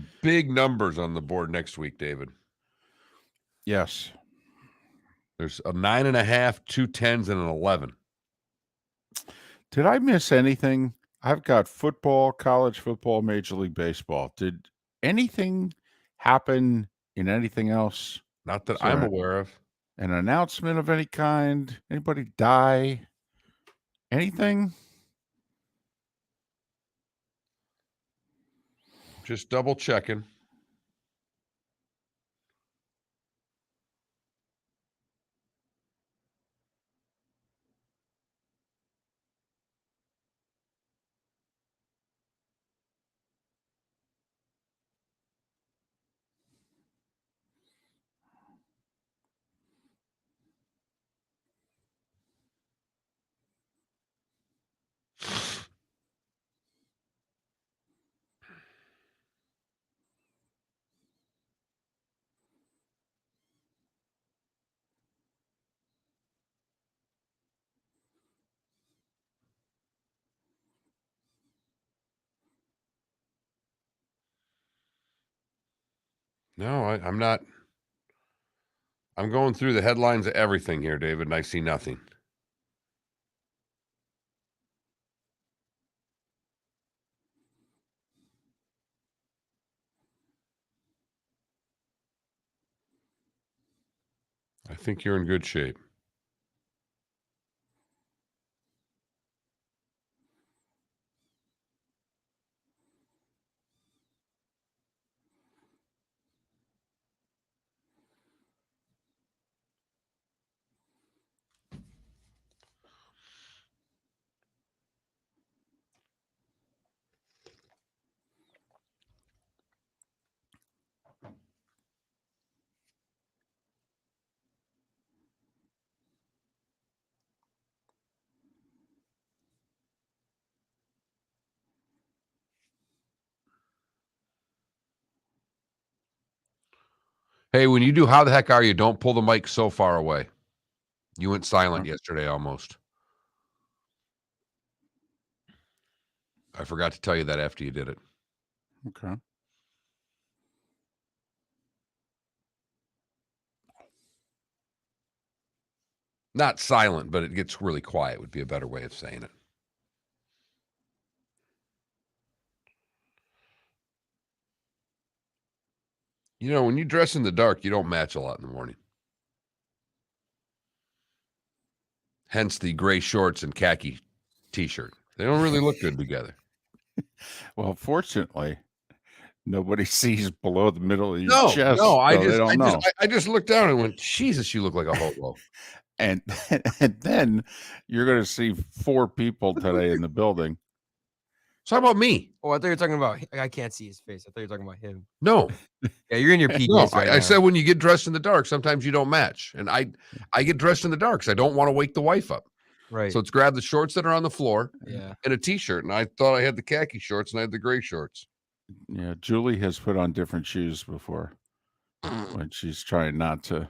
some big numbers on the board next week, David. Yes. There's a 9.5, 2 10s, and an 11. Did I miss anything? I've got football, college football, Major League Baseball. Did anything happen in anything else? Not that I'm aware of. An announcement of any kind? Anybody die? Anything? Just double checking. No, I'm not. I'm going through the headlines of everything here, David, and I see nothing. I think you're in good shape. Hey, when you do How the Heck Are You, don't pull the mic so far away. You went silent yesterday almost. I forgot to tell you that after you did it. Okay. Not silent, but it gets really quiet would be a better way of saying it. You know, when you dress in the dark, you don't match a lot in the morning. Hence the gray shorts and khaki t-shirt. They don't really look good together. Well, fortunately, nobody sees below the middle of your chest. No, I just looked down and went, Jesus, you look like a hobo. and then you're going to see 4 people today in the building. So how about me? Oh, I thought you were talking about. I can't see his face. I thought you were talking about him. No. Yeah, you're in your PJs No, right now. I said when you get dressed in the dark, sometimes you don't match. And I get dressed in the dark because I don't want to wake the wife up. Right. So it's grab the shorts that are on the floor and a t-shirt. And I thought I had the khaki shorts and I had the gray shorts. Yeah, Julie has put on different shoes before when she's trying not to.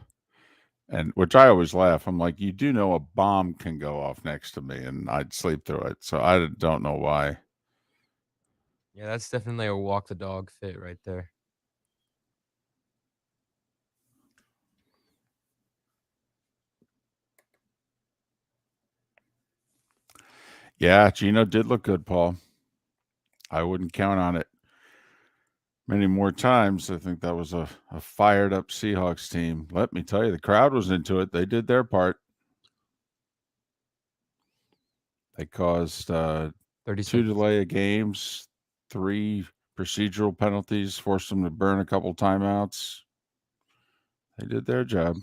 And which I always laugh. I'm like, you do know a bomb can go off next to me and I'd sleep through it. So I don't know why. Yeah, that's definitely a walk the dog fit right there. Yeah, Gino did look good, Paul. I wouldn't count on it many more times. I think that was a fired up Seahawks team. Let me tell you, the crowd was into it. They did their part. They caused 2 delay of games, 3 procedural penalties, forced them to burn a couple timeouts. They did their job.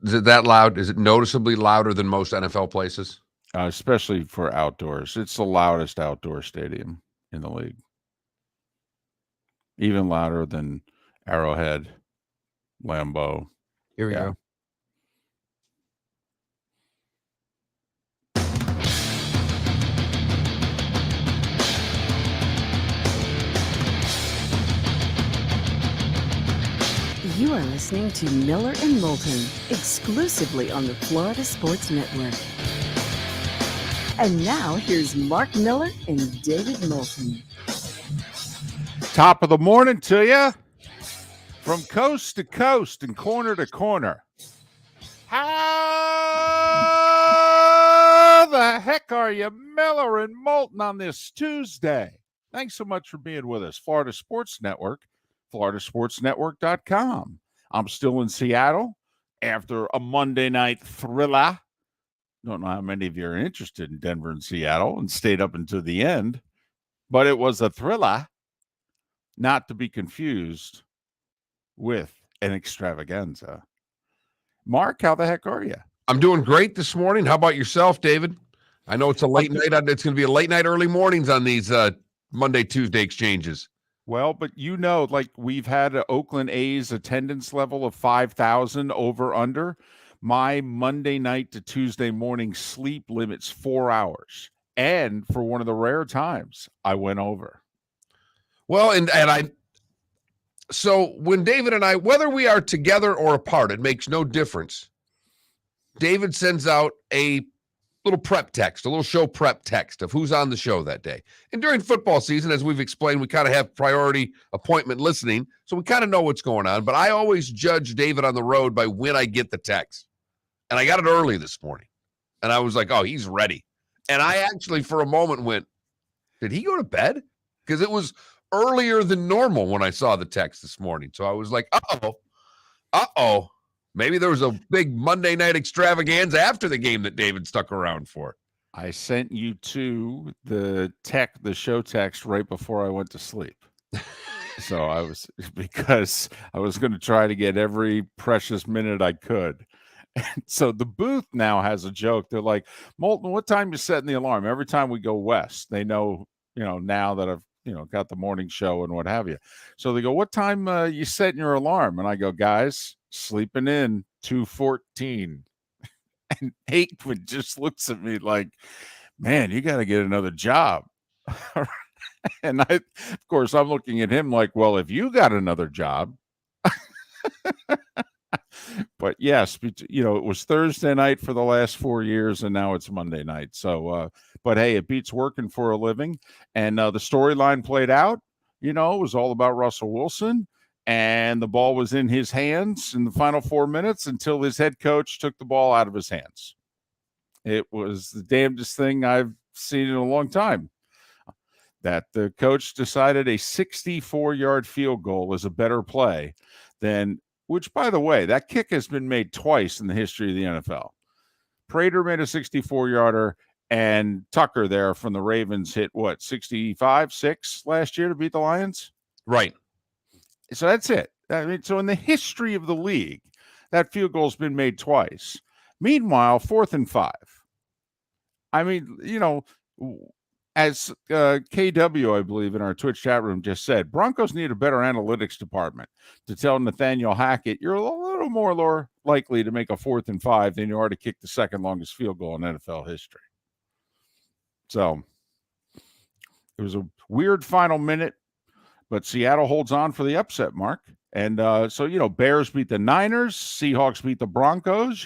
Is it that loud? Is it noticeably louder than most NFL places? Especially for outdoors. It's the loudest outdoor stadium in the league. Even louder than Arrowhead, Lambeau. Here we go. You are listening to Miller and Moulton, exclusively on the Florida Sports Network. And now, here's Mark Miller and David Moulton. Top of the morning to you. From coast to coast and corner to corner. How the heck are you, Miller and Moulton, on this Tuesday? Thanks so much for being with us. Florida Sports Network, floridasportsnetwork.com. I'm still in Seattle after a Monday night thriller. Don't know how many of you are interested in Denver and Seattle and stayed up until the end, but it was a thriller, not to be confused with an extravaganza. Mark, how the heck are you? I'm doing great this morning. How about yourself, David? I know it's a late night. It's going to be a late night, early mornings on these Monday, Tuesday exchanges. Well, but you know, like we've had an Oakland A's attendance level of 5,000 over under. My Monday night to Tuesday morning sleep limit's 4 hours. And for one of the rare times, I went over. Well, so when David and I, whether we are together or apart, it makes no difference. David sends out a little prep text, a little show prep text of who's on the show that day. And during football season, as we've explained, we kind of have priority appointment listening, so we kind of know what's going on. But I always judge David on the road by when I get the text. And I got it early this morning. And I was like, oh, he's ready. And I actually, for a moment, went, did he go to bed? Because it was earlier than normal when I saw the text this morning. So I was like, uh-oh. Maybe there was a big Monday night extravaganza after the game that David stuck around for. I sent you to the show text right before I went to sleep. So because I was going to try to get every precious minute I could. And so the booth now has a joke. They're like, Moulton, what time you setting the alarm? Every time we go west, they know, now that I've, got the morning show and what have you. So they go, what time you setting your alarm? And I go, guys, sleeping in 2:14. And Aikman just looks at me like, man, you got to get another job. And of course, I'm looking at him like, well, if you got another job. But yes, it was Thursday night for the last 4 years, and now it's Monday night. So, but hey, it beats working for a living. And the storyline played out. It was all about Russell Wilson, and the ball was in his hands in the final 4 minutes until his head coach took the ball out of his hands. It was the damnedest thing I've seen in a long time. That the coach decided a 64-yard field goal is a better play than. Which, by the way, that kick has been made twice in the history of the NFL. Prater made a 64-yarder, and Tucker there from the Ravens hit, 65-6 last year to beat the Lions? Right. So that's it. I mean, so in the history of the league, that field goal's been made twice. Meanwhile, 4th and 5. I mean, as KW, I believe, in our Twitch chat room just said, Broncos need a better analytics department to tell Nathaniel Hackett you're a little more likely to make a 4th and 5 than you are to kick the second longest field goal in NFL history. So it was a weird final minute, but Seattle holds on for the upset, Mark. And so, Bears beat the Niners, Seahawks beat the Broncos.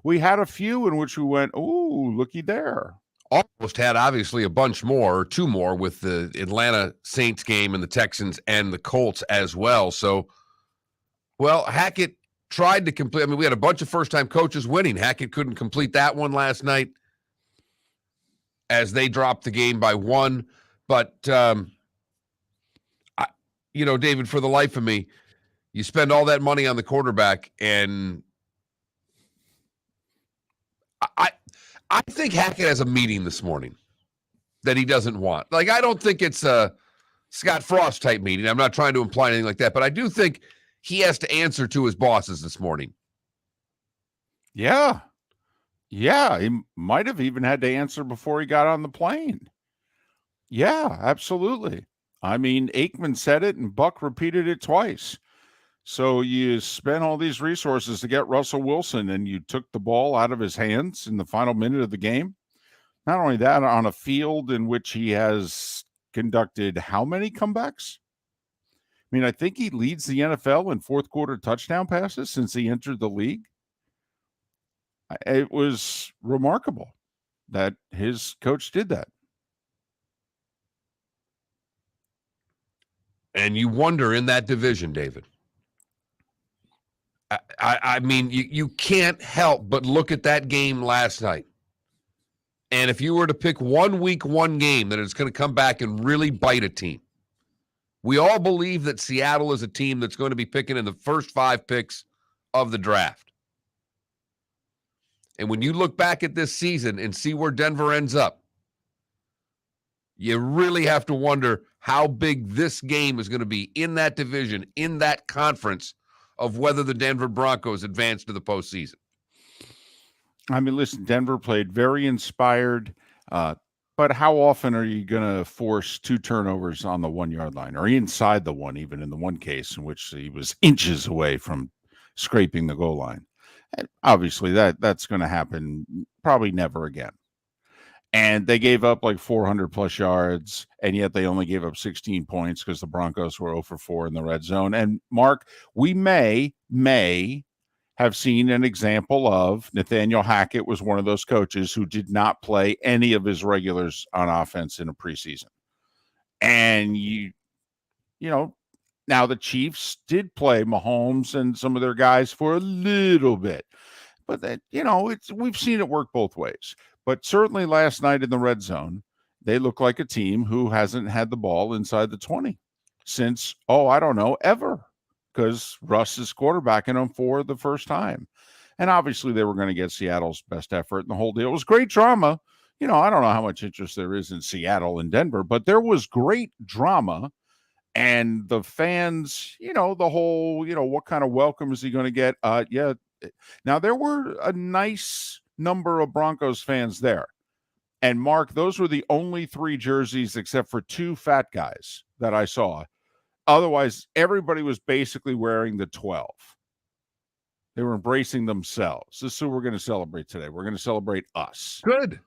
We had a few in which we went, ooh, looky there. Almost had obviously a bunch more, or two more, with the Atlanta Saints game and the Texans and the Colts as well. So, well, Hackett tried to complete. I mean, we had a bunch of first-time coaches winning. Hackett couldn't complete that one last night as they dropped the game by 1. But, David, for the life of me, you spend all that money on the quarterback, and I think Hackett has a meeting this morning that he doesn't want. Like, I don't think it's a Scott Frost type meeting. I'm not trying to imply anything like that, but I do think he has to answer to his bosses this morning. Yeah. Yeah. He might have even had to answer before he got on the plane. Yeah, absolutely. I mean, Aikman said it and Buck repeated it twice. So you spent all these resources to get Russell Wilson, and you took the ball out of his hands in the final minute of the game. Not only that, on a field in which he has conducted how many comebacks? I mean, I think he leads the NFL in fourth quarter touchdown passes since he entered the league. It was remarkable that his coach did that. And you wonder in that division, David. I mean, you can't help but look at that game last night. And if you were to pick one game that is going to come back and really bite a team, we all believe that Seattle is a team that's going to be picking in the first 5 picks of the draft. And when you look back at this season and see where Denver ends up, you really have to wonder how big this game is going to be in that division, in that conference, of whether the Denver Broncos advance to the postseason. I mean, listen, Denver played very inspired, but how often are you going to force 2 turnovers on the 1-yard line or inside the one, even in the one case in which he was inches away from scraping the goal line? And obviously, that's going to happen probably never again. And they gave up like 400 plus yards, and yet they only gave up 16 points because the Broncos were 0 for 4 in the red zone. And Mark, we may have seen an example of Nathaniel Hackett was one of those coaches who did not play any of his regulars on offense in a preseason. And you know, now the Chiefs did play Mahomes and some of their guys for a little bit, but that, we've seen it work both ways. But certainly last night in the red zone, they look like a team who hasn't had the ball inside the 20 since, ever, because Russ is quarterbacking them for the first time. And obviously they were going to get Seattle's best effort, and the whole deal was great drama. I don't know how much interest there is in Seattle and Denver, but there was great drama. And the fans, the whole, what kind of welcome is he going to get? Yeah. Now, there were a nice number of Broncos fans there. And Mark, those were the only 3 jerseys except for 2 fat guys that I saw. Otherwise, everybody was basically wearing the 12. They were embracing themselves. This is who we're going to celebrate today. We're going to celebrate us. Good.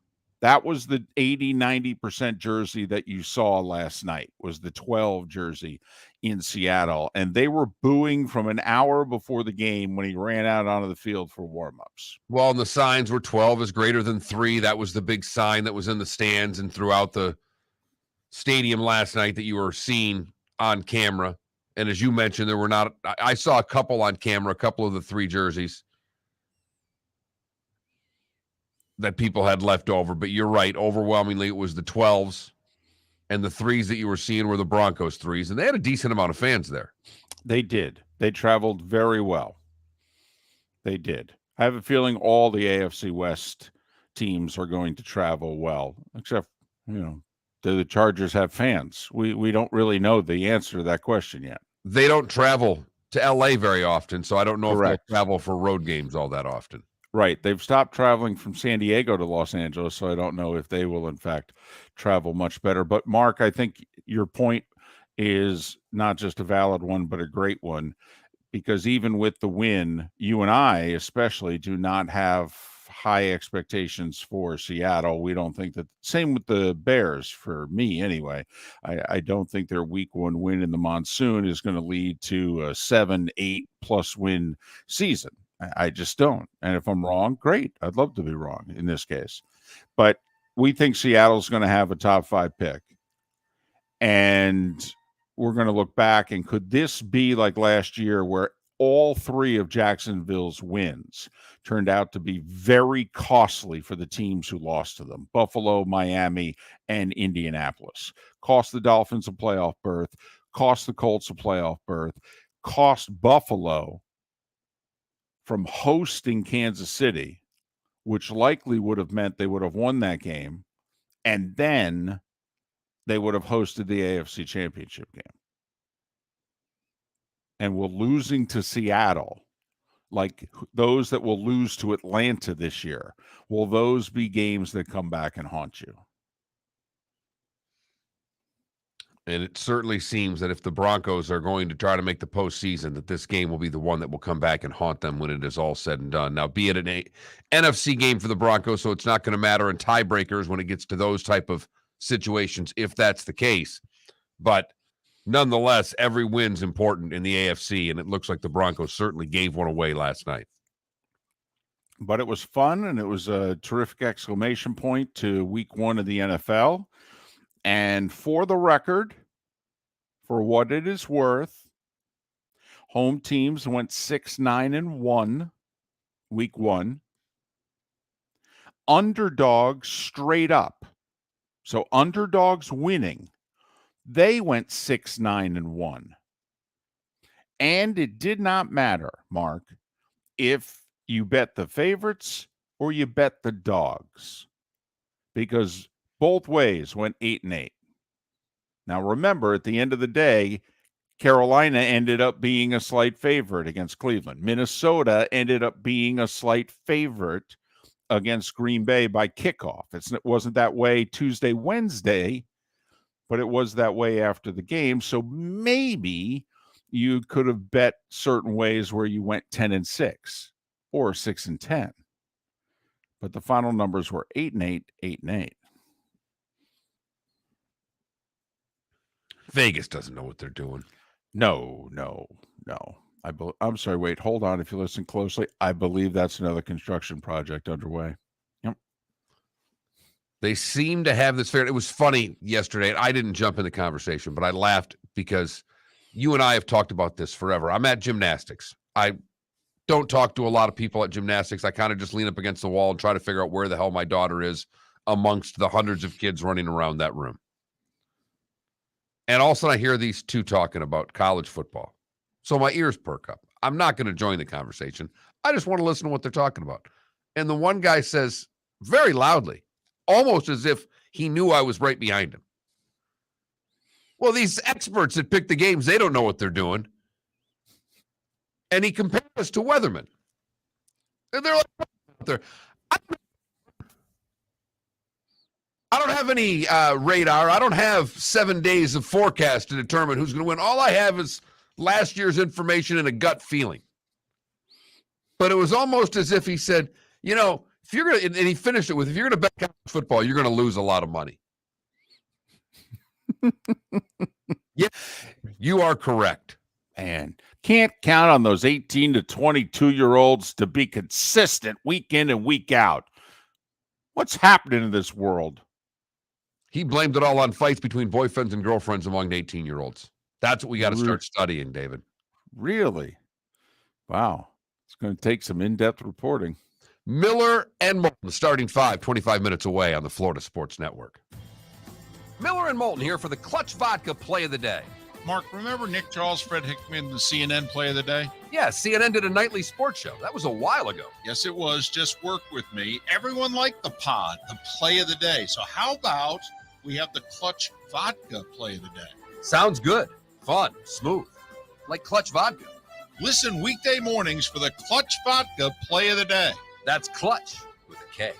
That was the 80-90% jersey that you saw last night, was the 12 jersey in Seattle. And they were booing from an hour before the game when he ran out onto the field for warm-ups. Well, and the signs were 12 is greater than 3. That was the big sign that was in the stands and throughout the stadium last night that you were seeing on camera. And as you mentioned, there were not, I saw a couple on camera, a couple of the 3 jerseys that people had left over, but you're right. Overwhelmingly, it was the 12s, and the 3s that you were seeing were the Broncos 3s, and they had a decent amount of fans there. They did. They traveled very well. They did. I have a feeling all the AFC West teams are going to travel well, except, do the Chargers have fans? We don't really know the answer to that question yet. They don't travel to LA very often, so I don't know Correct. if they'll travel for road games all that often. Right. They've stopped traveling from San Diego to Los Angeles, so I don't know if they will, in fact, travel much better. But, Mark, I think your point is not just a valid one, but a great one, because even with the win, you and I especially do not have high expectations for Seattle. We don't think that, same with the Bears, for me anyway. I don't think their week 1 win in the monsoon is going to lead to a 7-8+ win season. I just don't. And if I'm wrong, great. I'd love to be wrong in this case. But we think Seattle's going to have a top 5 pick. And we're going to look back, and could this be like last year where all 3 of Jacksonville's wins turned out to be very costly for the teams who lost to them? Buffalo, Miami, and Indianapolis. Cost the Dolphins a playoff berth, cost the Colts a playoff berth, cost Buffalo from hosting Kansas City, which likely would have meant they would have won that game, and then they would have hosted the AFC Championship game. And we're losing to Seattle, like those that will lose to Atlanta this year, will those be games that come back and haunt you? And it certainly seems that if the Broncos are going to try to make the postseason, that this game will be the one that will come back and haunt them when it is all said and done. Now, be it an NFC game for the Broncos, so it's not going to matter in tiebreakers when it gets to those type of situations, if that's the case. But nonetheless, every win's important in the AFC, and it looks like the Broncos certainly gave one away last night. But it was fun, and it was a terrific exclamation point to week 1 of the NFL. And for the record, For what it is worth, home teams went 6-9-1 week 1. Underdogs straight up. So underdogs winning. They went 6-9-1. And it did not matter, Mark, if you bet the favorites or you bet the dogs, because both ways went 8-8. Now, remember, at the end of the day, Carolina ended up being a slight favorite against Cleveland. Minnesota ended up being a slight favorite against Green Bay by kickoff. It wasn't that way Tuesday, Wednesday, but it was that way after the game. So maybe you could have bet certain ways where you went 10-6 or 6-10. But the final numbers were 8-8, 8-8. Vegas doesn't know what they're doing. No. I'm sorry, wait, hold on. If you listen closely, I believe that's another construction project underway. Yep. They seem to have this fair. It was funny yesterday. I didn't jump in the conversation, but I laughed because you and I have talked about this forever. I'm at gymnastics. I don't talk to a lot of people at gymnastics. I kind of just lean up against the wall and try to figure out where the hell my daughter is amongst the hundreds of kids running around that room. And all of a sudden I hear these two talking about college football. So my ears perk up. I'm not going to join the conversation. I just want to listen to what they're talking about. And the one guy says very loudly, almost as if he knew I was right behind him, well, these experts that pick the games, they don't know what they're doing. And he compares us to weathermen. And they're like, I don't have any radar. I don't have 7 days of forecast to determine who's going to win. All I have is last year's information and a gut feeling. But it was almost as if he said, if you're going to, and he finished it with, if you're going to bet college football, you're going to lose a lot of money. Yeah, you are correct. Man, can't count on those 18 to 22-year-olds to be consistent week in and week out. What's happening in this world? He blamed it all on fights between boyfriends and girlfriends among 18-year-olds. That's what we got to start studying, David. Really? Wow. It's going to take some in-depth reporting. Miller and Moulton, starting 25 minutes away on the Florida Sports Network. Miller and Moulton here for the Clutch Vodka Play of the Day. Mark, remember Nick Charles, Fred Hickman, the CNN Play of the Day? Yeah, CNN did a nightly sports show. That was a while ago. Yes, it was. Just work with me. Everyone liked the pod, the Play of the Day. So how about we have the Clutch Vodka Play of the Day? Sounds good. Fun. Smooth. Like Clutch Vodka. Listen weekday mornings for the Clutch Vodka Play of the Day. That's Clutch with a K.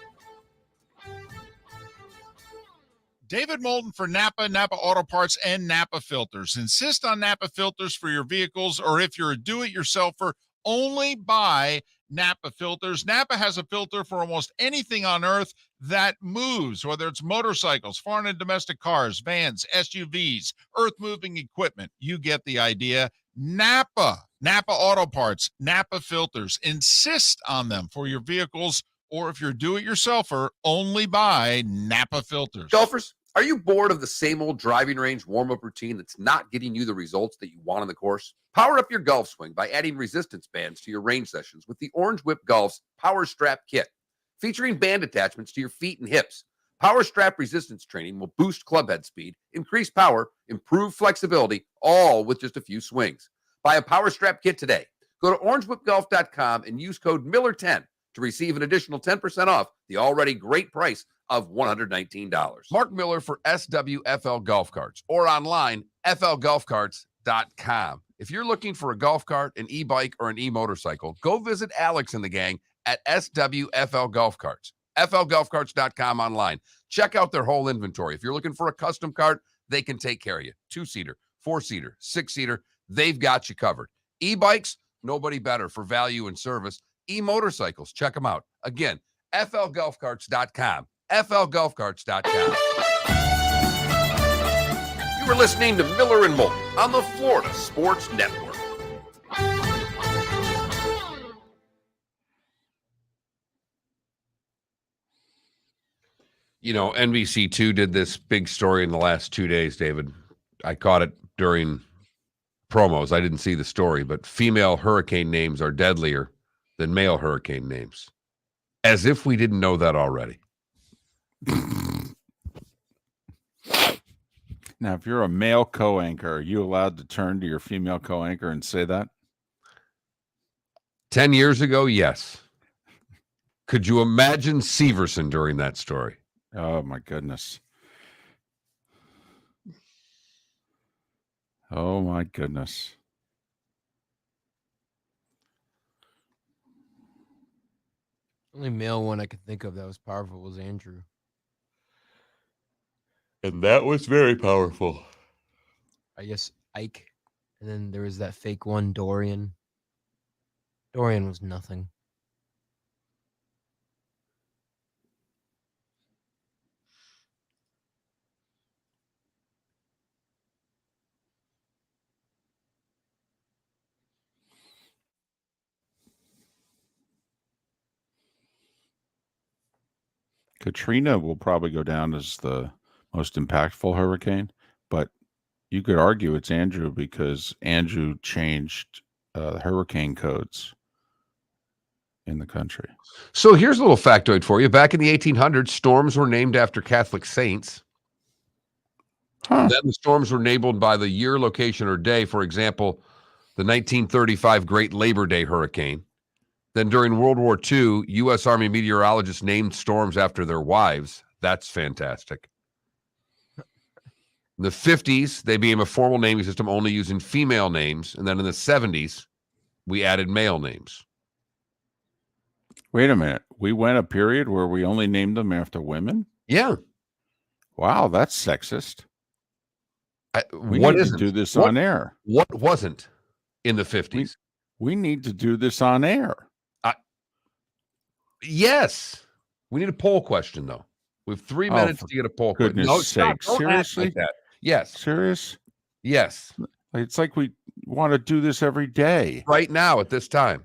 David Moulton for Napa, Napa Auto Parts, and Napa Filters. Insist on Napa filters for your vehicles, or if you're a do-it-yourselfer, only buy Napa filters. Napa has a filter for almost anything on earth that moves, whether it's motorcycles, foreign and domestic cars, vans, SUVs, earth-moving equipment. You get the idea. Napa Auto Parts, Napa filters. Insist on them for your vehicles, or if you're a do-it-yourselfer, only buy Napa filters. Golfers, are you bored of the same old driving range warm-up routine that's not getting you the results that you want on the course? Power up your golf swing by adding resistance bands to your range sessions with the Orange Whip Golf's Power Strap Kit. Featuring band attachments to your feet and hips, Power Strap resistance training will boost club head speed, increase power, improve flexibility, all with just a few swings. Buy a Power Strap Kit today. Go to orangewhipgolf.com and use code Miller10 to receive an additional 10% off the already great price of $119. Mark Miller for SWFL Golf Carts, or online, flgolfcarts.com. If you're looking for a golf cart, an e-bike, or an e-motorcycle, go visit Alex and the gang at SWFL Golf Carts. flgolfcarts.com online. Check out their whole inventory. If you're looking for a custom cart, they can take care of you. 2-seater, 4-seater, 6-seater, they've got you covered. E-bikes, nobody better for value and service. E-motorcycles, check them out. Again, flgolfcarts.com. flgolfcarts.com. You were listening to Miller and Moulton on the Florida Sports Network. NBC2 did this big story in the last 2 days, David. I caught it during promos. I didn't see the story, but female hurricane names are deadlier than male hurricane names. As if we didn't know that already. Now, if you're a male co-anchor, are you allowed to turn to your female co-anchor and say that? 10 years ago, yes. Could you imagine Severson during that story? Oh, my goodness. Oh, my goodness. Only male one I could think of that was powerful was Andrew. And that was very powerful. I guess Ike. And then there was that fake one, Dorian. Dorian was nothing. Katrina will probably go down as the most impactful hurricane, but you could argue it's Andrew because Andrew changed hurricane codes in the country. So here's a little factoid for you. Back in the 1800s, storms were named after Catholic saints. Huh. Then the storms were labeled by the year, location, or day. For example, the 1935 Great Labor Day hurricane. Then during World War II, U.S. Army meteorologists named storms after their wives. That's fantastic. In the 50s, they became a formal naming system only using female names. And then in the 70s, we added male names. Wait a minute. We went a period where we only named them after women? Yeah. Wow, that's sexist. We What need isn't? to do this What- on air. What wasn't in the 50s? We need to do this on air. Yes. We need a poll question, though. We have 3 minutes for to get a poll question. goodness No, stop. sake. Don't act Seriously? like that. Yes. Serious? Yes. It's like we want to do this every day. Right now at this time.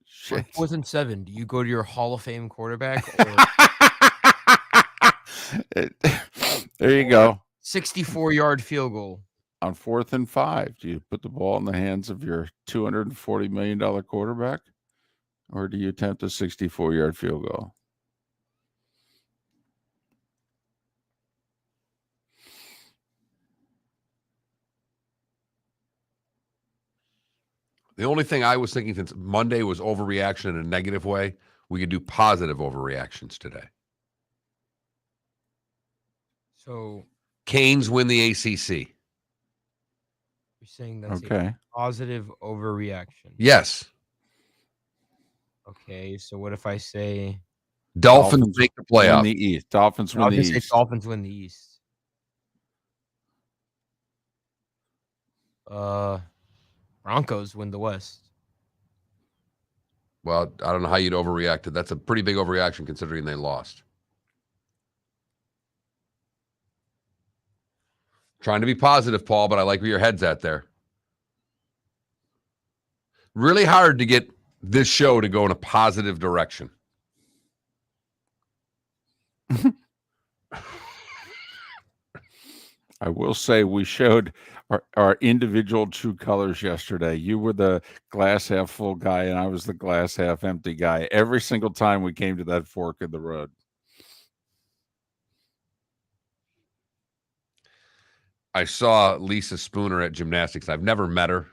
Shit. 4th and 7. Do you go to your Hall of Fame quarterback or There you go. 64-yard field goal? On 4th and 5, do you put the ball in the hands of your $240 million quarterback? Or do you attempt a 64-yard field goal? The only thing I was thinking, since Monday was overreaction in a negative way, we could do positive overreactions today. So Canes win the ACC. you're saying that's Okay. a positive overreaction. Yes. Okay, so what if I say Dolphins make the Win playoff. the East. Dolphins I win was the gonna say East. Dolphins win the East? Broncos win the West. Well, I don't know how you'd overreact to. That's a pretty big overreaction considering they lost. Trying to be positive, Paul, but I like where your head's at there. Really hard to get this show to go in a positive direction. I will say we showed our individual true colors yesterday. You were the glass half full guy, and I was the glass half empty guy. Every single time we came to that fork in the road. I saw Lisa Spooner at gymnastics. I've never met her,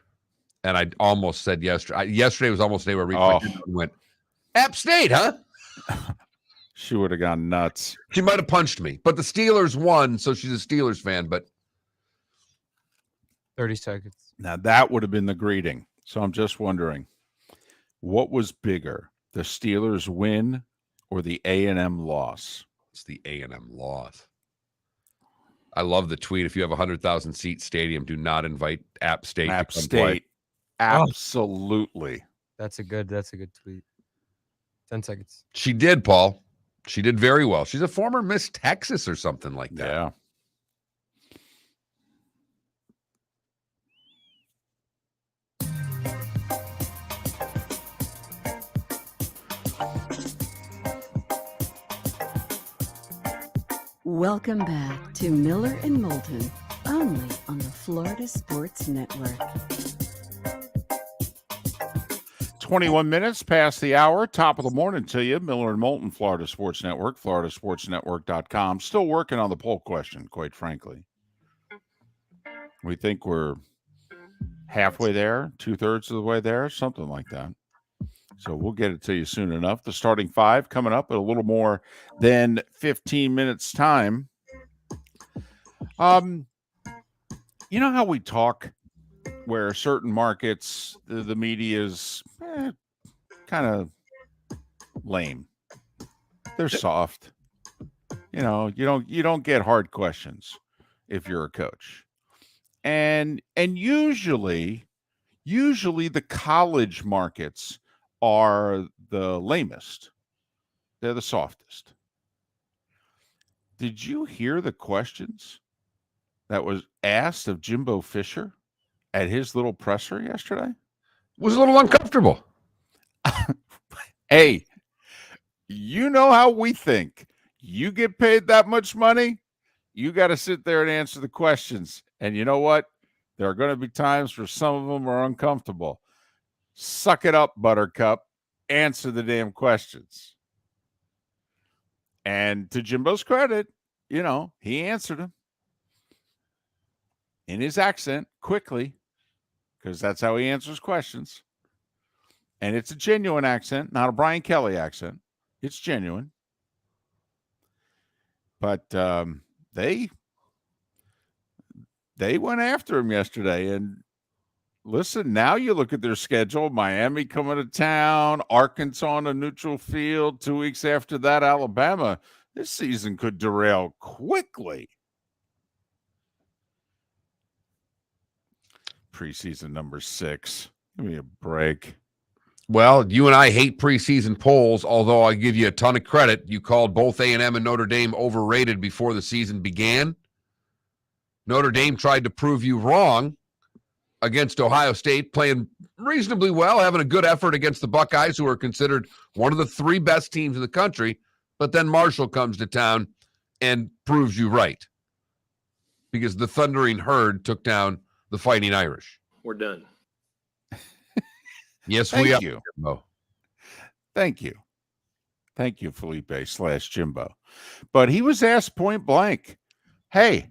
and I almost said yesterday. Yesterday was almost a day where I reached my hand and went, App State, huh? She would have gone nuts. She might have punched me, but the Steelers won, so she's a Steelers fan. But 30 seconds. Now that would have been the greeting. So I'm just wondering, what was bigger, the Steelers win or the A&M loss? it's the A&M loss. I love the tweet. If you have a 100,000 seat stadium, do not invite App State. App to come play. State, absolutely. That's a good tweet. 10 seconds. She did, Paul. She did very well. She's a former Miss Texas or something like that. Yeah. Welcome back to Miller and Moulton. only on the Florida Sports Network. 21 minutes past the hour, top of the morning to you. Miller and Moulton, Florida Sports Network, floridasportsnetwork.com. Still working on the poll question, quite frankly. We think we're halfway there, 2/3 of the way there, something like that. So we'll get it to you soon enough. The starting five coming up in a little more than 15 minutes time. You know how we talk where certain markets, the media is kind of lame. They're soft. You know, you don't get hard questions if you're a coach. And usually the college markets are the lamest. They're the softest. Did you hear the questions that was asked of Jimbo Fisher at his little presser yesterday? Was a little uncomfortable. Hey, you know how we think. You get paid that much money, you got to sit there and answer the questions. And you know what? There are going to be times where some of them are uncomfortable. Suck it up, Buttercup. Answer the damn questions. And to Jimbo's credit, you know, he answered them in his accent quickly, because that's how he answers questions. And it's a genuine accent, not a Brian Kelly accent. It's genuine. But they went after him yesterday. And listen, now you look at their schedule. Miami coming to town, Arkansas on a neutral field. 2 weeks after that, Alabama. This season could derail quickly. Preseason number 6. Give me a break. Well, you and I hate preseason polls, although I give you a ton of credit. You called both A&M and Notre Dame overrated before the season began. Notre Dame tried to prove you wrong against Ohio State, playing reasonably well, having a good effort against the Buckeyes, who are considered one of the 3 best teams in the country. But then Marshall comes to town and proves you right, because the Thundering Herd took down the Fighting Irish. We're done. Yes, Thank we are. you. Jimbo. Thank you. Thank you, Felipe/Jimbo. But he was asked point blank, hey,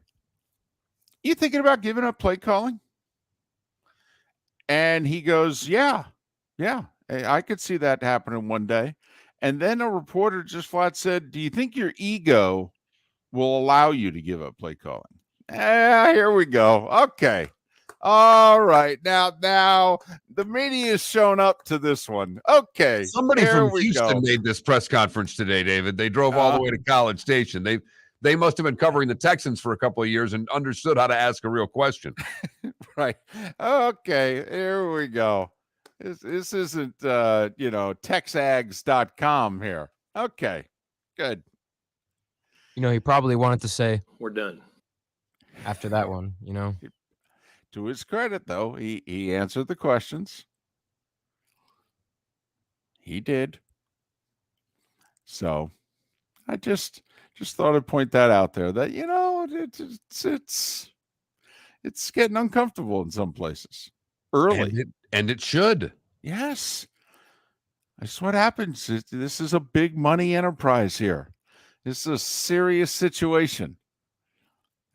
you thinking about giving up play calling? And he goes, yeah, I could see that happening one day. And then a reporter just flat said, do you think your ego will allow you to give up play calling? Here we go. Okay. All right. Now the media has shown up to this one. Okay. Somebody from Houston made this press conference today, David. They drove all the way to College Station. They must have been covering the Texans for a couple of years and understood how to ask a real question. Right. Okay. Here we go. This isn't, texags.com here. Okay. Good. You know, he probably wanted to say, We're done. after that one, you know. To his credit, though, he answered the questions. He did. So I just thought I'd point that out there, that, you know, it's getting uncomfortable in some places early. And it should. Yes. That's what happens. This is a big money enterprise here. This is a serious situation.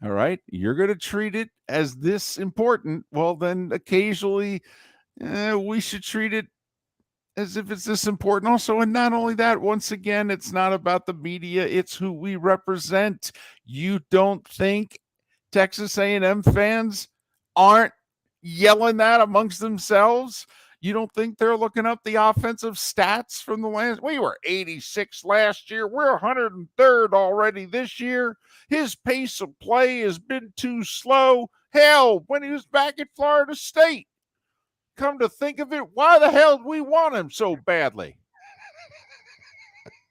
All right. You're going to treat it as this important. Well, then occasionally we should treat it as if it's this important also. And not only that, once again, it's not about the media. It's who we represent. You don't think Texas A&M fans aren't yelling that amongst themselves? You don't think they're looking up the offensive stats from the last? We were 86 last year. We're 103rd already this year. His pace of play has been too slow. Hell, when he was back at Florida State, come to think of it, why the hell did we want him so badly?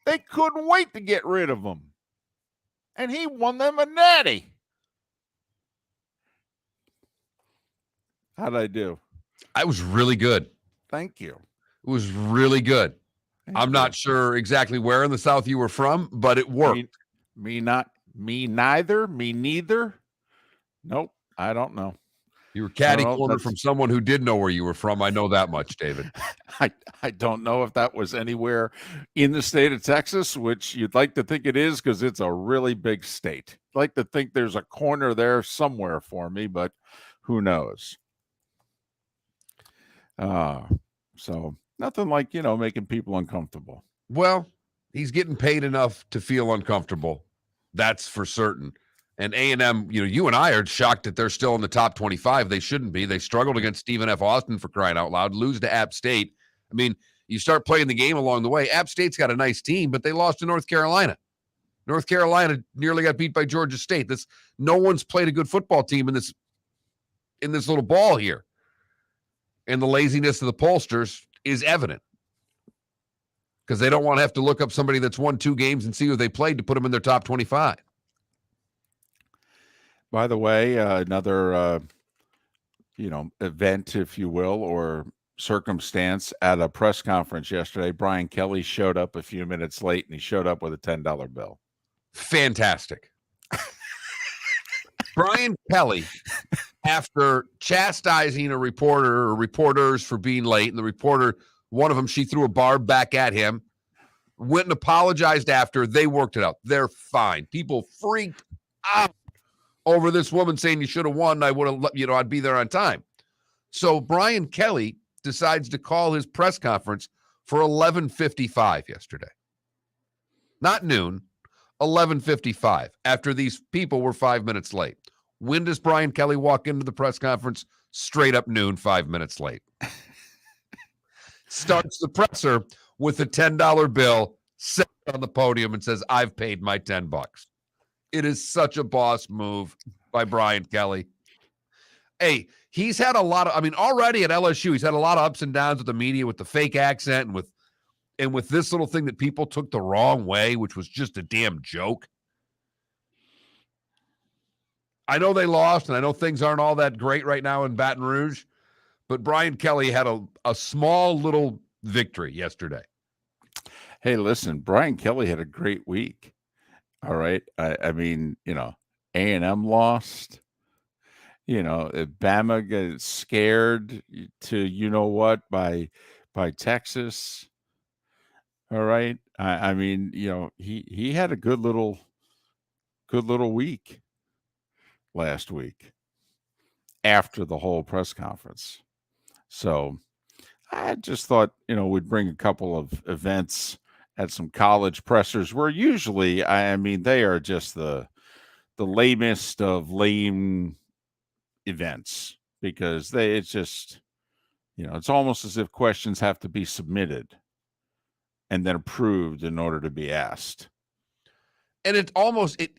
They couldn't wait to get rid of him. And he won them a natty. How'd I do? I was really good. Thank you. It was really good. I'm not you. sure exactly where in the South you were from, but it worked. Me neither. Nope. I don't know. You were catty know, corner that's- from someone who did know where you were from. I know that much, David. I don't know if that was anywhere in the state of Texas, which you'd like to think it is because it's a really big state. I'd like to think there's a corner there somewhere for me, but who knows? So nothing like, making people uncomfortable. Well, he's getting paid enough to feel uncomfortable. That's for certain. And A&M, you and I are shocked that they're still in the top 25. They shouldn't be. They struggled against Stephen F. Austin, for crying out loud, lose to App State. I mean, you start playing the game along the way. App State's got a nice team, but they lost to North Carolina. North Carolina nearly got beat by Georgia State. No one's played a good football team in this little ball here. And the laziness of the pollsters is evident because they don't want to have to look up somebody that's won 2 games and see who they played to put them in their top 25. By the way, another, event, if you will, or circumstance at a press conference yesterday, Brian Kelly showed up a few minutes late, and he showed up with a $10 bill. Fantastic. Brian Kelly, after chastising a reporter or reporters for being late, and the reporter, one of them, she threw a barb back at him, went and apologized after. They worked it out. They're fine. People freaked out over this woman saying you should have won. I would have, I'd be there on time. So Brian Kelly decides to call his press conference for 11:55 yesterday. Not noon, 11:55, after these people were 5 minutes late. When does Brian Kelly walk into the press conference? Straight up noon, 5 minutes late. Starts the presser with a $10 bill, sits on the podium and says, I've paid my $10. It is such a boss move by Brian Kelly. Hey, he's had a lot of, already at LSU, he's had a lot of ups and downs with the media, with the fake accent and with this little thing that people took the wrong way, which was just a damn joke. I know they lost, and I know things aren't all that great right now in Baton Rouge, but Brian Kelly had a small little victory yesterday. Hey, listen, Brian Kelly had a great week. All right. A&M lost. Bama got scared to by Texas. All right. He had a good little week last week after the whole press conference. So I just thought, we'd bring a couple of events at some college pressers where usually, they are just the lamest of lame events because it's just, it's almost as if questions have to be submitted and then approved in order to be asked. And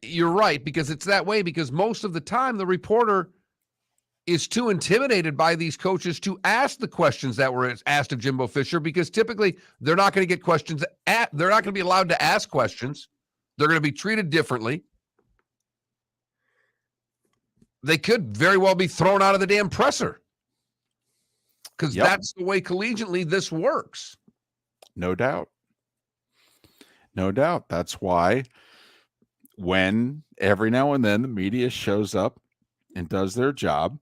you're right, because it's that way, because most of the time the reporter is too intimidated by these coaches to ask the questions that were asked of Jimbo Fisher, because typically they're not going to get questions they're not going to be allowed to ask questions. They're going to be treated differently. They could very well be thrown out of the damn presser because that's the way collegiately this works. No doubt. No doubt. That's why when every now and then the media shows up and does their job,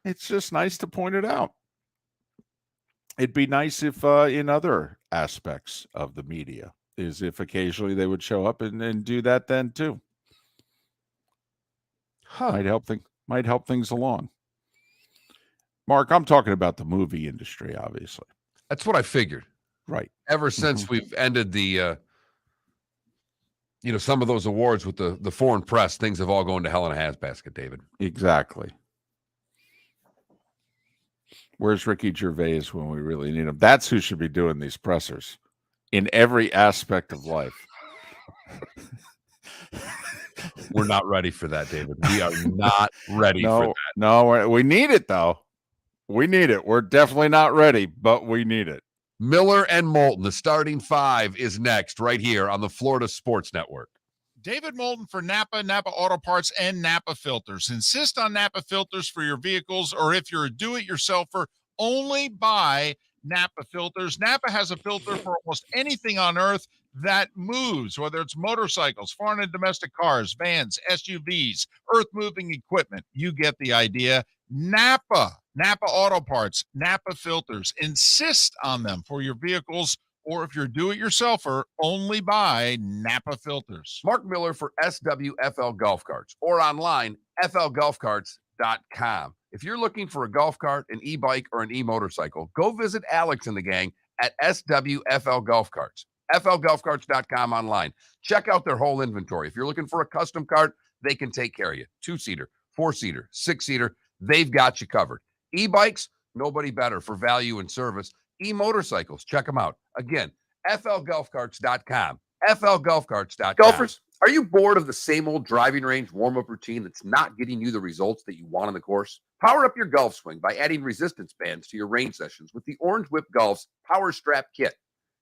it's just nice to point it out. It'd be nice if in other aspects of the media is if occasionally they would show up and do that then too. Might help things along. Mark, I'm talking about the movie industry, obviously. That's what I figured. Right. Ever since we've ended the some of those awards with the foreign press, things have all gone to hell in a handbasket, David. Exactly. Where's Ricky Gervais when we really need him? That's who should be doing these pressers in every aspect of life. We're not ready for that, David. We are not ready for that. No, we need it, though. We need it. We're definitely not ready, but we need it. Miller and Moulton, the starting 5 is next right here on the Florida Sports Network. David Moulton for Napa, Napa Auto Parts, and Napa Filters. Insist on Napa filters for your vehicles, or if you're a do-it-yourselfer, only buy Napa filters. Napa has a filter for almost anything on earth. that moves, whether it's motorcycles, foreign and domestic cars, vans, SUVs, earth-moving equipment. You get the idea. Napa Auto Parts, Napa Filters. Insist on them for your vehicles, or if you're a do-it-yourselfer, only buy Napa Filters. Mark Miller for SWFL Golf Carts, or online, flgolfcarts.com. If you're looking for a golf cart, an e-bike, or an e-motorcycle, go visit Alex and the gang at SWFL Golf Carts. flgolfcarts.com online. Check out their whole inventory. If you're looking for a custom cart, they can take care of you. 2-seater, 4-seater, 6-seater, they've got you covered. E-bikes, nobody better for value and service. E-motorcycles, check them out. Again, flgolfcarts.com. flgolfcarts.com. Golfers, are you bored of the same old driving range warm-up routine that's not getting you the results that you want on the course? Power up your golf swing by adding resistance bands to your range sessions with the Orange Whip Golf's Power Strap Kit.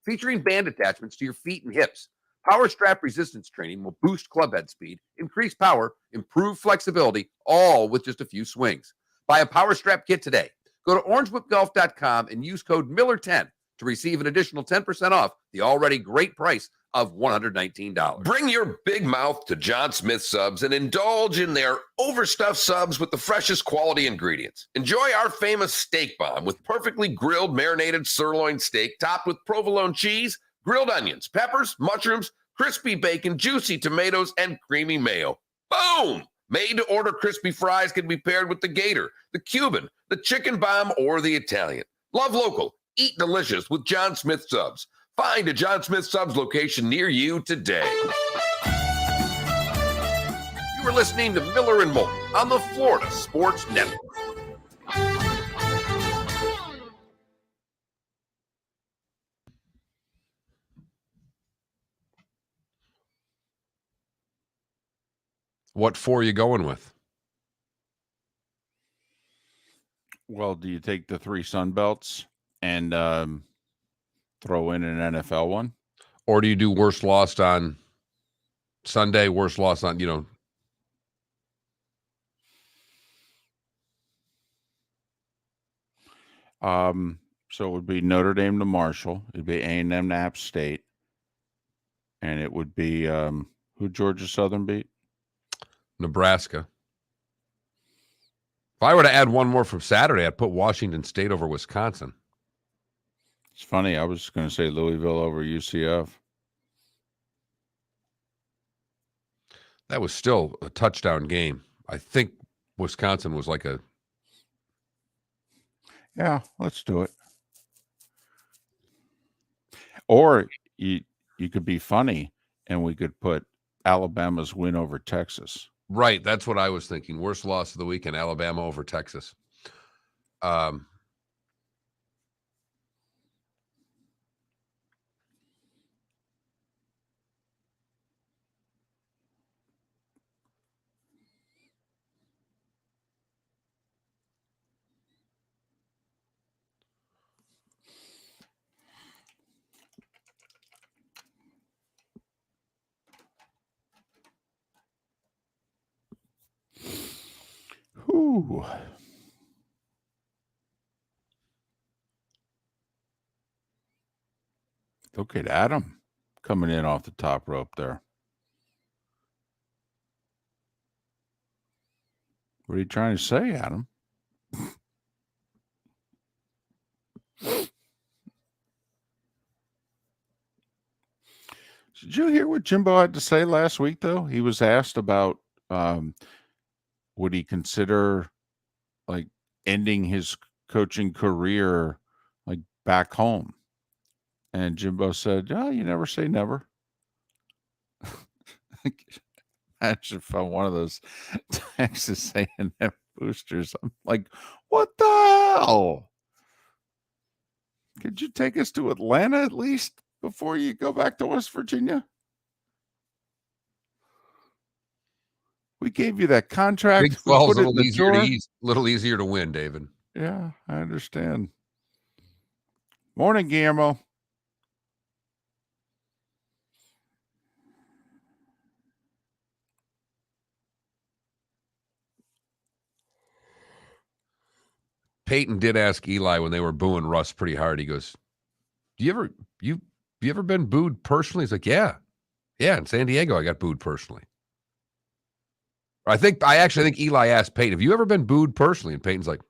Featuring band attachments to your feet and hips, Power Strap resistance training will boost club head speed, increase power, improve flexibility, all with just a few swings. Buy a Power Strap Kit today. Go to orangewhipgolf.com and use code Miller10 to receive an additional 10% off the already great price of $119. Bring your big mouth to John Smith Subs and indulge in their overstuffed subs with the freshest quality ingredients. Enjoy our famous steak bomb with perfectly grilled marinated sirloin steak topped with provolone cheese, grilled onions, peppers, mushrooms, crispy bacon, juicy tomatoes, and creamy mayo. Boom! Made-to-order crispy fries can be paired with the Gator, the Cuban, the chicken bomb, or the Italian. Love local. Eat delicious with John Smith Subs. Find a John Smith Subs location near you today. You are listening to Miller and Moulton on the Florida Sports Network. What four are you going with? Well, do you take the 3 Sun Belts and throw in an NFL one? Or do you do worst lost on Sunday, worst loss on, So it would be Notre Dame to Marshall. It'd be A&M to App State. And it would be who Georgia Southern beat? Nebraska. If I were to add one more from Saturday, I'd put Washington State over Wisconsin. It's funny. I was going to say Louisville over UCF. That was still a touchdown game. I think Wisconsin was like a... Yeah, let's do it. Or you could be funny and we could put Alabama's win over Texas. Right, that's what I was thinking. Worst loss of the weekend, Alabama over Texas. Whew. Look at Adam coming in off the top rope there. What are you trying to say, Adam? Did you hear what Jimbo had to say last week, though? He was asked about would he consider like ending his coaching career like back home? And Jimbo said, "Oh, you never say never." Imagine if I'm one of those Texas A&M boosters. I'm like, what the hell? Could you take us to Atlanta at least before you go back to West Virginia? We gave you that contract. Big 12's a little easier to win, David. Yeah, I understand. Morning, Guillermo. Peyton did ask Eli when they were booing Russ pretty hard. He goes, "Do you you ever been booed personally? He's like, yeah. Yeah, in San Diego, I got booed personally. I actually think Eli asked Peyton, have you ever been booed personally? And Peyton's like,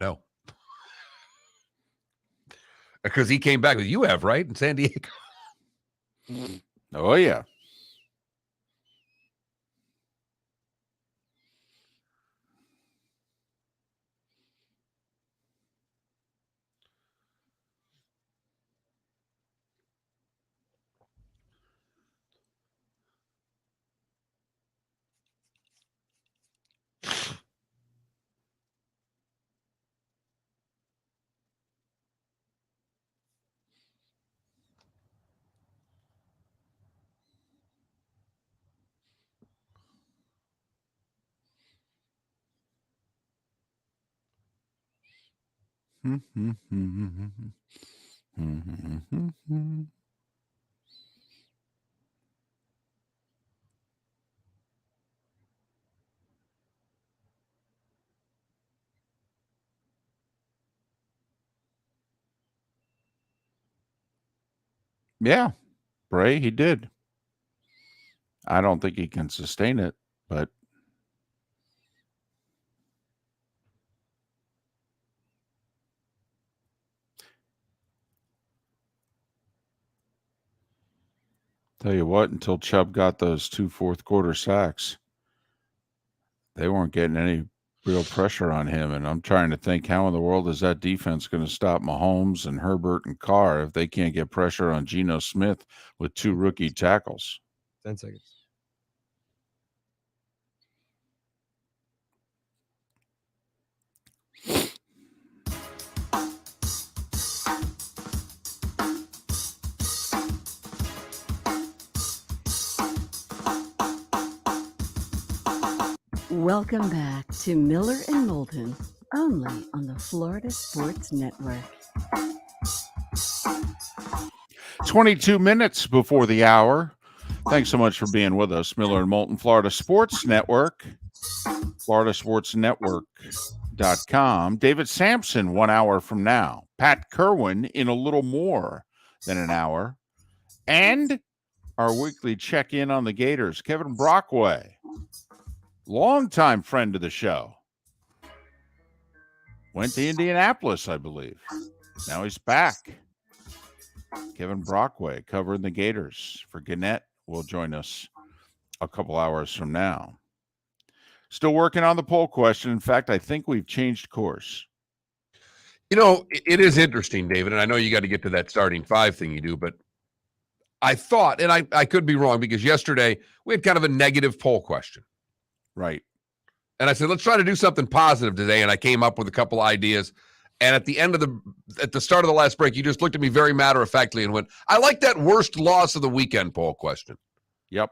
no. Because he came back with, you have, right? In San Diego. Oh, yeah. Yeah, Bray, he did. I don't think he can sustain it, but tell you what, until Chubb got those 2 fourth-quarter sacks, they weren't getting any real pressure on him. And I'm trying to think, how in the world is that defense going to stop Mahomes and Herbert and Carr if they can't get pressure on Geno Smith with 2 rookie tackles? 10 seconds. Welcome back to Miller and Moulton, only on the Florida Sports Network. 22 minutes before the hour. Thanks so much for being with us. Miller and Moulton, Florida Sports Network, floridasportsnetwork.com. David Samson, 1 hour from now. Pat Kirwan in a little more than an hour. And our weekly check-in on the Gators, Kevin Brockway, longtime friend of the show. Went to Indianapolis, I believe. Now he's back. Kevin Brockway covering the Gators for Gannett will join us a couple hours from now. Still working on the poll question. In fact, I think we've changed course. You know, it is interesting, David, and I know you got to get to that starting 5 thing you do, but I thought, and I could be wrong, because yesterday we had kind of a negative poll question. Right. And I said, let's try to do something positive today. And I came up with a couple ideas. And at the start of the last break, you just looked at me very matter-of-factly and went, I like that worst loss of the weekend poll question. Yep.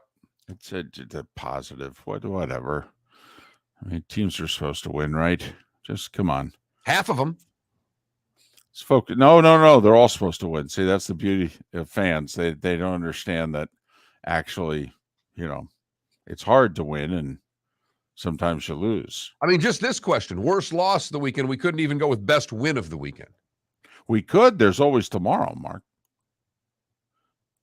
It's a positive. Whatever. I mean, teams are supposed to win, right? Just come on. Half of them. It's focus. No. They're all supposed to win. See, that's the beauty of fans. They don't understand that actually, it's hard to win, and sometimes you lose. I mean, just this question, worst loss of the weekend. We couldn't even go with best win of the weekend. We could. There's always tomorrow, Mark.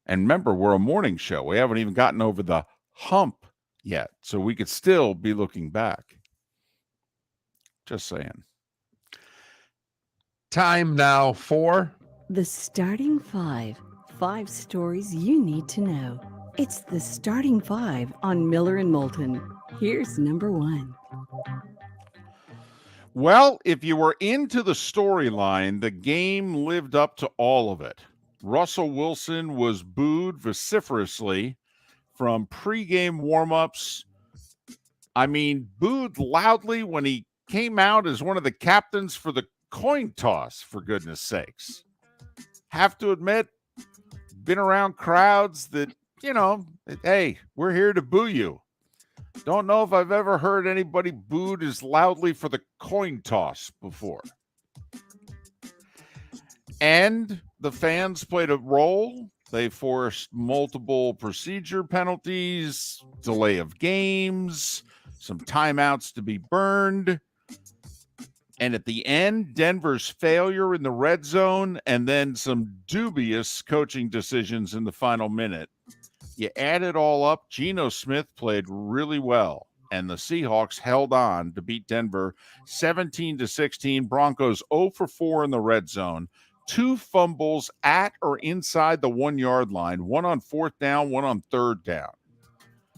And remember, we're a morning show. We haven't even gotten over the hump yet. So we could still be looking back. Just saying. Time now for The Starting 5. 5 stories you need to know. It's the Starting 5 on Miller and Moulton. Here's number 1. Well, if you were into the storyline, the game lived up to all of it. Russell Wilson was booed vociferously from pregame warmups. I mean, booed loudly when he came out as one of the captains for the coin toss, for goodness sakes. Have to admit, been around crowds that, hey, we're here to boo you. Don't know if I've ever heard anybody booed as loudly for the coin toss before. And the fans played a role. They forced multiple procedure penalties, delay of games, some timeouts to be burned. And at the end, Denver's failure in the red zone and then some dubious coaching decisions in the final minute. You add it all up, Geno Smith played really well, and the Seahawks held on to beat Denver 17-16. Broncos 0 for 4 in the red zone, 2 fumbles at or inside the 1-yard line, 1 on 4th down, 1 on 3rd down.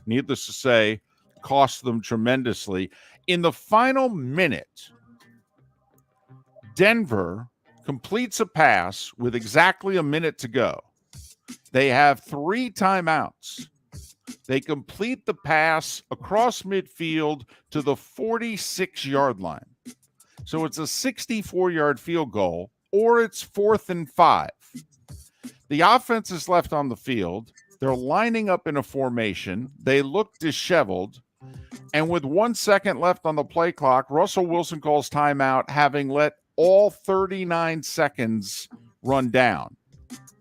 Needless to say, cost them tremendously. In the final minute, Denver completes a pass with exactly a minute to go. They have 3 timeouts. They complete the pass across midfield to the 46-yard line. So it's a 64-yard field goal, or it's 4th and 5. The offense is left on the field. They're lining up in a formation. They look disheveled. And with 1 second left on the play clock, Russell Wilson calls timeout, having let all 39 seconds run down.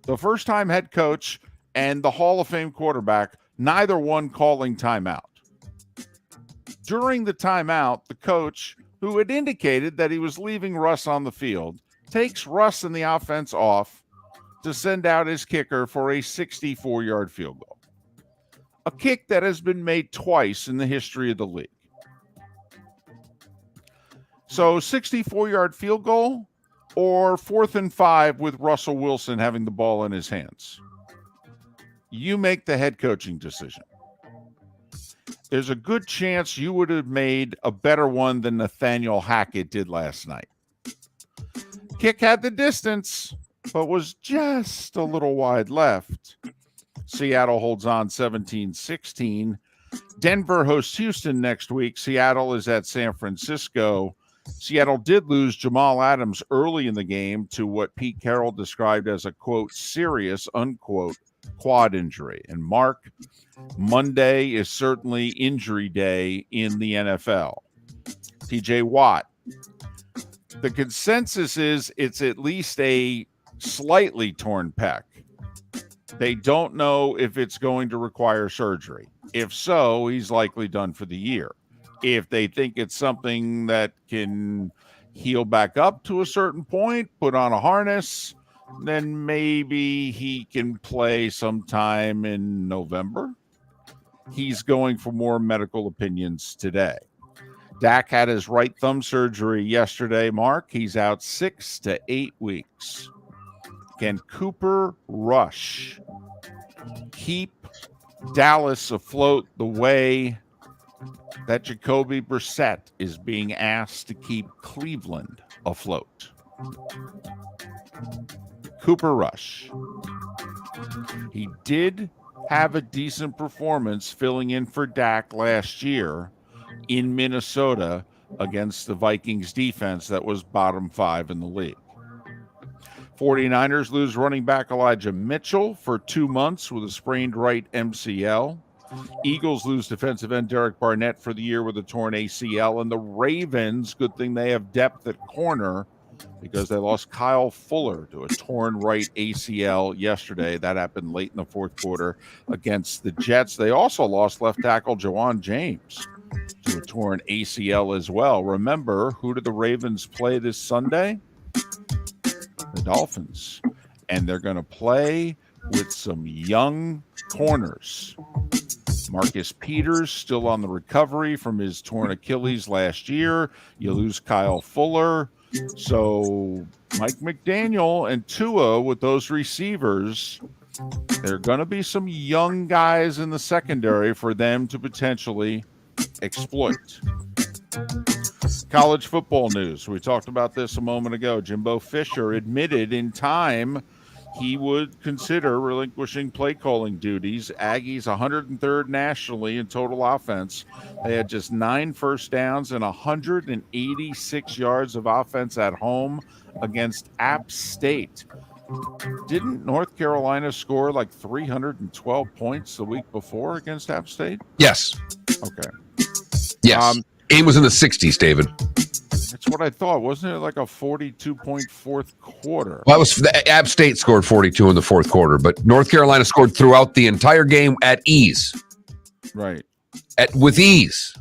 The first-time head coach and the Hall of Fame quarterback, neither one calling timeout. During the timeout, the coach, who had indicated that he was leaving Russ on the field, takes Russ and the offense off to send out his kicker for a 64-yard field goal. A kick that has been made twice in the history of the league. So 64-yard field goal or 4th and 5 with Russell Wilson having the ball in his hands. You make the head coaching decision. There's a good chance you would have made a better one than Nathaniel Hackett did last night. Kick had the distance, but was just a little wide left. Seattle holds on 17-16. Denver hosts Houston next week. Seattle is at San Francisco. Seattle did lose Jamal Adams early in the game to what Pete Carroll described as a, quote, serious, unquote, quad injury. And Mark, Monday is certainly injury day in the NFL. TJ Watt. The consensus is it's at least a slightly torn pec. They don't know if it's going to require surgery. If so, he's likely done for the year. If they think it's something that can heal back up to a certain point, put on a harness, then maybe he can play sometime in November. He's going for more medical opinions today. Dak had his right thumb surgery yesterday, Mark. He's out 6 to 8 weeks. Can Cooper Rush keep Dallas afloat the way that Jacoby Brissett is being asked to keep Cleveland afloat? Cooper Rush. He did have a decent performance filling in for Dak last year in Minnesota against the Vikings defense that was bottom 5 in the league. 49ers lose running back Elijah Mitchell for 2 months with a sprained right MCL. Eagles lose defensive end Derek Barnett for the year with a torn ACL. And the Ravens, good thing they have depth at corner because they lost Kyle Fuller to a torn right ACL yesterday. That happened late in the fourth quarter against the Jets. They also lost left tackle Jawan James to a torn ACL as well. Remember, who did the Ravens play this Sunday? The Dolphins. And they're going to play with some young corners. Marcus Peters still on the recovery from his torn Achilles last year. You lose Kyle Fuller. So Mike McDaniel and Tua with those receivers, there are going to be some young guys in the secondary for them to potentially exploit. College football news. We talked about this a moment ago. Jimbo Fisher admitted in time he would consider relinquishing play calling duties. Aggies 103rd nationally in total offense. They had just 9 first downs and 186 yards of offense at home against App State. Didn't North Carolina score like 312 points the week before against App State? Yes. Okay. Yes. Game was in the 60s, David. That's what I thought. Wasn't it like a 42-point fourth quarter? Well, the App State scored 42 in the fourth quarter, but North Carolina scored throughout the entire game at ease. Right. With ease.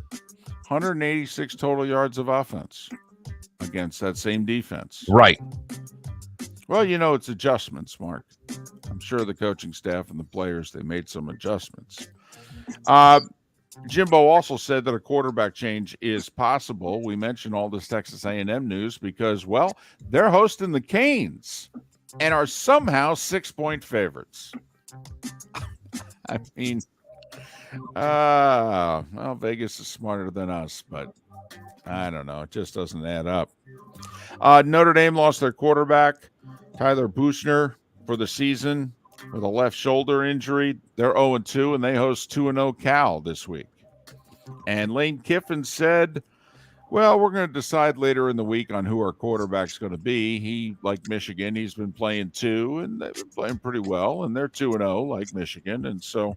186 total yards of offense. against that same defense. Right. Well, it's adjustments, Mark. I'm sure the coaching staff and the players, they made some adjustments. Jimbo also said that a quarterback change is possible. We mentioned all this Texas A&M news because, well, they're hosting the Canes and are somehow 6-point favorites. I mean, well, Vegas is smarter than us, but I don't know. It just doesn't add up. Notre Dame lost their quarterback, Tyler Buchner, for the season with a left shoulder injury. They're 0-2, and they host 2-0 Cal this week. And Lane Kiffin said, well, we're going to decide later in the week on who our quarterback's going to be. He, like Michigan, he's been playing 2, and they've been playing pretty well, and they're 2-0 like Michigan. And so,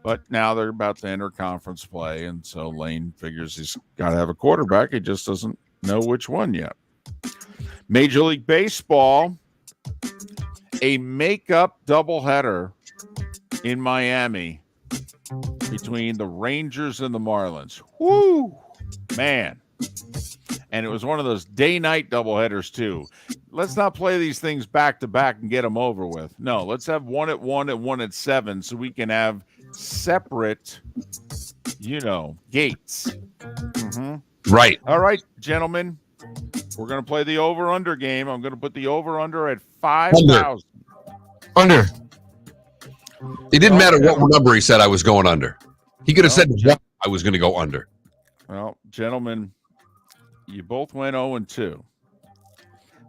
but now they're about to enter conference play, and so Lane figures he's got to have a quarterback. He just doesn't know which one yet. Major League Baseball, a makeup doubleheader in Miami between the Rangers and the Marlins. Woo, man. And it was one of those day-night doubleheaders, too. Let's not play these things back-to-back and get them over with. No, let's have one at 1 and one at 7 so we can have separate, gates. Mm-hmm. Right. All right, gentlemen. We're going to play the over-under game. I'm going to put the over-under at 5,000. Under. It didn't matter what number he said I was going under. He could have said what I was going to go under. Well, gentlemen, you both went 0-2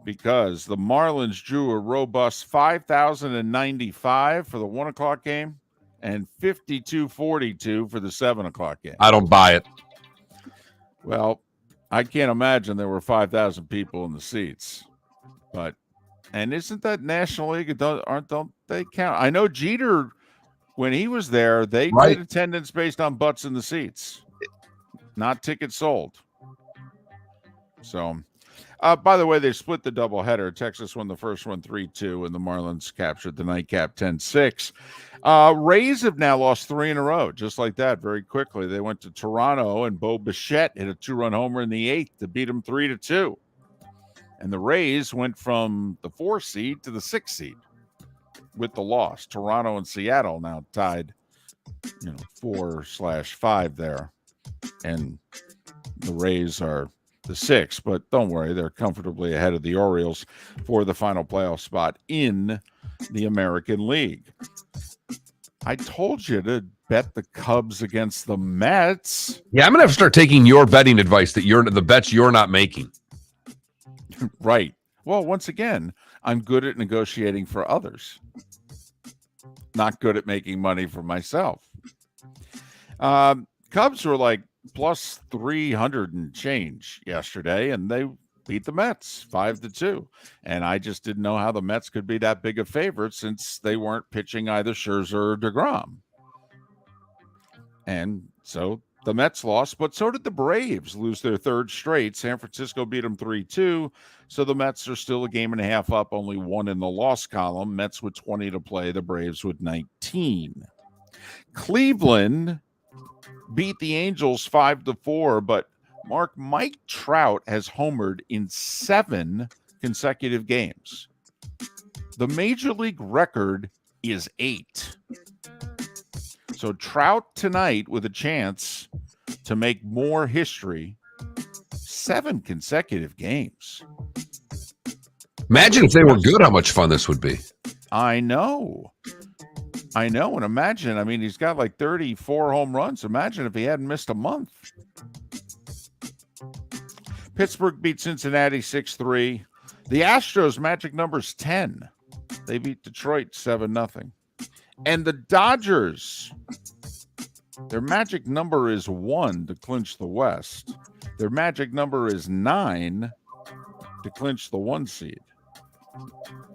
because the Marlins drew a robust 5,095 for the 1 o'clock game and 5,242 for the 7 o'clock game. I don't buy it. Well, I can't imagine there were 5,000 people in the seats, and isn't that National League? Don't they count? I know Jeter, when he was there, they did attendance based on butts in the seats, not tickets sold. So, by the way, they split the doubleheader. Texas won the first one 3-2, and the Marlins captured the nightcap 10-6. Rays have now lost 3 in a row, just like that, very quickly. They went to Toronto, and Bo Bichette hit a 2-run homer in the 8th to beat them 3-2. And the Rays went from the 4 seed to the 6 seed with the loss. Toronto and Seattle now tied, 4/5 there. And the Rays are the 6, but don't worry, they're comfortably ahead of the Orioles for the final playoff spot in the American League. I told you to bet the Cubs against the Mets. Yeah, I'm going to have to start taking your betting advice that the bets you're not making. Right. Well, once again, I'm good at negotiating for others. Not good at making money for myself. Cubs were like plus 300 and change yesterday, and they beat the Mets 5-2. And I just didn't know how the Mets could be that big a favorite since they weren't pitching either Scherzer or DeGrom. And so the Mets lost, but so did the Braves lose their 3rd straight. San Francisco beat them 3-2. So the Mets are still a game and a half up, only 1 in the loss column. Mets with 20 to play, the Braves with 19. Cleveland beat the Angels 5-4, but Mike Trout has homered in 7 consecutive games. The Major League record is 8. So Trout tonight with a chance to make more history, 7 consecutive games. Imagine if they were good, how much fun this would be. I know. And imagine, he's got like 34 home runs. Imagine if he hadn't missed a month. Pittsburgh beat Cincinnati 6-3. The Astros' magic number is 10. They beat Detroit 7-0. And the Dodgers, their magic number is 1 to clinch the West. Their magic number is 9 to clinch the 1 seed.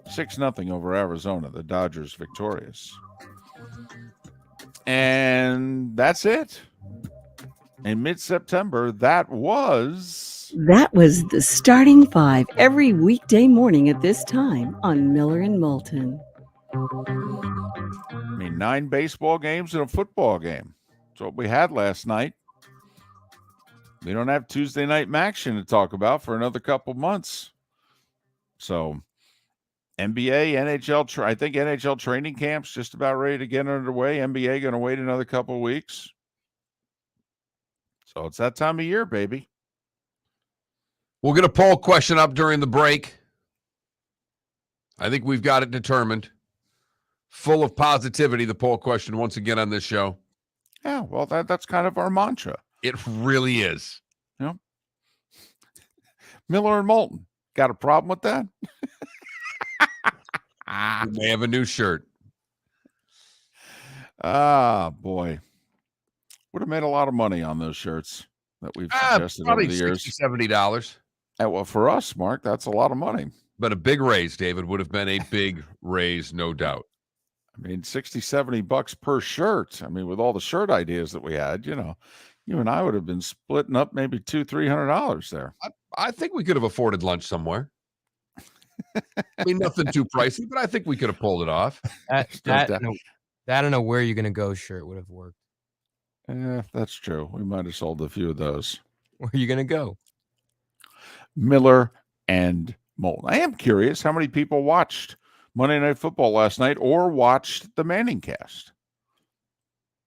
6-0 over Arizona. The Dodgers victorious. And that's it. In mid-September, that was the Starting 5 every weekday morning at this time on Miller and Moulton. 9 baseball games and a football game. That's what we had last night. we don't have Tuesday night action to talk about for another couple months. So NBA, NHL, I think NHL training camp's just about ready to get underway. NBA going to wait another couple of weeks. So it's that time of year, baby. We'll get a poll question up during the break. I think we've got it determined. Full of positivity, the poll question once again on this show. Yeah, well, that's kind of our mantra. It really is. Yep. Miller and Moulton. Got a problem with that? We may have a new shirt. Ah, boy. Would have made a lot of money on those shirts that we've suggested over Probably the years. $60, $70. Well, for us, Mark, that's a lot of money. But a big raise, David, would have been a big raise, no doubt. I mean, $60-$70 per shirt. I mean, with all the shirt ideas that we had, you and I would have been splitting up maybe $200-$300 there. I think we could have afforded lunch somewhere. I mean, nothing too pricey, but I think we could have pulled it off. That I don't know where you're gonna go shirt would have worked. Yeah, that's true. We might have sold a few of those. Where are you gonna go? Miller and Moulton. I am curious how many people watched Monday Night Football last night or watched the Manning cast.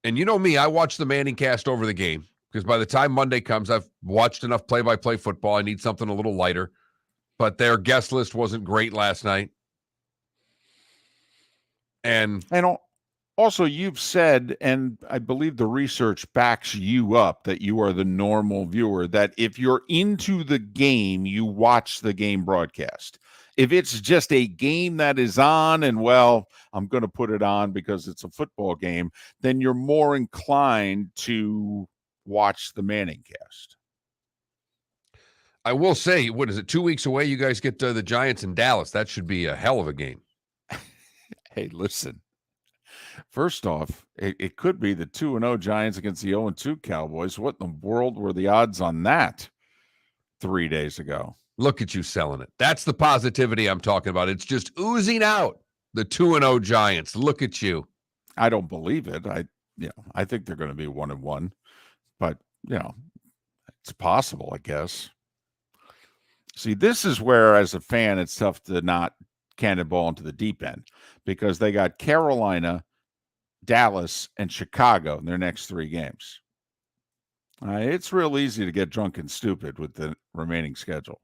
And you know me, I watch the Manning cast over the game because by the time Monday comes, I've watched enough play-by-play football. I need something a little lighter. But their guest list wasn't great last night. And also, you've said, and I believe the research backs you up, that you are the normal viewer, that if you're into the game, you watch the game broadcast. If it's just a game that is on and, well, I'm going to put it on because it's a football game, then you're more inclined to watch the Manning cast. I will say, what is it, 2 weeks away? You guys get the Giants in Dallas. That should be a hell of a game. Hey, listen. First off, it could be the 2-0 Giants against the 0-2 Cowboys. What in the world were the odds on that 3 days ago? Look at you selling it. That's the positivity I'm talking about. It's just oozing out. The 2-0 Giants. Look at you. I don't believe it. I think they're going to be 1-1, but it's possible, I guess. See, this is where, as a fan, it's tough to not cannonball into the deep end because they got Carolina, Dallas, and Chicago in their next 3 games. It's real easy to get drunk and stupid with the remaining schedule.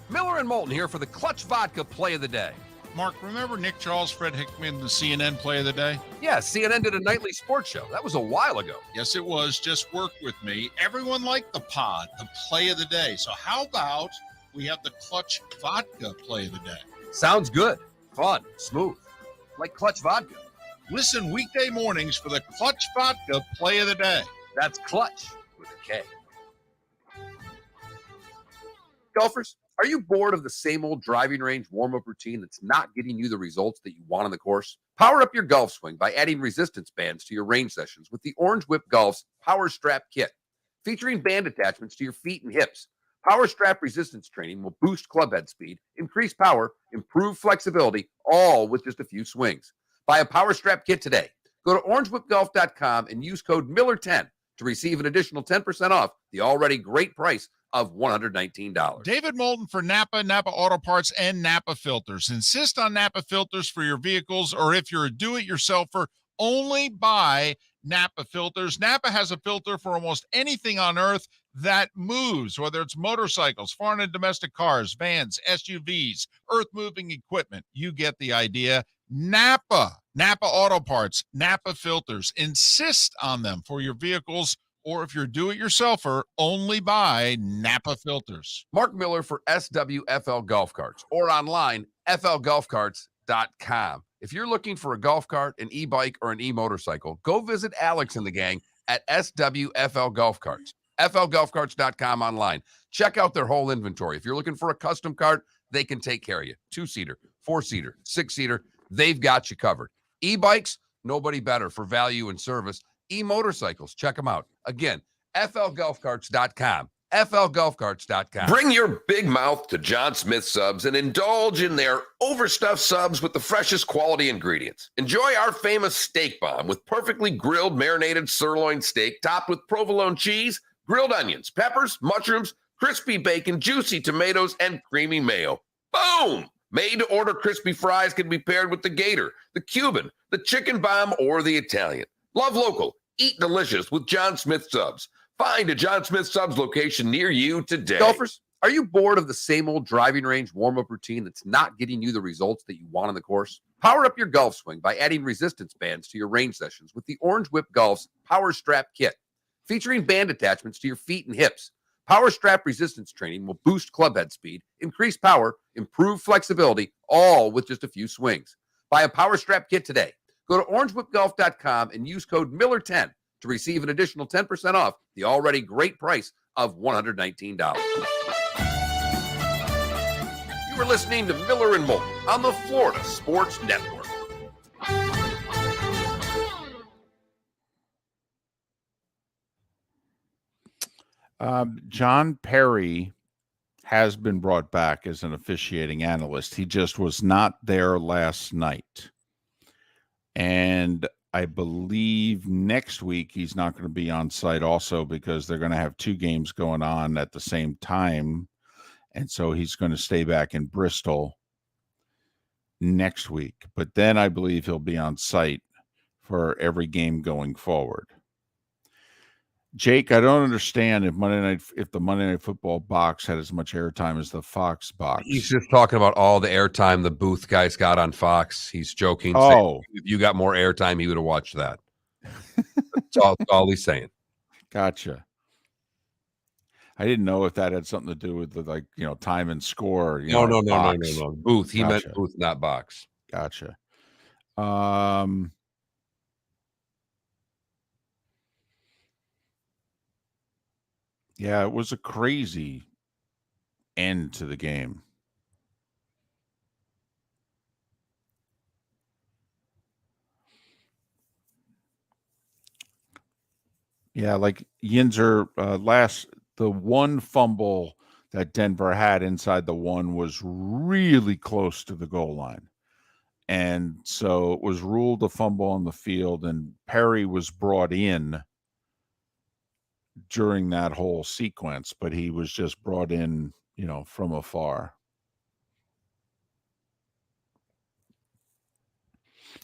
Miller and Moulton here for the Clutch Vodka Play of the Day. Mark, remember Nick Charles, Fred Hickman, the CNN Play of the Day? Yeah, CNN did a nightly sports show. That was a while ago. Yes, it was. Just work with me. Everyone liked the pod, the Play of the Day. So how about we have the Clutch Vodka Play of the Day? Sounds good. Fun. Smooth. Like Clutch Vodka. Listen weekday mornings for the Clutch Vodka Play of the Day. That's Clutch with a K. Golfers, are you bored of the same old driving range warm-up routine that's not getting you the results that you want on the course? Power up your golf swing by adding resistance bands to your range sessions with the Orange Whip Golf's Power Strap Kit. Featuring band attachments to your feet and hips, Power Strap resistance training will boost club head speed, increase power, improve flexibility, all with just a few swings. Buy a Power Strap Kit today. Go to orangewhipgolf.com and use code Miller10 to receive an additional 10% off the already great price of $119. David Moulton for Napa, Napa Auto Parts, and Napa Filters. Insist on Napa filters for your vehicles, or if you're a do-it-yourselfer, only buy Napa filters. Napa has a filter for almost anything on earth that moves, whether it's motorcycles, foreign and domestic cars, vans, SUVs, earth-moving equipment. You get the idea. Napa Auto Parts, Napa filters. Insist on them for your vehicles, or if you're a do-it-yourselfer, only buy Napa filters. Mark Miller for SWFL Golf Carts, or online, flgolfcarts.com. If you're looking for a golf cart, an e-bike, or an e-motorcycle, go visit Alex and the gang at SWFL Golf Carts. flgolfcarts.com online. Check out their whole inventory. If you're looking for a custom cart, they can take care of you. 2-seater, 4-seater, 6-seater, they've got you covered. E-bikes, nobody better for value and service. E-motorcycles, check them out. Again, flgolfcarts.com. flgolfcarts.com. Bring your big mouth to John Smith Subs and indulge in their overstuffed subs with the freshest quality ingredients. Enjoy our famous steak bomb with perfectly grilled marinated sirloin steak topped with provolone cheese, grilled onions, peppers, mushrooms, crispy bacon, juicy tomatoes, and creamy mayo. Boom! Made-to-order crispy fries can be paired with the Gator, the Cuban, the Chicken Bomb, or the Italian. Love local. Eat delicious with John Smith Subs. Find a John Smith Subs location near you today. Golfers, are you bored of the same old driving range warm-up routine that's not getting you the results that you want on the course? Power up your golf swing by adding resistance bands to your range sessions with the Orange Whip Golf's Power Strap Kit. Featuring band attachments to your feet and hips, Power Strap resistance training will boost clubhead speed, increase power, improve flexibility, all with just a few swings. Buy a Power Strap Kit today. Go to orangewhipgolf.com and use code Miller10 to receive an additional 10% off the already great price of $119. You are listening to Miller and Moulton on the Florida Sports Network. John Perry has been brought back as an officiating analyst. He just was not there last night. And I believe next week he's not going to be on site also because they're going to have two games going on at the same time. And so he's going to stay back in Bristol next week. But then I believe he'll be on site for every game going forward. Jake, I don't understand if the Monday Night Football box had as much airtime as the Fox box. He's just talking about all the airtime the booth guys got on Fox. He's joking. Oh, if you got more airtime, he would have watched that. That's all he's saying. Gotcha. I didn't know if that had something to do with the time and score. No. Box. Booth. He meant Gotcha. booth, not box. Gotcha. Yeah, it was a crazy end to the game. Yeah, like Yinzer, the one fumble that Denver had inside the one was really close to the goal line. And so it was ruled a fumble on the field, and Perry was brought in during that whole sequence, but he was just brought in, from afar.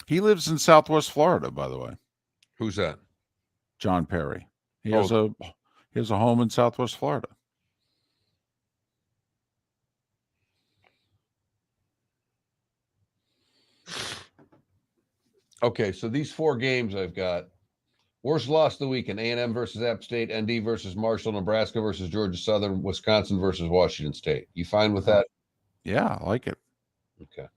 He lives in Southwest Florida, by the way. Who's that? John Perry. He has a home in Southwest Florida. Okay, so these four games I've got. Worst loss of the weekend: A&M versus App State, ND versus Marshall, Nebraska versus Georgia Southern, Wisconsin versus Washington State. You fine with that? Yeah, I like it. Okay.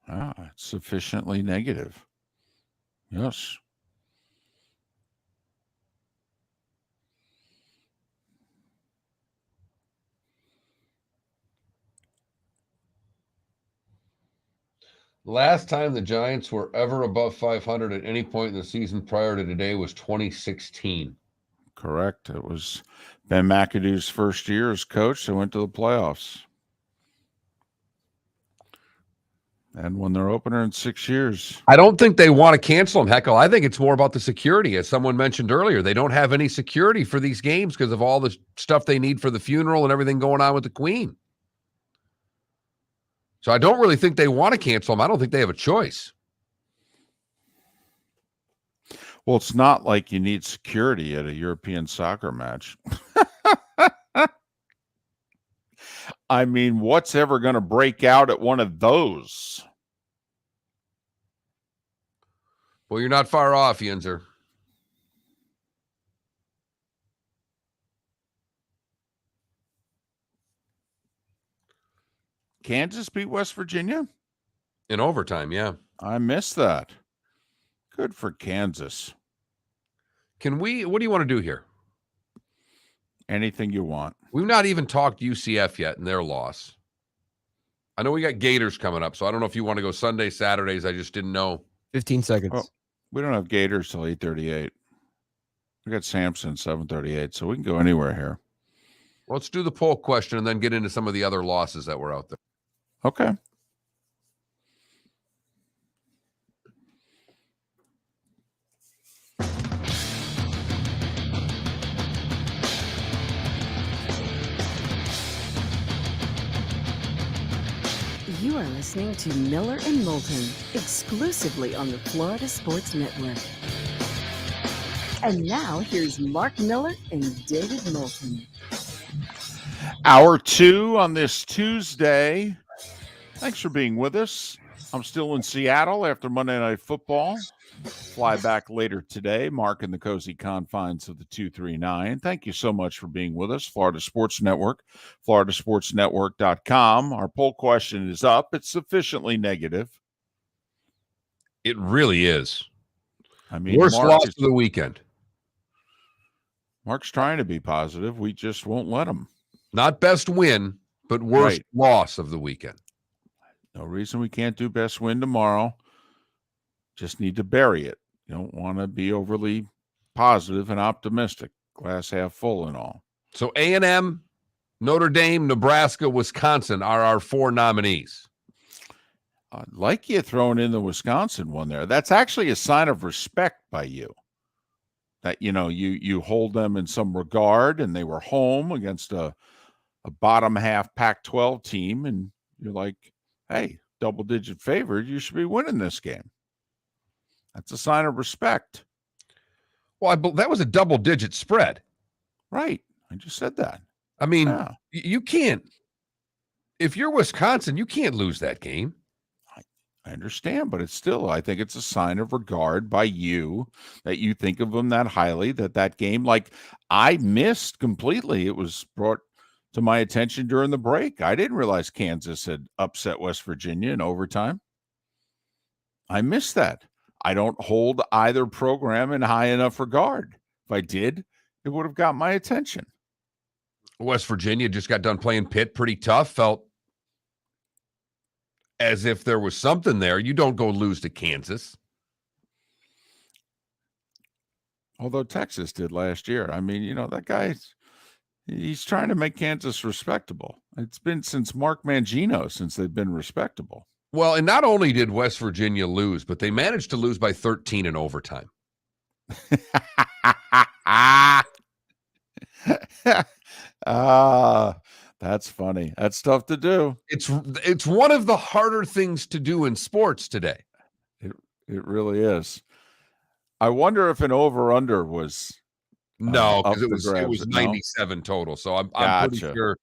It's sufficiently negative. Yes. Last time the Giants were ever above 500 at any point in the season prior to today was 2016. Correct. It was Ben McAdoo's first year as coach. They went to the playoffs and won their opener in 6 years. I don't think they want to cancel them, Heckle. I think it's more about the security. As someone mentioned earlier, they don't have any security for these games because of all the stuff they need for the funeral and everything going on with the Queen. So I don't really think they want to cancel them. I don't think they have a choice. Well, it's not like you need security at a European soccer match. I mean, what's ever going to break out at one of those? Well, you're not far off, Yinzer. Kansas beat West Virginia? In overtime, yeah. I missed that. Good for Kansas. What do you want to do here? Anything you want. We've not even talked UCF yet and their loss. I know we got Gators coming up, so I don't know if you want to go Sunday, Saturdays. I just didn't know. 15 seconds. Well, we don't have Gators till 8:38. We got Samson 7:38, so we can go anywhere here. Let's do the poll question and then get into some of the other losses that were out there. Okay. You are listening to Miller and Moulton, exclusively on the Florida Sports Network. And now, here's Mark Miller and David Moulton. Hour 2 on this Tuesday. Thanks for being with us. I'm still in Seattle after Monday Night Football. Fly back later today. Mark in the cozy confines of the 239. Thank you so much for being with us. Florida Sports Network, floridasportsnetwork.com. Our poll question is up. It's sufficiently negative. It really is. I mean, Worst loss of the weekend. Mark's trying to be positive. We just won't let him. Not best win, but worst loss of the weekend. No reason we can't do best win tomorrow. Just need to bury it. You don't want to be overly positive and optimistic. Glass half full and all. So A&M, Notre Dame, Nebraska, Wisconsin are our 4 nominees. I'd like you throwing in the Wisconsin one there. That's actually a sign of respect by you. That, you hold them in some regard, and they were home against a bottom half Pac-12 team, and you're like, hey, double-digit favored, you should be winning this game. That's a sign of respect. Well, that was a double-digit spread. Right. I just said that. I mean, you can't. If you're Wisconsin, you can't lose that game. I understand, but I think it's a sign of regard by you that you think of them that highly, that game, like I missed completely. It was brought to my attention during the break. I didn't realize Kansas had upset West Virginia in overtime. I missed that. I don't hold either program in high enough regard. If I did, it would have got my attention. West Virginia just got done playing Pitt pretty tough. Felt as if there was something there. You don't go lose to Kansas. Although Texas did last year. I mean, that guy, he's trying to make Kansas respectable. It's been since Mark Mangino since they've been respectable. Well, and not only did West Virginia lose, but they managed to lose by 13 in overtime. That's funny. That's tough to do. It's one of the harder things to do in sports today. It really is. I wonder if an over/under was no, because it was 97 no? total. So I'm pretty sure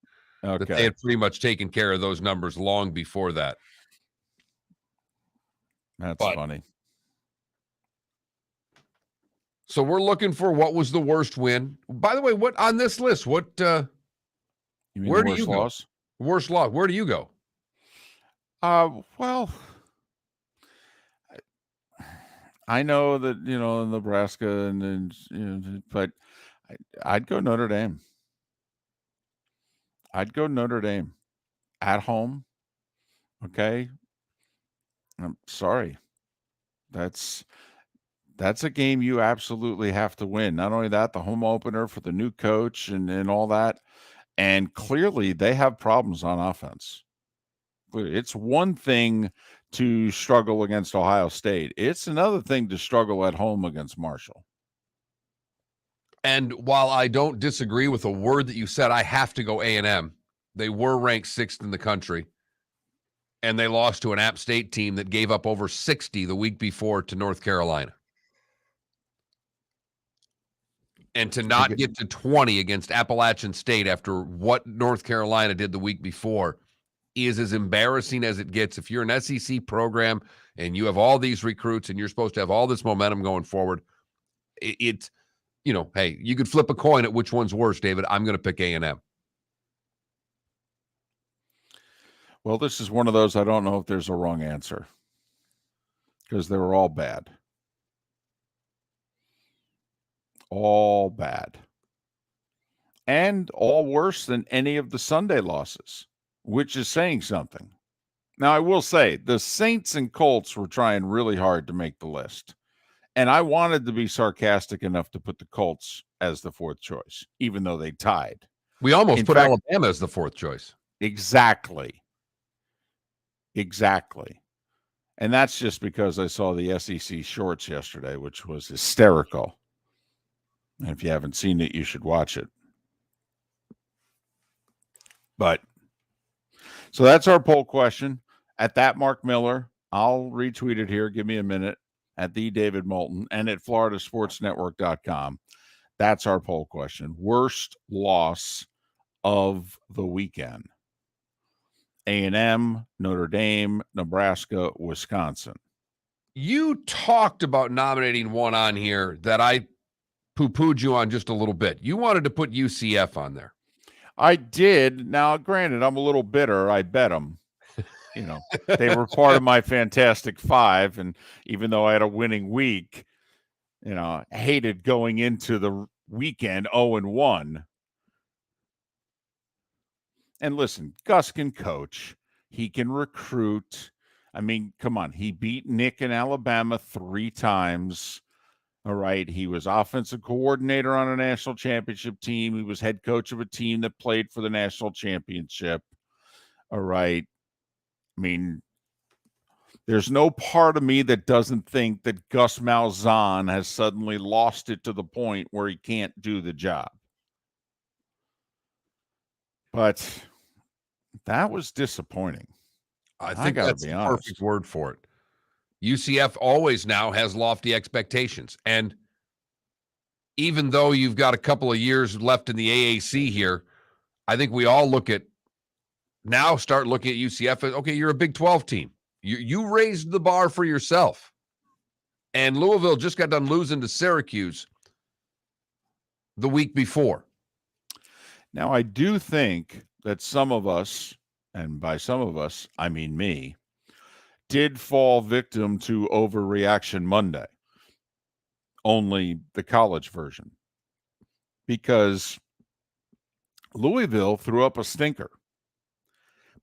that they had pretty much taken care of those numbers long before that. That's funny. So we're looking for what was the worst win. By the way, what on this list? What? Where do you go? Worst loss. Where do you go? Well, I know that Nebraska and but I'd go Notre Dame. I'd go Notre Dame at home. Okay. I'm sorry. That's a game you absolutely have to win. Not only that, the home opener for the new coach and all that. And clearly they have problems on offense. It's one thing to struggle against Ohio State. It's another thing to struggle at home against Marshall. And while I don't disagree with a word that you said, I have to go A&M. They were ranked 6th in the country. And they lost to an App State team that gave up over 60 the week before to North Carolina. And to not get to 20 against Appalachian State after what North Carolina did the week before is as embarrassing as it gets. If you're an SEC program and you have all these recruits and you're supposed to have all this momentum going forward, it's, hey, you could flip a coin at which one's worse, David. I'm going to pick A&M. Well, this is one of those, I don't know if there's a wrong answer because they were all bad. All bad. And all worse than any of the Sunday losses, which is saying something. Now, I will say the Saints and Colts were trying really hard to make the list. And I wanted to be sarcastic enough to put the Colts as the 4th choice, even though they tied. We almost put Alabama as the 4th choice. Exactly. And that's just because I saw the SEC shorts yesterday, which was hysterical. And if you haven't seen it, you should watch it. But so that's our poll question. at that Mark Miller. I'll retweet it here. Give me a minute. At the David Moulton and at floridasportsnetwork.com. That's our poll question. Worst loss of the weekend. A&M, Notre Dame, Nebraska, Wisconsin. You talked about nominating one on here that I poo-pooed you on just a little bit. You wanted to put UCF on there. I did. Now, granted, I'm a little bitter. I bet them. You know, they were part of my Fantastic Five, and even though I had a winning week, you know, I hated going into the weekend 0-1. And listen, Gus can coach. He can recruit. I mean, come on. He beat Nick in Alabama 3 times. All right. He was offensive coordinator on a national championship team. He was head coach of a team that played for the national championship. All right. I mean, there's no part of me that doesn't think that Gus Malzahn has suddenly lost it to the point where he can't do the job. But that was disappointing. I think gotta that's be the honest. perfect word for it. UCF always now has lofty expectations. And even though you've got a couple of years left in the AAC here, I think we all start looking at UCF as, okay, you're a Big 12 team. You raised the bar for yourself. And Louisville just got done losing to Syracuse the week before. Now, I do think that some of us, and by some of us, I mean me, did fall victim to Overreaction Monday, only the college version, because Louisville threw up a stinker.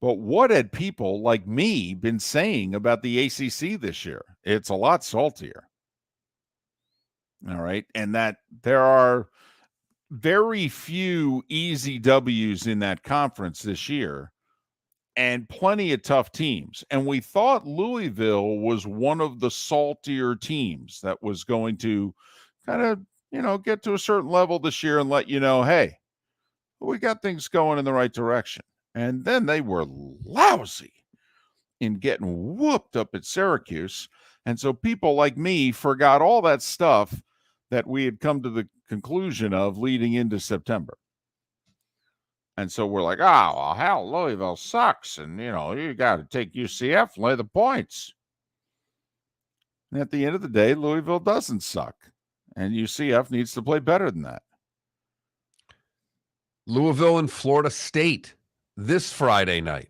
But what had people like me been saying about the ACC this year? It's a lot saltier. All right. And that there are very few easy W's in that conference this year and plenty of tough teams. And we thought Louisville was one of the saltier teams that was going to kind of, you know, get to a certain level this year and let you know, hey, we got things going in the right direction. And then they were lousy in getting whooped up at Syracuse. And so people like me forgot all that stuff that we had come to the conclusion of leading into September. And so we're like, oh, well, hell, Louisville sucks. And, you know, you got to take UCF and lay the points. And at the end of the day, Louisville doesn't suck. And UCF needs to play better than that. Louisville and Florida State this Friday night.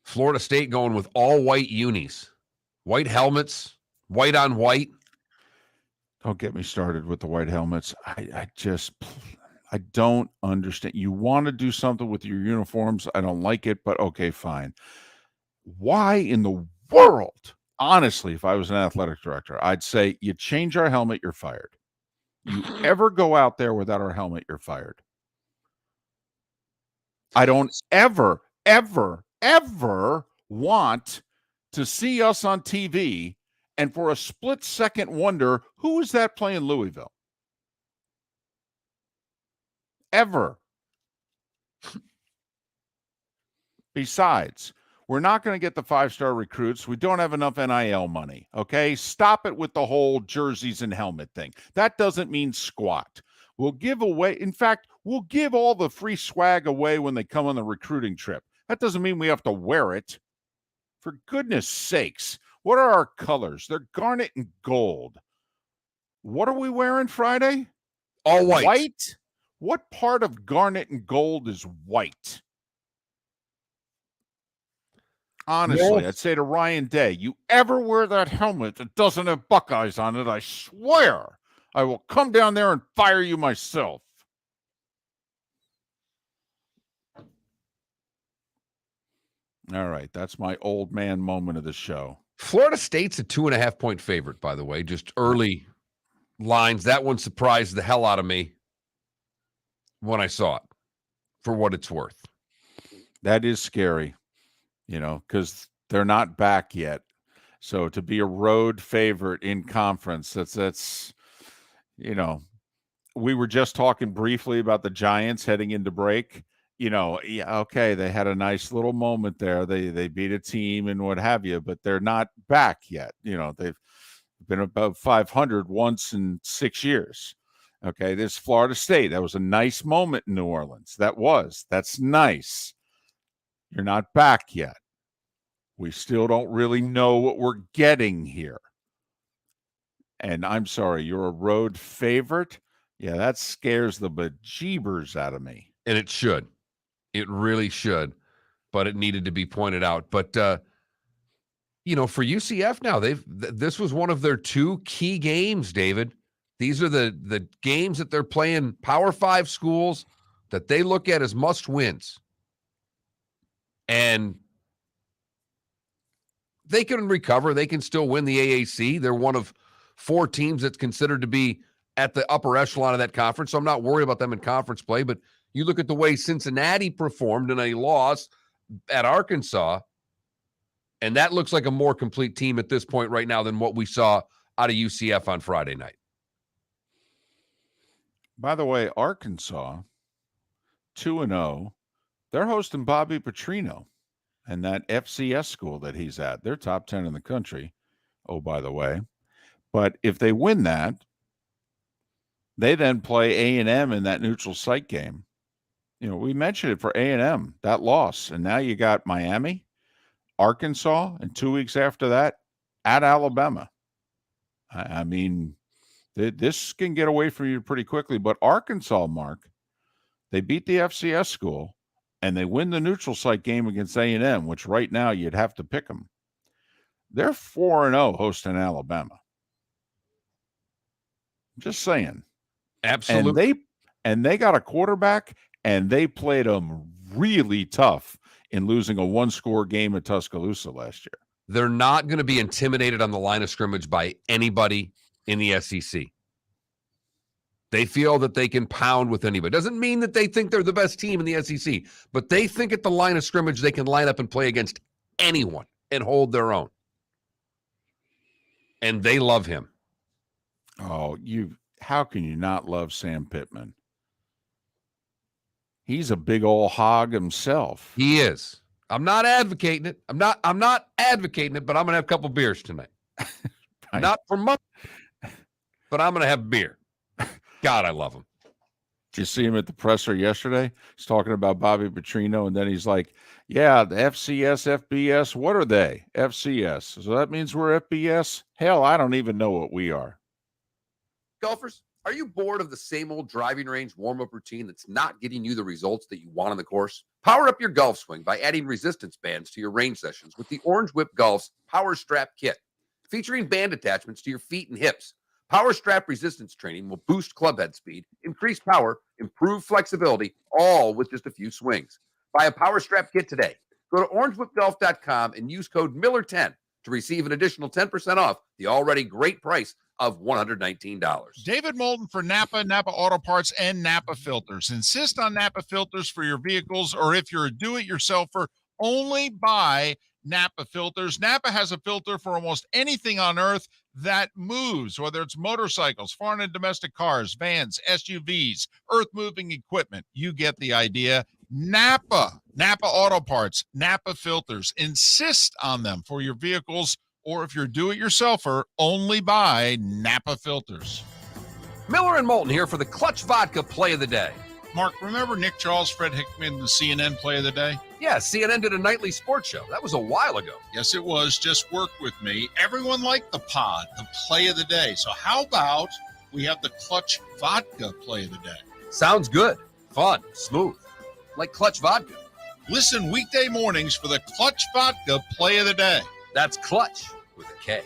Florida State going with all white unis, white helmets, white on white. Don't get me started with the white helmets. I don't understand. You want to do something with your uniforms. I don't like it, but okay, fine. Why in the world? Honestly, if I was an athletic director, I'd say you change our helmet, you're fired. You ever go out there without our helmet, you're fired. I don't ever want to see us on TV and for a split second wonder, who is that playing Louisville? Ever. Besides, we're not going to get the 5-star recruits. We don't have enough NIL money. Okay. Stop it with the whole jerseys and helmet thing. That doesn't mean squat. We'll give away. In fact, we'll give all the free swag away when they come on the recruiting trip. That doesn't mean we have to wear it. For goodness sakes, what are our colors? They're garnet and gold. What are we wearing Friday? All white. White? What part of garnet and gold is white? Honestly, I'd say to Ryan Day, you ever wear that helmet that doesn't have Buckeyes on it, I swear I will come down there and fire you myself. All right, that's my old man moment of the show. Florida State's a 2.5-point favorite, by the way. Just early lines. That one surprised the hell out of me when I saw it, for what it's worth. That is scary, you know, because they're not back yet. So to be a road favorite in conference, that's, you know, we were just talking briefly about the Giants heading into break. yeah, okay, they had a nice little moment there. They beat a team and what have you, but they're not back yet. They've been above 500 once in 6 years. Okay, this Florida State, that was a nice moment in New Orleans. That's nice. You're not back yet. We still don't really know what we're getting here. And I'm sorry, you're a road favorite? Yeah, that scares the bejeebers out of me. And it should. It really should. But it needed to be pointed out. But, for UCF now, this was one of their 2 key games, David. These are the games that they're playing Power 5 schools that they look at as must-wins. And they can recover. They can still win the AAC. They're one of 4 teams that's considered to be at the upper echelon of that conference. So I'm not worried about them in conference play. But you look at the way Cincinnati performed in a loss at Arkansas, and that looks like a more complete team at this point right now than what we saw out of UCF on Friday night. By the way, Arkansas, 2-0, they're hosting Bobby Petrino and that FCS school that he's at. They're top 10 in the country, oh, by the way. But if they win that, they then play A&M in that neutral site game. We mentioned it for A&M, that loss. And now you got Miami, Arkansas, and 2 weeks after that, at Alabama. I mean, this can get away from you pretty quickly. But Arkansas, Mark, they beat the FCS school, and they win the neutral site game against A&M, which right now you'd have to pick them. They're 4-0 hosting Alabama. Just saying. Absolutely. And they got a quarterback, and they played them really tough in losing a 1-score game at Tuscaloosa last year. They're not going to be intimidated on the line of scrimmage by anybody in the SEC. They feel that they can pound with anybody. Doesn't mean that they think they're the best team in the SEC, but they think at the line of scrimmage they can line up and play against anyone and hold their own. And they love him. Oh, how can you not love Sam Pittman? He's a big old hog himself. He is. I'm not advocating it. I'm not advocating it, but I'm going to have a couple beers tonight. Not for money, but I'm going to have beer. God, I love him. Did you see him at the presser yesterday? He's talking about Bobby Petrino, and then he's like, yeah, the FCS, FBS, what are they? FCS. So that means we're FBS? Hell, I don't even know what we are. Golfers, are you bored of the same old driving range warm-up routine that's not getting you the results that you want on the course? Power up your golf swing by adding resistance bands to your range sessions with the Orange Whip Golf's Power Strap Kit. Featuring band attachments to your feet and hips, Power Strap resistance training will boost club head speed, increase power, improve flexibility, all with just a few swings. Buy a Power Strap Kit today. Go to orangewhipgolf.com and use code Miller10 to receive an additional 10% off the already great price of $119. David Moulton for Napa Auto Parts, and Napa Filters. Insist on Napa filters for your vehicles, or if you're a do-it-yourselfer, only buy Napa filters. Napa has a filter for almost anything on earth that moves, whether it's motorcycles, foreign and domestic cars, vans, SUVs, earth-moving equipment. You get the idea. Napa Auto Parts, Napa filters. Insist on them for your vehicles, or if you're do-it-yourselfer, only buy Napa filters. Miller and Moulton here for the Clutch Vodka Play of the Day. Mark, remember Nick Charles, Fred Hickman, the CNN Play of the Day? Yeah, CNN did a nightly sports show. That was a while ago. Yes, it was. Just work with me. Everyone liked the pod, the Play of the Day. So how about we have the Clutch Vodka Play of the Day? Sounds good. Fun. Smooth. Like Clutch Vodka. Listen weekday mornings for the Clutch Vodka Play of the Day. That's Clutch with a K.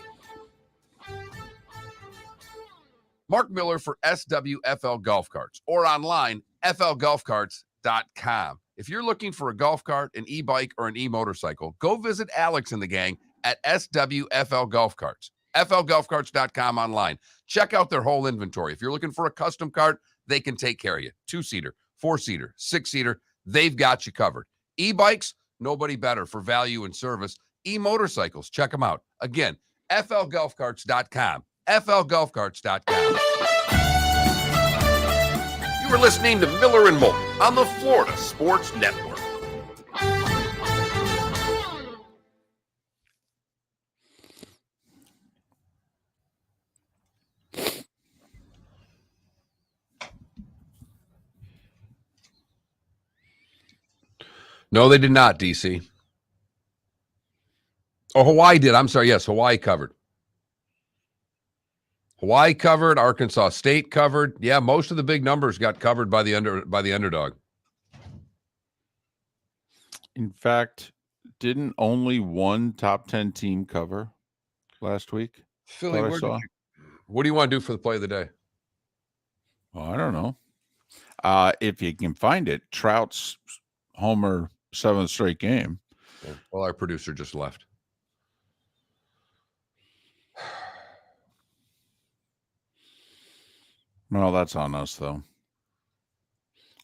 Mark Miller for SWFL Golf Carts, or online, flgolfcarts.com. If you're looking for a golf cart, an e-bike, or an e-motorcycle, go visit Alex and the gang at SWFL Golf Carts. flgolfcarts.com online. Check out their whole inventory. If you're looking for a custom cart, they can take care of you. 2-seater, 4-seater, 6-seater, they've got you covered. E-bikes, nobody better for value and service. E-motorcycles, check them out. Again, flgolfcarts.com. flgolfcarts.com. You are listening to Miller and Moulton on the Florida Sports Network. No, they did not, DC. Oh, Hawaii did. I'm sorry. Yes, Hawaii covered. Hawaii covered. Arkansas State covered. Yeah, most of the big numbers got covered by the underdog. In fact, didn't only one top 10 team cover last week? Philly, Thought I saw. what do you want to do for the play of the day? Well, I don't know. If you can find it, Trout's homer 7th straight game. Well, our producer just left. Well, that's on us, though.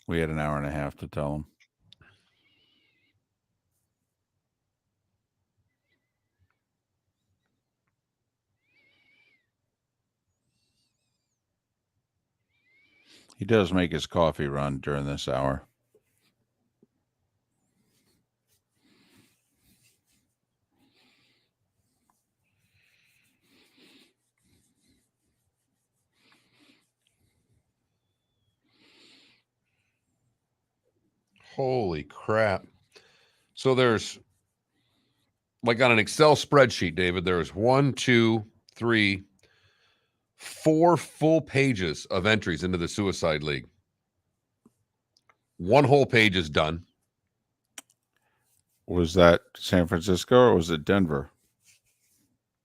We had an hour and a half to tell him. He does make his coffee run during this hour. Holy crap. So there's, like on an Excel spreadsheet, David, there's 1, 2, 3, 4 full pages of entries into the Suicide League. One whole page is done. Was that San Francisco or was it Denver?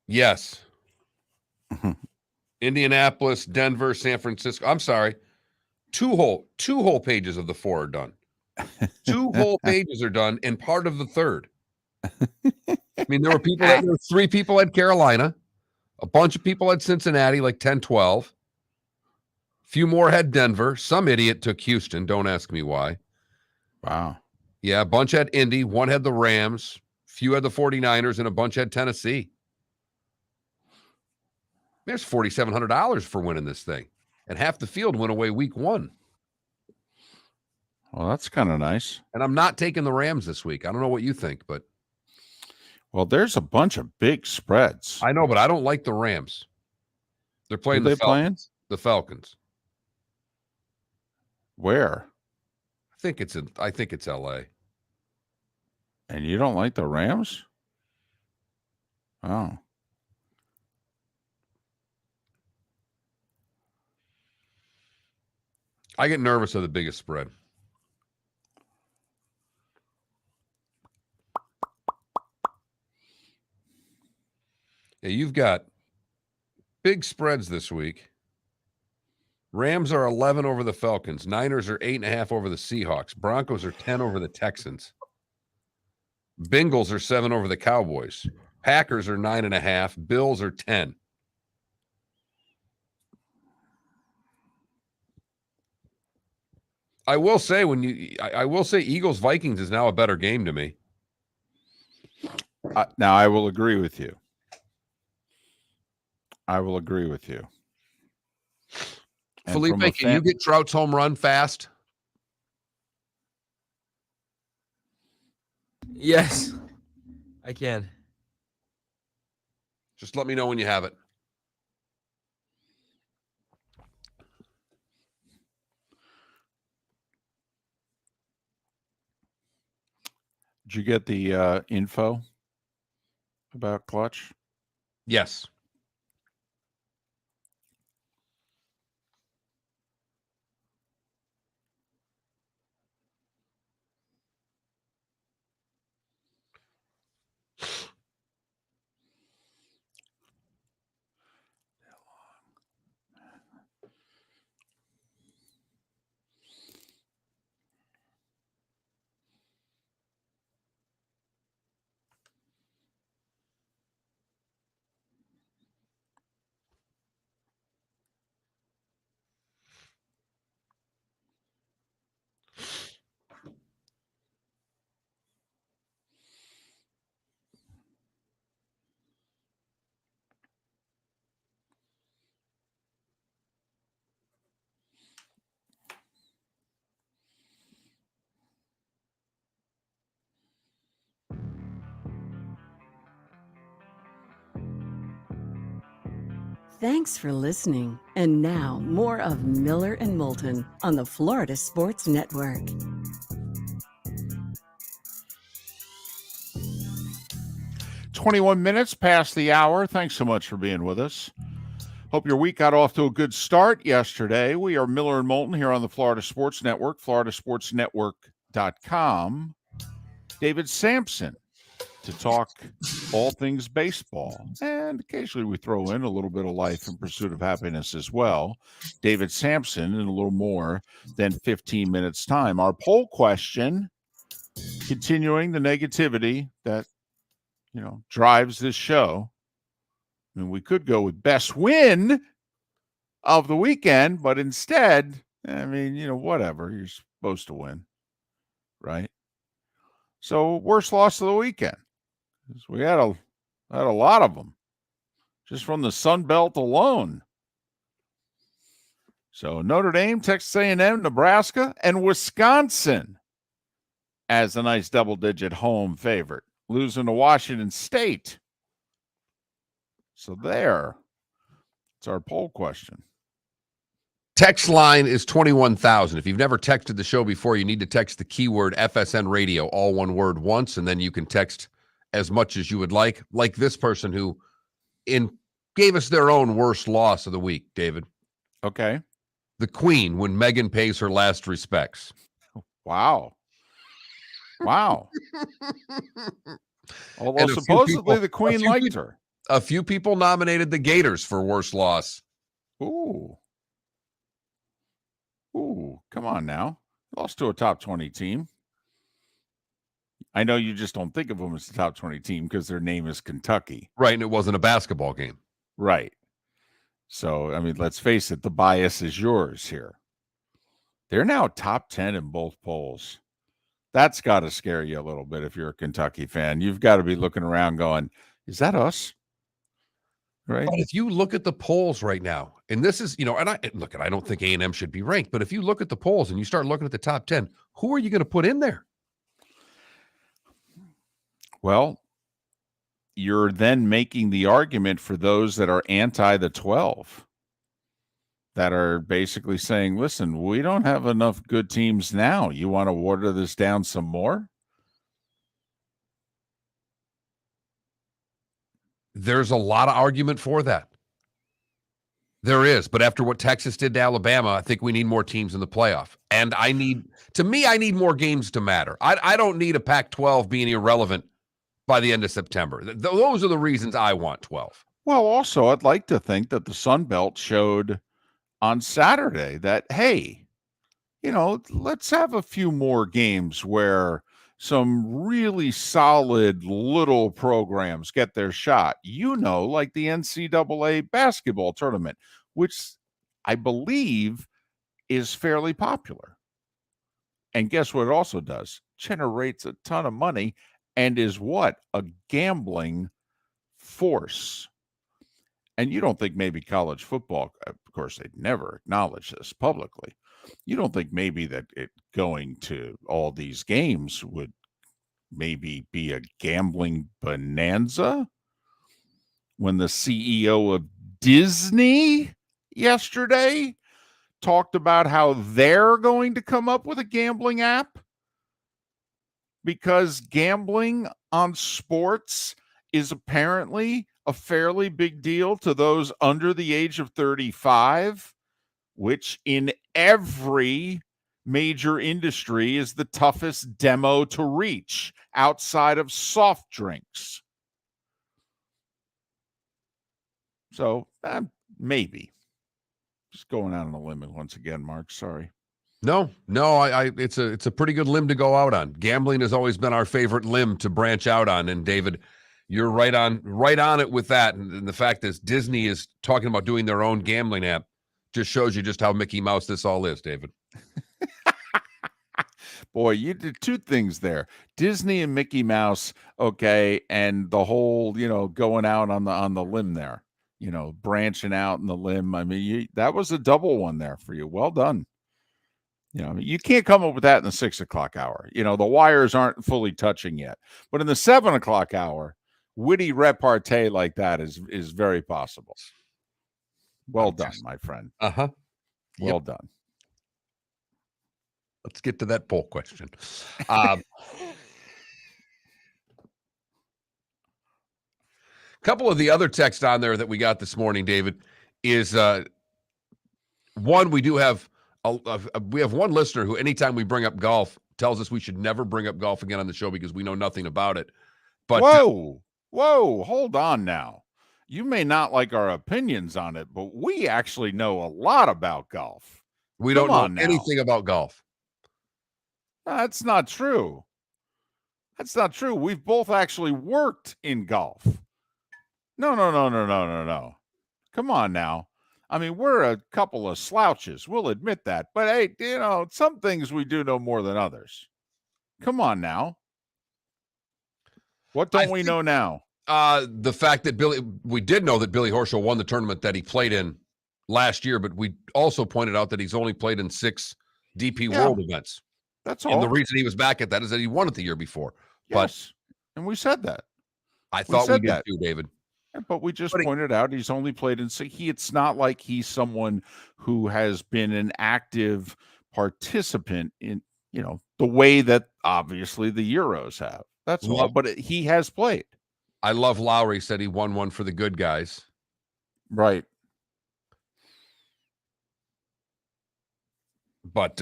Yes. Indianapolis, Denver, San Francisco. I'm sorry. Two whole pages of the 4 are done. 2 whole pages are done, and part of the 3rd. I mean, there were 3 people at Carolina. A bunch of people had Cincinnati, like 10, 12. Few more had Denver. Some idiot took Houston. Don't ask me why. Wow. Yeah, a bunch had Indy. One had the Rams. Few had the 49ers, and a bunch had Tennessee. There's $4,700 for winning this thing. And half the field went away week 1. Well, that's kind of nice. And I'm not taking the Rams this week. I don't know what you think, but Well, there's a bunch of big spreads. I know, but I don't like the Rams. They're playing Who the they playing? Falcons. The Falcons. Where? I think it's LA. And you don't like the Rams? Oh. I get nervous of the biggest spread. Yeah, you've got big spreads this week. Rams are 11 over the Falcons. Niners are 8.5 over the Seahawks. Broncos are 10 over the Texans. Bengals are 7 over the Cowboys. Packers are 9.5. Bills are 10. I will say Eagles Vikings is now a better game to me. Now I will agree with you. And Felipe, can you get Trout's home run fast? Yes, I can. Just let me know when you have it. Did you get the info about Clutch? Yes. Thanks for listening. And now, more of Miller and Moulton on the Florida Sports Network. 21 minutes past the hour. Thanks so much for being with us. Hope your week got off to a good start yesterday. We are Miller and Moulton here on the Florida Sports Network, floridasportsnetwork.com. David Samson to talk all things baseball. And occasionally we throw in a little bit of life in pursuit of happiness as well. David Samson in a little more than 15 minutes time. Our poll question, continuing the negativity that, drives this show. I mean, we could go with best win of the weekend, but instead, whatever. You're supposed to win, right? So worst loss of the weekend. We had a lot of them just from the Sun Belt alone. So Notre Dame, Texas A&M, Nebraska, and Wisconsin as a nice double-digit home favorite, losing to Washington State. So there, it's our poll question. Text line is 21,000. If you've never texted the show before, you need to text the keyword FSN radio, all one word, once, and then you can text as much as you would like this person who gave us their own worst loss of the week, David. Okay. The Queen, when Meghan pays her last respects. Wow. Although supposedly the Queen liked her. A few people nominated the Gators for worst loss. Ooh, come on now. Lost to a top 20 team. I know you just don't think of them as the top 20 team because their name is Kentucky. Right, and it wasn't a basketball game. Right. So, let's face it, the bias is yours here. They're now top 10 in both polls. That's got to scare you a little bit if you're a Kentucky fan. You've got to be looking around going, is that us? Right. But if you look at the polls right now, and this is, I don't think A&M should be ranked, but if you look at the polls and you start looking at the top 10, who are you going to put in there? Well, you're then making the argument for those that are anti the 12, that are basically saying, listen, we don't have enough good teams now. You want to water this down some more? There's a lot of argument for that. There is, but after what Texas did to Alabama, I think we need more teams in the playoff. And I need more games to matter. I don't need a Pac-12 being irrelevant by the end of September. Those are the reasons I want 12. Well, also, I'd like to think that the Sun Belt showed on Saturday that, hey, let's have a few more games where some really solid little programs get their shot, like the NCAA basketball tournament, which I believe is fairly popular. And guess what it also does? Generates a ton of money and is what? A gambling force. And you don't think maybe college football, of course, they'd never acknowledge this publicly. You don't think maybe that it going to all these games would maybe be a gambling bonanza? When the CEO of Disney yesterday talked about how they're going to come up with a gambling app because gambling on sports is apparently a fairly big deal to those under the age of 35, which in every major industry is the toughest demo to reach outside of soft drinks. So maybe just going out on a limb once again, Mark. Sorry. No, it's a pretty good limb to go out on. Gambling has always been our favorite limb to branch out on. And David, you're right on it with that. And the fact that Disney is talking about doing their own gambling app just shows you just how Mickey Mouse this all is, David. Boy, you did two things there. Disney and Mickey Mouse, okay, and the whole, going out on the limb there, branching out in the limb. That was a double one there for you. Well done. You can't come up with that in the 6 o'clock hour. The wires aren't fully touching yet. But in the 7 o'clock hour, witty repartee like that is very possible. Well done, my friend. Uh-huh. Well done. Let's get to that poll question. Couple of the other text on there that we got this morning, David, is one, we do have we have one listener who anytime we bring up golf tells us we should never bring up golf again on the show because we know nothing about it. But whoa, hold on now. You may not like our opinions on it, but we actually know a lot about golf. We don't know anything about golf. That's not true. That's not true. We've both actually worked in golf. No. Come on now. I mean, we're a couple of slouches. We'll admit that. But hey, some things we do know more than others. Come on now. What don't we know now? The fact that we did know that Billy Horschel won the tournament that he played in last year, but we also pointed out that he's only played in 6 DP World events. That's all. And the reason he was back at that is that he won it the year before. Yes. And we said that. I thought we did too, David. But we just pointed out he's only played in 6. It's not like he's someone who has been an active participant in, the way that obviously the Euros have. That's all. But he has played. I love Lowry said he won one for the good guys. Right. But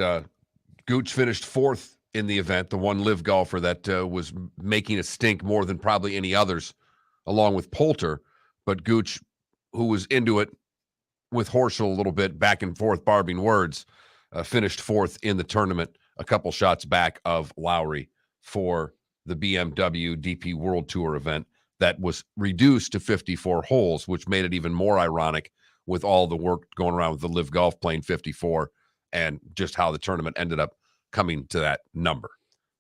Gooch finished 4th in the event, the one live golfer that was making a stink more than probably any others, along with Poulter. But Gooch, who was into it with Horschel a little bit, back and forth, barbing words, finished 4th in the tournament, a couple shots back of Lowry for the BMW DP World Tour event that was reduced to 54 holes, which made it even more ironic with all the work going around with the live golf playing 54 and just how the tournament ended up coming to that number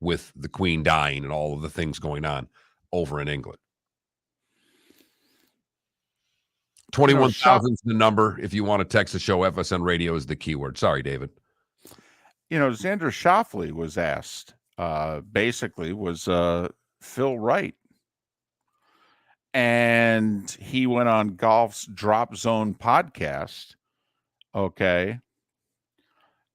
with the Queen dying and all of the things going on over in England. 21,000 is the number. If you want to text the show, FSN radio is the keyword. Sorry, David. Xander Schauffele was asked, basically, was Phil right? And he went on Golf's Drop Zone podcast. Okay.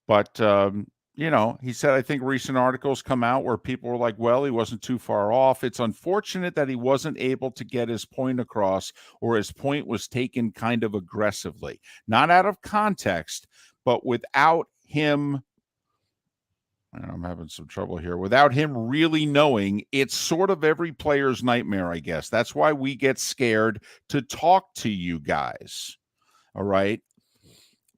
But, he said, I think recent articles come out where people were like, well, he wasn't too far off. It's unfortunate that he wasn't able to get his point across, or his point was taken kind of aggressively, not out of context, but without him. I'm having some trouble here. Without him really knowing, it's sort of every player's nightmare, I guess. That's why we get scared to talk to you guys. All right.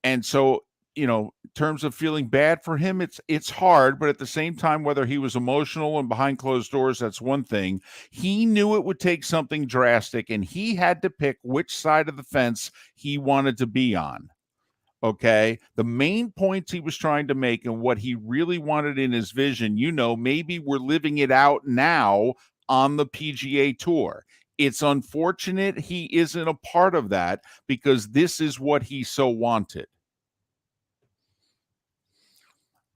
And so, in terms of feeling bad for him, it's hard, but at the same time, whether he was emotional and behind closed doors, that's one thing. He knew it would take something drastic, and he had to pick which side of the fence he wanted to be on. Okay. The main points he was trying to make and what he really wanted in his vision, maybe we're living it out now on the PGA Tour. It's unfortunate he isn't a part of that because this is what he so wanted.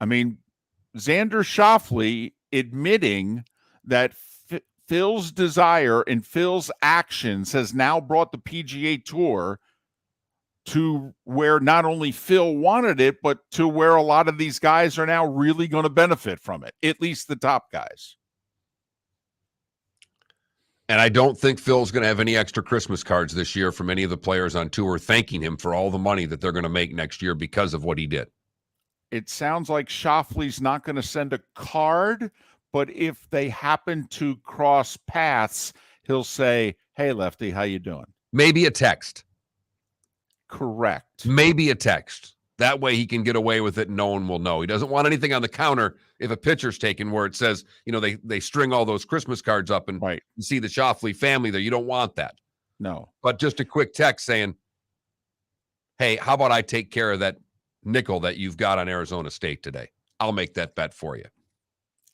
I mean, Xander Schauffele admitting that Phil's desire and Phil's actions has now brought the PGA Tour to where not only Phil wanted it, but to where a lot of these guys are now really going to benefit from it, at least the top guys. And I don't think Phil's going to have any extra Christmas cards this year from any of the players on tour thanking him for all the money that they're going to make next year because of what he did. It sounds like Schauffele's not going to send a card, but if they happen to cross paths, he'll say, hey, Lefty, how you doing? Maybe a text. Correct. Maybe a text. That way he can get away with it and no one will know. He doesn't want anything on the counter if a picture's taken where it says, they string all those Christmas cards up and you see the Schauffele family there. You don't want that. No. But just a quick text saying, hey, how about I take care of that nickel that you've got on Arizona State today? I'll make that bet for you.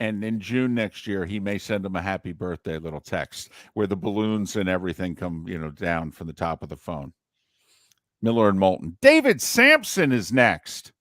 And in June next year, he may send him a happy birthday little text where the balloons and everything come, down from the top of the phone. Miller and Moulton. David Samson is next.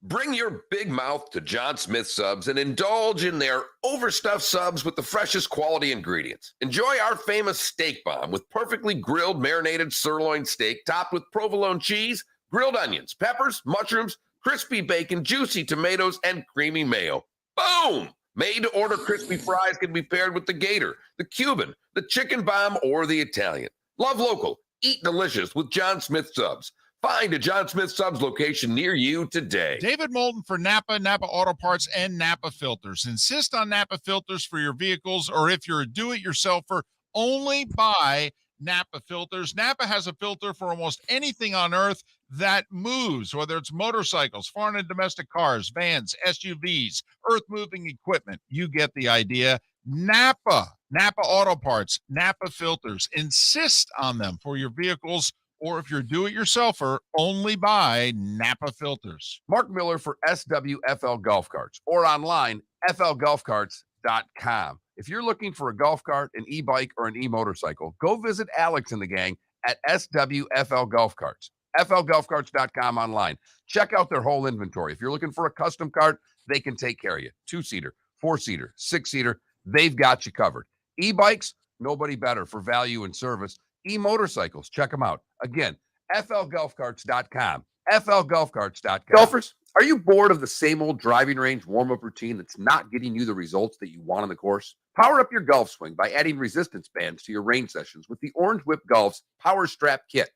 Bring your big mouth to John Smith Subs and indulge in their overstuffed subs with the freshest quality ingredients. Enjoy our famous steak bomb with perfectly grilled marinated sirloin steak topped with provolone cheese, grilled onions, peppers, mushrooms, crispy bacon, juicy tomatoes, and creamy mayo. Boom! Made-to-order crispy fries can be paired with the Gator, the Cuban, the chicken bomb, or the Italian. Love local. Eat delicious with John Smith Subs. Find a John Smith Subs location near you today. David Moulton for Napa, Napa Auto Parts, and Napa Filters. Insist on Napa filters for your vehicles, or if you're a do-it-yourselfer, only buy Napa filters. Napa has a filter for almost anything on earth that moves, whether it's motorcycles, foreign and domestic cars, vans, SUVs, earth-moving equipment. You get the idea. Napa Auto Parts, Napa filters. Insist on them for your vehicles, or if you're a do-it-yourselfer, only buy Napa filters. Mark Miller for SWFL Golf Carts, or online, flgolfcarts.com. If you're looking for a golf cart, an e-bike, or an e-motorcycle, go visit Alex and the gang at SWFL Golf Carts. flgolfcarts.com online. Check out their whole inventory. If you're looking for a custom cart, they can take care of you. 2-seater, 4-seater, 6-seater, they've got you covered. E-bikes, nobody better for value and service. E-motorcycles, check them out. Again, flgolfcarts.com. flgolfcarts.com. Golfers, are you bored of the same old driving range warm-up routine that's not getting you the results that you want on the course? Power up your golf swing by adding resistance bands to your range sessions with the Orange Whip Golf's Power Strap Kit.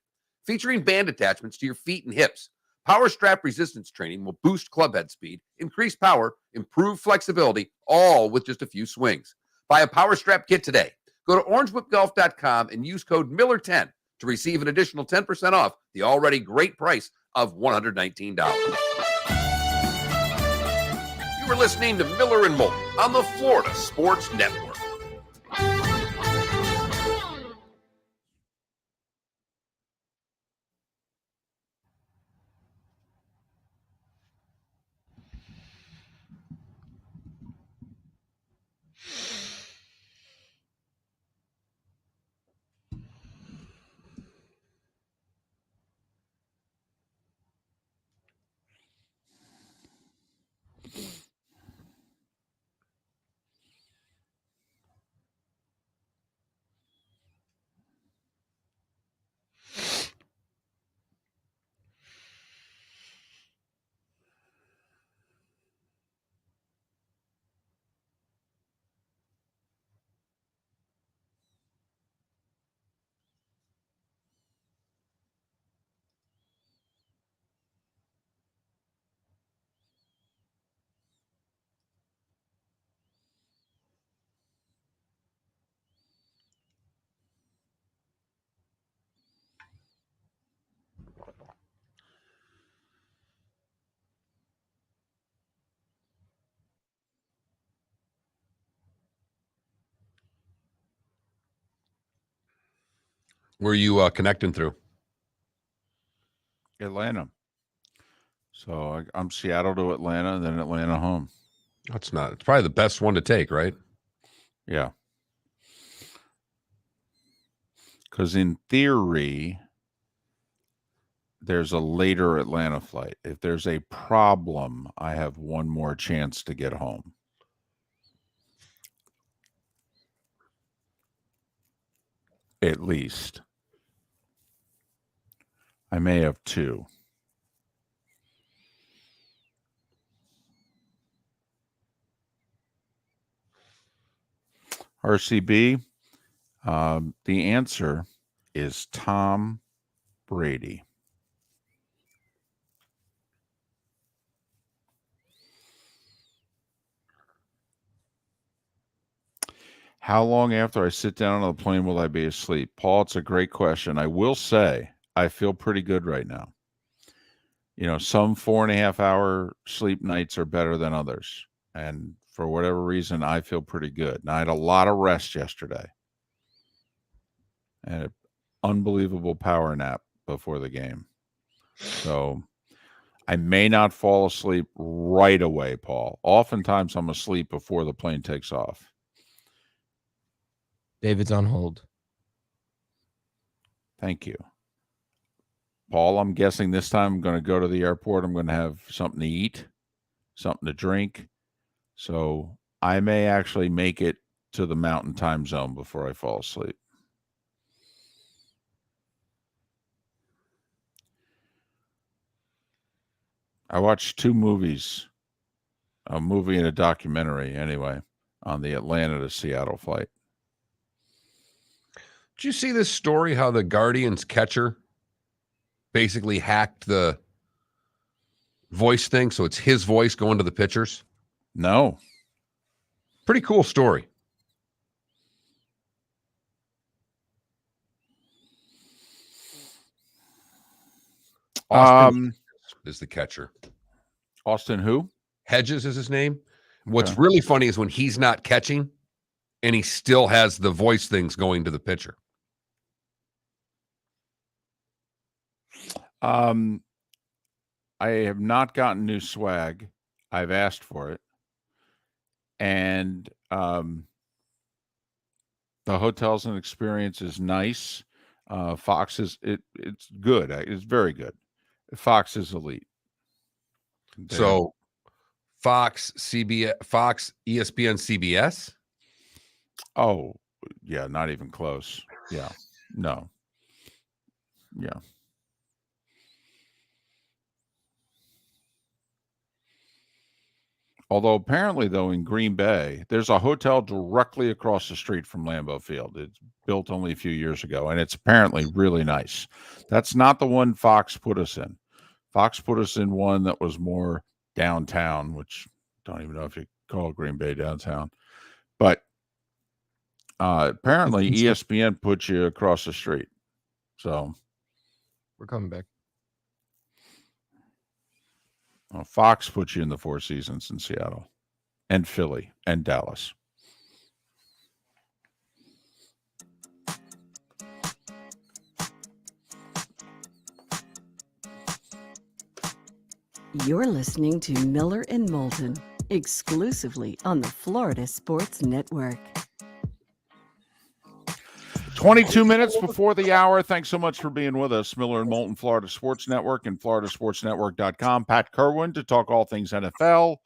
Featuring band attachments to your feet and hips, Power Strap resistance training will boost club head speed, increase power, improve flexibility, all with just a few swings. Buy a Power Strap Kit today. Go to orangewhipgolf.com and use code Miller10 to receive an additional 10% off the already great price of $119. You were listening to Miller and Moulton on the Florida Sports Network. Where are you connecting through? Atlanta. So I'm Seattle to Atlanta, and then Atlanta home. It's probably the best one to take, right? Yeah. Because in theory, there's a later Atlanta flight. If there's a problem, I have one more chance to get home. At least. I may have two. RCB, the answer is Tom Brady. How long after I sit down on the plane will I be asleep? Paul, it's a great question. I will say I feel pretty good right now. You know, some 4.5 hour sleep nights are better than others. And for whatever reason, I feel pretty good. And I had a lot of rest yesterday. And an unbelievable power nap before the game. So I may not fall asleep right away, Paul. Oftentimes I'm asleep before the plane takes off. David's on hold. Thank you. Paul, I'm guessing this time I'm going to go to the airport. I'm going to have something to eat, something to drink. So I may actually make it to the Mountain Time Zone before I fall asleep. I watched 2 movies, a movie and a documentary anyway, on the Atlanta to Seattle flight. Did you see this story how the Guardians catcher basically hacked the voice thing? So it's his voice going to the pitchers. No. Pretty cool story. Austin is the catcher. Austin who? Hedges is his name. What's Okay. really funny is when he's not catching and he still has the voice things going to the pitcher. I have not gotten new swag. I've asked for it. And the hotels and experience is nice. Fox is it's good. It's very good. Fox is elite. So Fox, CBS, Fox, ESPN, CBS. Oh, yeah, not even close. Yeah. No. Yeah. Although apparently, though, in Green Bay, there's a hotel directly across the street from Lambeau Field. It's built only a few years ago, and it's apparently really nice. That's not the one Fox put us in. Fox put us in one that was more downtown, which I don't even know if you call Green Bay downtown. But apparently, ESPN put you across the street. So We're coming back. Fox put you in the Four Seasons in Seattle and Philly and Dallas. You're listening to Miller and Moulton, exclusively on the Florida Sports Network. 22 minutes before the hour. Thanks so much for being with us. Miller and Moulton, Florida Sports Network and floridasportsnetwork.com. Pat Kirwan to talk all things NFL.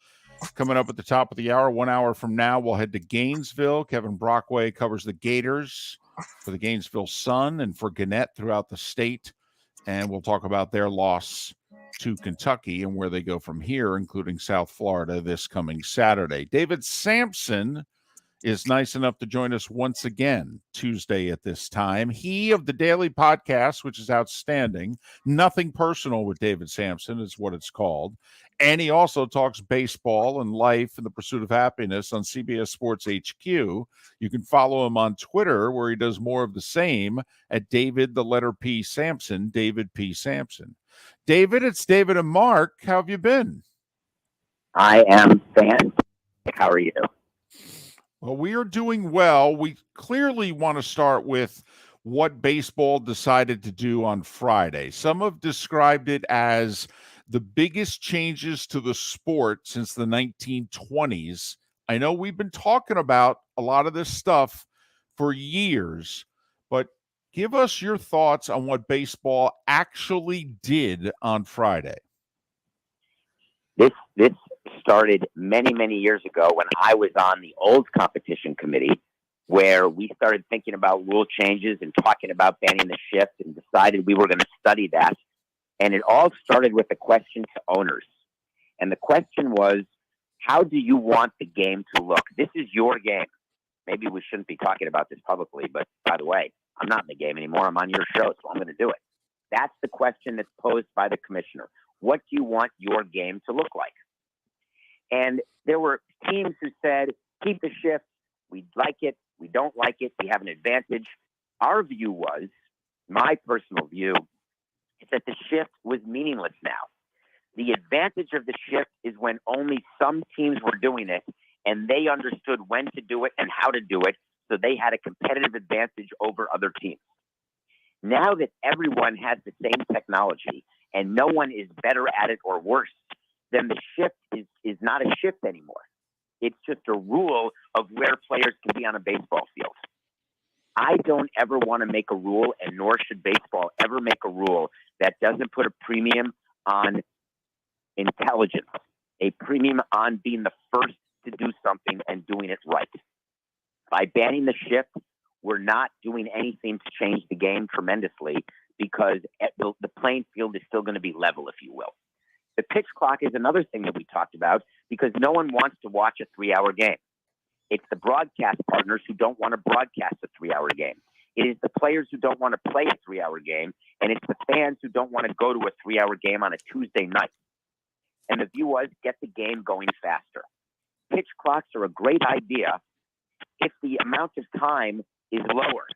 Coming up at the top of the hour, 1 hour from now, we'll head to Gainesville. Kevin Brockway covers the Gators for the Gainesville Sun and for Gannett throughout the state. And we'll talk about their loss to Kentucky and where they go from here, including South Florida this coming Saturday. David Samson is nice enough to join us once again Tuesday at this time. He of the Daily Podcast, which is outstanding. Nothing Personal with David Samson is what it's called. And he also talks baseball and life and the pursuit of happiness on CBS Sports HQ. You can follow him on Twitter, where he does more of the same, at David, the letter P. Samson, David P. Samson. David, it's David and Mark. How have you been? I am fantastic. How are you? Well, we are doing well. We clearly want to start with what baseball decided to do on Friday. Some have described it as the biggest changes to the sport since the 1920s. I know we've been talking about a lot of this stuff for years, but give us your thoughts on what baseball actually did on Friday. This started many, many years ago when I was on the old competition committee, where we started thinking about rule changes and talking about banning the shift and decided we were going to study that. And it all started with a question to owners. And the question was, how do you want the game to look? This is your game. Maybe we shouldn't be talking about this publicly, but by the way, I'm not in the game anymore. I'm on your show, so I'm going to do it. That's the question that's posed by the commissioner. What do you want your game to look like? And there were teams who said, keep the shift. We like it. We don't like it. We have an advantage. Our view was, my personal view, is that the shift was meaningless now. The advantage of the shift is when only some teams were doing it and they understood when to do it and how to do it, so they had a competitive advantage over other teams. Now that everyone has the same technology and no one is better at it or worse, then the shift is not a shift anymore. It's just a rule of where players can be on a baseball field. I don't ever want to make a rule, and nor should baseball ever make a rule that doesn't put a premium on intelligence, a premium on being the first to do something and doing it right. By banning the shift, we're not doing anything to change the game tremendously because the playing field is still going to be level, if you will. The pitch clock is another thing that we talked about because no one wants to watch a 3-hour game. It's the broadcast partners who don't want to broadcast a 3-hour game. It is the players who don't want to play a 3-hour game, and it's the fans who don't want to go to a 3-hour game on a Tuesday night. And the view was get the game going faster. Pitch clocks are a great idea if the amount of time is lower.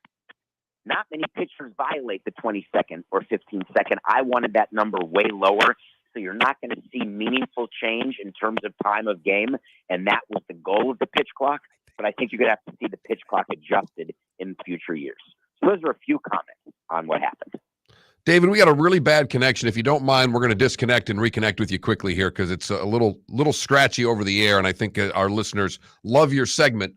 Not many pitchers violate the 20-second or 15-second. I wanted that number way lower, so you're not going to see meaningful change in terms of time of game, and that was the goal of the pitch clock. But I think you're going to have to see the pitch clock adjusted in future years. So those are a few comments on what happened. David, we got a really bad connection. If you don't mind, we're going to disconnect and reconnect with you quickly here because it's a little scratchy over the air, and I think our listeners love your segment,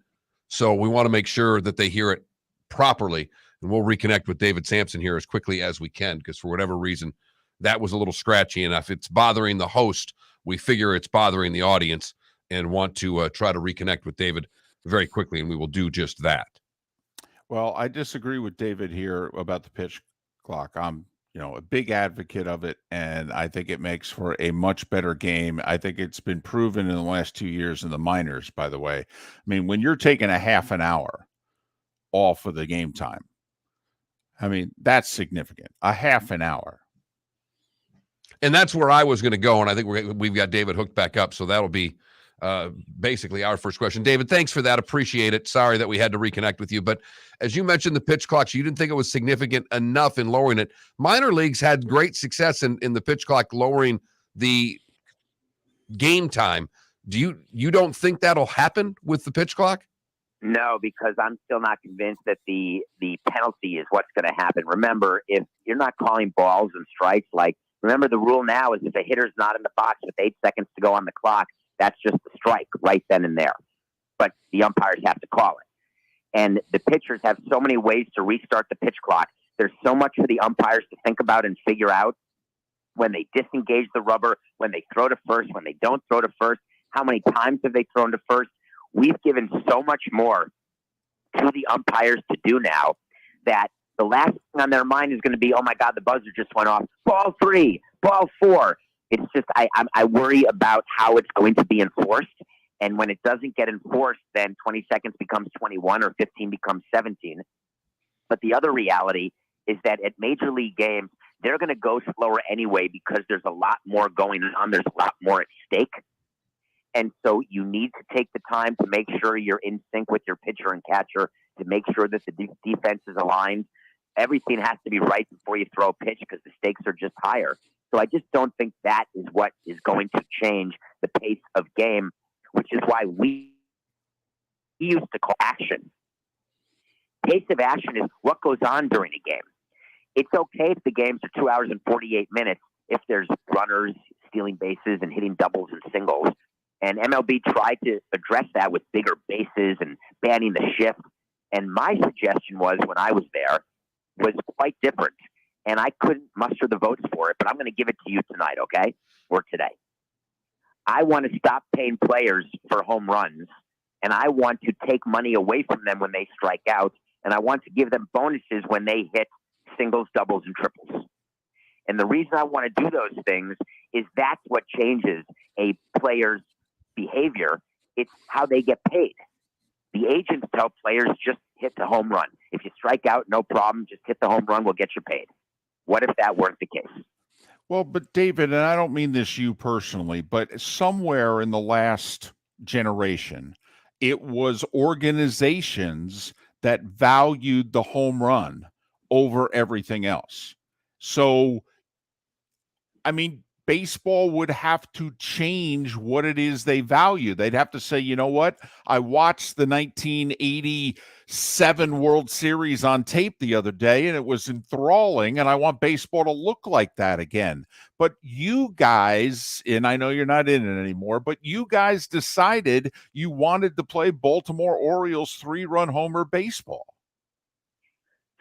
so we want to make sure that they hear it properly. And we'll reconnect with David Samson here as quickly as we can because for whatever reason, that was a little scratchy. And if it's bothering the host, we figure it's bothering the audience and want to try to reconnect with David very quickly, and we will do just that. Well, I disagree with David here about the pitch clock. I'm, a big advocate of it, and I think it makes for a much better game. I think it's been proven in the last 2 years in the minors, by the way. I mean, when you're taking a half an hour off of the game time, I mean, that's significant. A half an hour. And that's where I was going to go, and I think we've got David hooked back up, so that'll be basically our first question. David, thanks for that. Appreciate it. Sorry that we had to reconnect with you. But as you mentioned the pitch clocks, you didn't think it was significant enough in lowering it. Minor leagues had great success in the pitch clock lowering the game time. You don't think that'll happen with the pitch clock? No, because I'm still not convinced that the penalty is what's going to happen. Remember, if you're not calling balls and strikes, remember the rule now is if a hitter's not in the box with 8 seconds to go on the clock, that's just a strike right then and there. But the umpires have to call it. And the pitchers have so many ways to restart the pitch clock. There's so much for the umpires to think about and figure out when they disengage the rubber, when they throw to first, when they don't throw to first, how many times have they thrown to first. We've given so much more to the umpires to do now that the last thing on their mind is going to be, oh my God, the buzzer just went off. Ball 3, ball 4. It's just, I worry about how it's going to be enforced. And when it doesn't get enforced, then 20 seconds becomes 21 or 15 becomes 17. But the other reality is that at major league games, they're going to go slower anyway because there's a lot more going on. There's a lot more at stake. And so you need to take the time to make sure you're in sync with your pitcher and catcher, to make sure that the defense is aligned. Everything has to be right before you throw a pitch because the stakes are just higher. So I just don't think that is what is going to change the pace of game, which is why we used to call action. Pace of action is what goes on during a game. It's okay if the games are 2 hours and 48 minutes if there's runners stealing bases and hitting doubles and singles. And MLB tried to address that with bigger bases and banning the shift. And my suggestion was, when I was there, was quite different. And I couldn't muster the votes for it, but I'm going to give it to you tonight, okay? Or today. I want to stop paying players for home runs, and I want to take money away from them when they strike out, and I want to give them bonuses when they hit singles, doubles, and triples. And the reason I want to do those things is that's what changes a player's behavior. It's how they get paid. The agents tell players, just hit the home run. If you strike out, no problem. Just hit the home run. We'll get you paid. What if that weren't the case? Well, but David, and I don't mean this you personally, but somewhere in the last generation, it was organizations that valued the home run over everything else. So, I mean, baseball would have to change what it is they value. They'd have to say, you know what? I watched the 1987 World Series on tape the other day, and it was enthralling, and I want baseball to look like that again. But you guys, and I know you're not in it anymore, but you guys decided you wanted to play Baltimore Orioles 3-run homer baseball.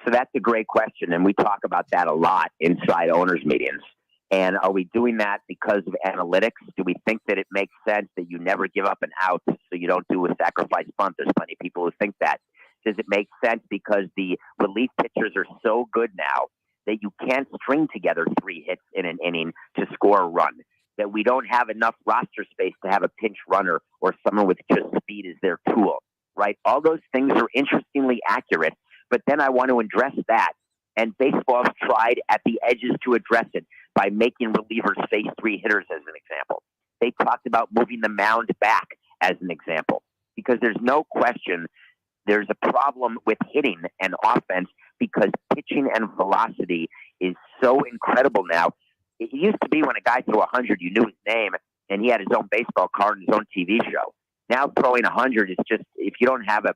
So that's a great question, and we talk about that a lot inside owners' meetings. And are we doing that because of analytics? Do we think that it makes sense that you never give up an out so you don't do a sacrifice bunt? There's plenty of people who think that. Does it make sense because the relief pitchers are so good now that you can't string together 3 hits in an inning to score a run? That we don't have enough roster space to have a pinch runner or someone with just speed as their tool, right? All those things are interestingly accurate, but then I want to address that. And baseball's tried at the edges to address it by making relievers face 3 hitters as an example. They talked about moving the mound back as an example, because there's no question there's a problem with hitting and offense because pitching and velocity is so incredible now. It used to be when a guy threw 100, you knew his name, and he had his own baseball card and his own TV show. Now throwing 100 is just, if you don't have a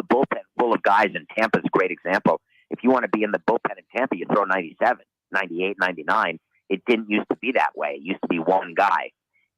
bullpen full of guys, and Tampa's a great example. If you want to be in the bullpen in Tampa, you throw 97, 98, 99. It didn't used to be that way. It used to be one guy.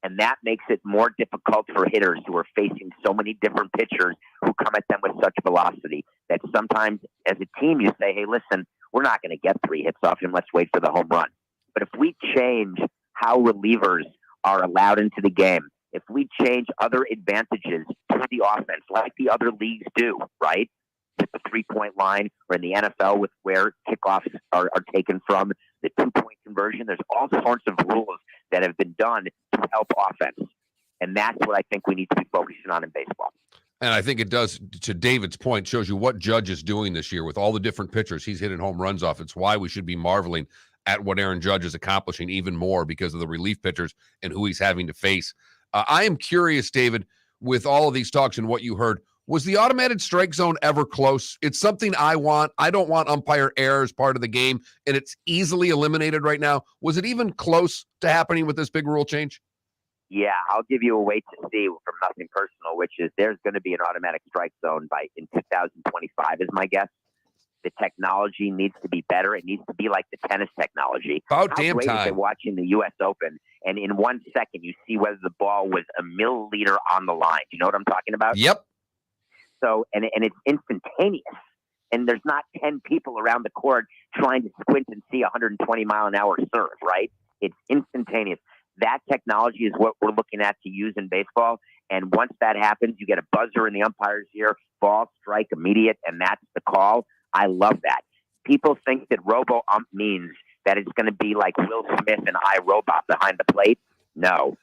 And that makes it more difficult for hitters who are facing so many different pitchers who come at them with such velocity that sometimes as a team you say, hey, listen, we're not going to get 3 hits off him. Let's wait for the home run. But if we change how relievers are allowed into the game, if we change other advantages to the offense like the other leagues do, right? With the 3-point line, or in the NFL with where kickoffs are taken from, the 2-point conversion, there's all sorts of rules that have been done to help offense. And that's what I think we need to be focusing on in baseball. And I think it does, to David's point, shows you what Judge is doing this year with all the different pitchers he's hitting home runs off. It's why we should be marveling at what Aaron Judge is accomplishing even more because of the relief pitchers and who he's having to face. I am curious, David, with all of these talks and what you heard, was the automated strike zone ever close? It's something I want. I don't want umpire error as part of the game, and it's easily eliminated right now. Was it even close to happening with this big rule change? Yeah, I'll give you a wait to see from Nothing Personal, which is there's going to be an automatic strike zone in 2025 is my guess. The technology needs to be better. It needs to be like the tennis technology. About How damn great time. Is it watching the U.S. Open, and in 1 second you see whether the ball was a milliliter on the line. You know what I'm talking about? Yep. So, and it's instantaneous. And there's not 10 people around the court trying to squint and see 120 mile an hour serve, right? It's instantaneous. That technology is what we're looking at to use in baseball. And once that happens, you get a buzzer in the umpire's ear, ball, strike, immediate, and that's the call. I love that. People think that robo-ump means that it's going to be like Will Smith and iRobot behind the plate. No.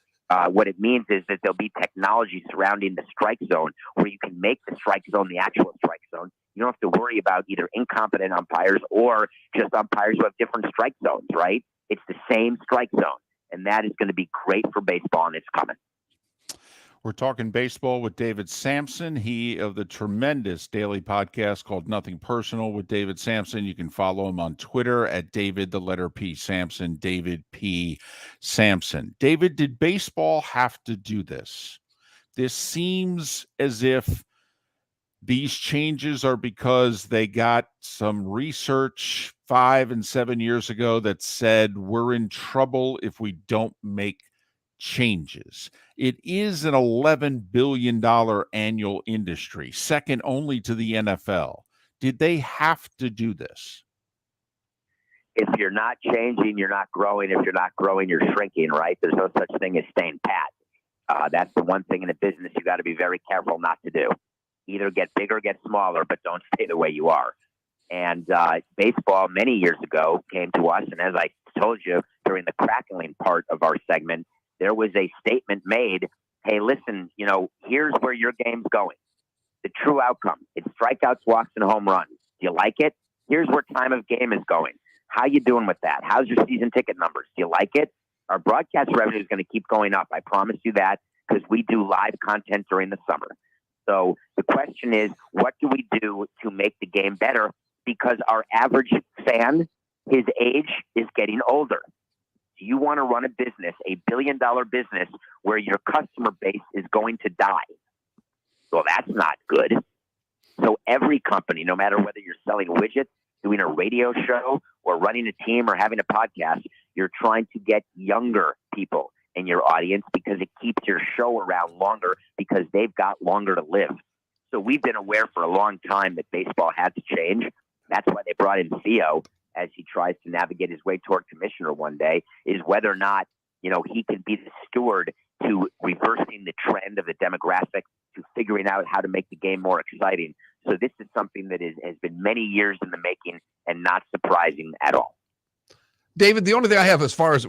What it means is that there'll be technology surrounding the strike zone where you can make the strike zone the actual strike zone. You don't have to worry about either incompetent umpires or just umpires who have different strike zones, right? It's the same strike zone. And that is going to be great for baseball, and it's coming. We're talking baseball with David Samson. He of the tremendous daily podcast called Nothing Personal with David Samson. You can follow him on Twitter at David, the letter P, Samson, David P. Samson. David, did baseball have to do this? This seems as if these changes are because they got some research 5 and 7 years ago that said we're in trouble if we don't make changes. It is an $11 billion annual industry, second only to the NFL. Did they have to do this? If you're not changing, you're not growing. If you're not growing, you're shrinking, right? There's no such thing as staying pat. That's the one thing in a business you got to be very careful not to do. Either get bigger, get smaller, but don't stay the way you are. And baseball many years ago came to us, and as I told you during the crackling part of our segment, there was a statement made, hey, listen, here's where your game's going. The true outcome. It's strikeouts, walks, and home runs. Do you like it? Here's where time of game is going. How you doing with that? How's your season ticket numbers? Do you like it? Our broadcast revenue is going to keep going up. I promise you that, because we do live content during the summer. So the question is, what do we do to make the game better? Because our average fan, his age is getting older. Do you want to run a business, a billion-dollar business, where your customer base is going to die? Well, that's not good. So every company, no matter whether you're selling widgets, doing a radio show, or running a team, or having a podcast, you're trying to get younger people in your audience because it keeps your show around longer because they've got longer to live. So we've been aware for a long time that baseball had to change. That's why they brought in Theo as he tries to navigate his way toward commissioner one day, is whether or not, he can be the steward to reversing the trend of the demographic, to figuring out how to make the game more exciting. So this is something that has been many years in the making and not surprising at all. David, the only thing I have as far as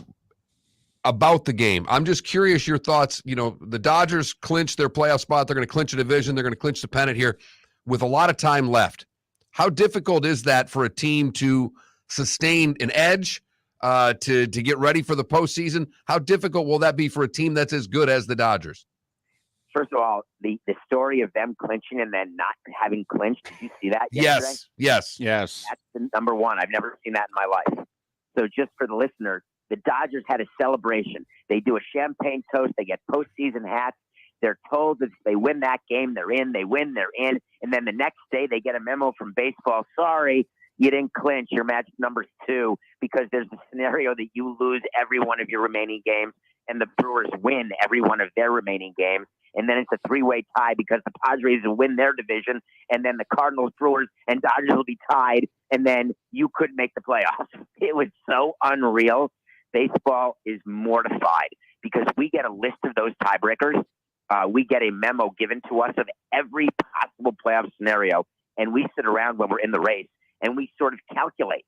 about the game, I'm just curious your thoughts. The Dodgers clinched their playoff spot. They're going to clinch a division. They're going to clinch the pennant here with a lot of time left. How difficult is that for a team to sustain an edge, to get ready for the postseason? How difficult will that be for a team that's as good as the Dodgers? First of all, the story of them clinching and then not having clinched, did you see that yesterday? Yes. That's the number one. I've never seen that in my life. So just for the listeners, the Dodgers had a celebration. They do a champagne toast. They get postseason hats. They're told that if they win that game, they're in. They win, they're in. And then the next day, they get a memo from baseball. Sorry, you didn't clinch. Your magic number's 2, because there's a scenario that you lose every one of your remaining games and the Brewers win every one of their remaining games. And then it's a 3-way tie because the Padres will win their division, and then the Cardinals, Brewers, and Dodgers will be tied, and then you couldn't make the playoffs. It was so unreal. Baseball is mortified because we get a list of those tiebreakers. We get a memo given to us of every possible playoff scenario, and we sit around when we're in the race, and we sort of calculate,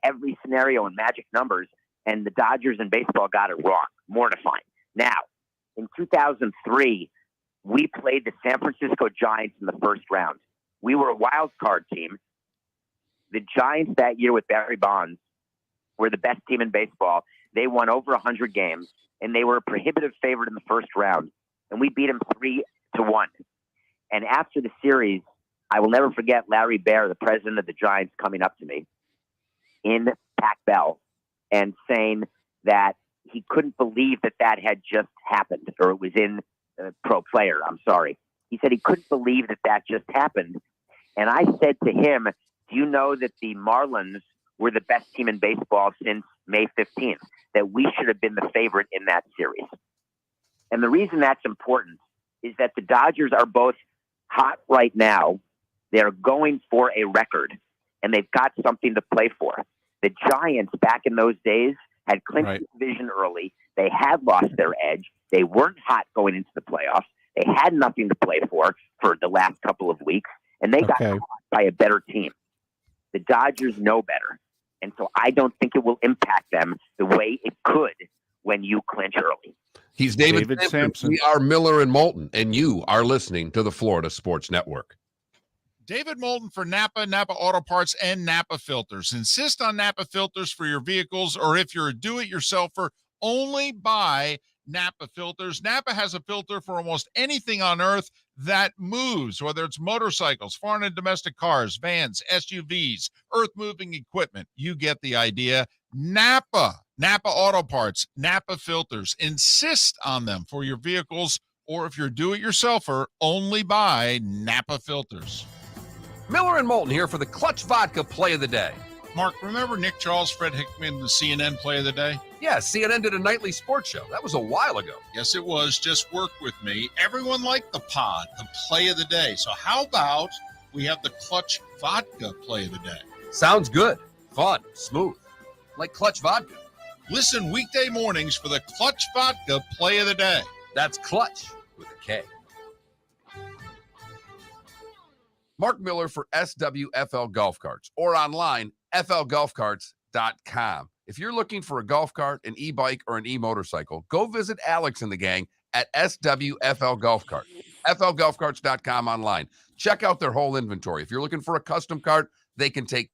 every scenario in magic numbers, and the Dodgers and baseball got it wrong. Mortifying. Now, in 2003, we played the San Francisco Giants in the first round. We were a wild card team. The Giants that year with Barry Bonds were the best team in baseball. They won over 100 games, and they were a prohibitive favorite in the first round. And we beat them 3-1. And after the series, I will never forget Larry Baer, the president of the Giants, coming up to me in Pac Bell and saying that he couldn't believe that had just happened, or it was in Pro Player. I'm sorry. He said he couldn't believe that just happened. And I said to him, do you know that the Marlins were the best team in baseball since May 15th, that we should have been the favorite in that series? And the reason that's important is that the Dodgers are both hot right now. They're going for a record, and they've got something to play for. The Giants back in those days had clinched the division early. They had lost their edge. They weren't hot going into the playoffs. They had nothing to play for the last couple of weeks, and they got caught by a better team. The Dodgers know better, and so I don't think it will impact them the way it could when you clinch early. He's David Samson. We are Miller and Moulton, and you are listening to the Florida Sports Network. David Moulton for Napa, Napa Auto Parts, and Napa Filters. Insist on Napa filters for your vehicles, or if you're a do-it-yourselfer, only buy Napa filters. Napa has a filter for almost anything on earth that moves, whether it's motorcycles, foreign and domestic cars, vans, SUVs, earth-moving equipment. You get the idea. Napa Auto Parts, Napa filters. Insist on them for your vehicles, or if you're a do-it-yourselfer, only buy Napa filters. Miller and Moulton here for the Clutch Vodka Play of the Day. Mark, remember Nick Charles, Fred Hickman, the CNN Play of the Day? Yeah, CNN did a nightly sports show. That was a while ago. Yes, it was. Just work with me. Everyone liked the pod, the Play of the Day. So how about we have the Clutch Vodka Play of the Day? Sounds good. Fun. Smooth. Like Clutch Vodka. Listen weekday mornings for the Clutch Vodka Play of the Day. That's Clutch with a K. Mark Miller for SWFL Golf Carts, or online, flgolfcarts.com. If you're looking for a golf cart, an e-bike, or an e-motorcycle, go visit Alex and the gang at SWFL Golf Cart. flgolfcarts.com online. Check out their whole inventory. If you're looking for a custom cart, they can take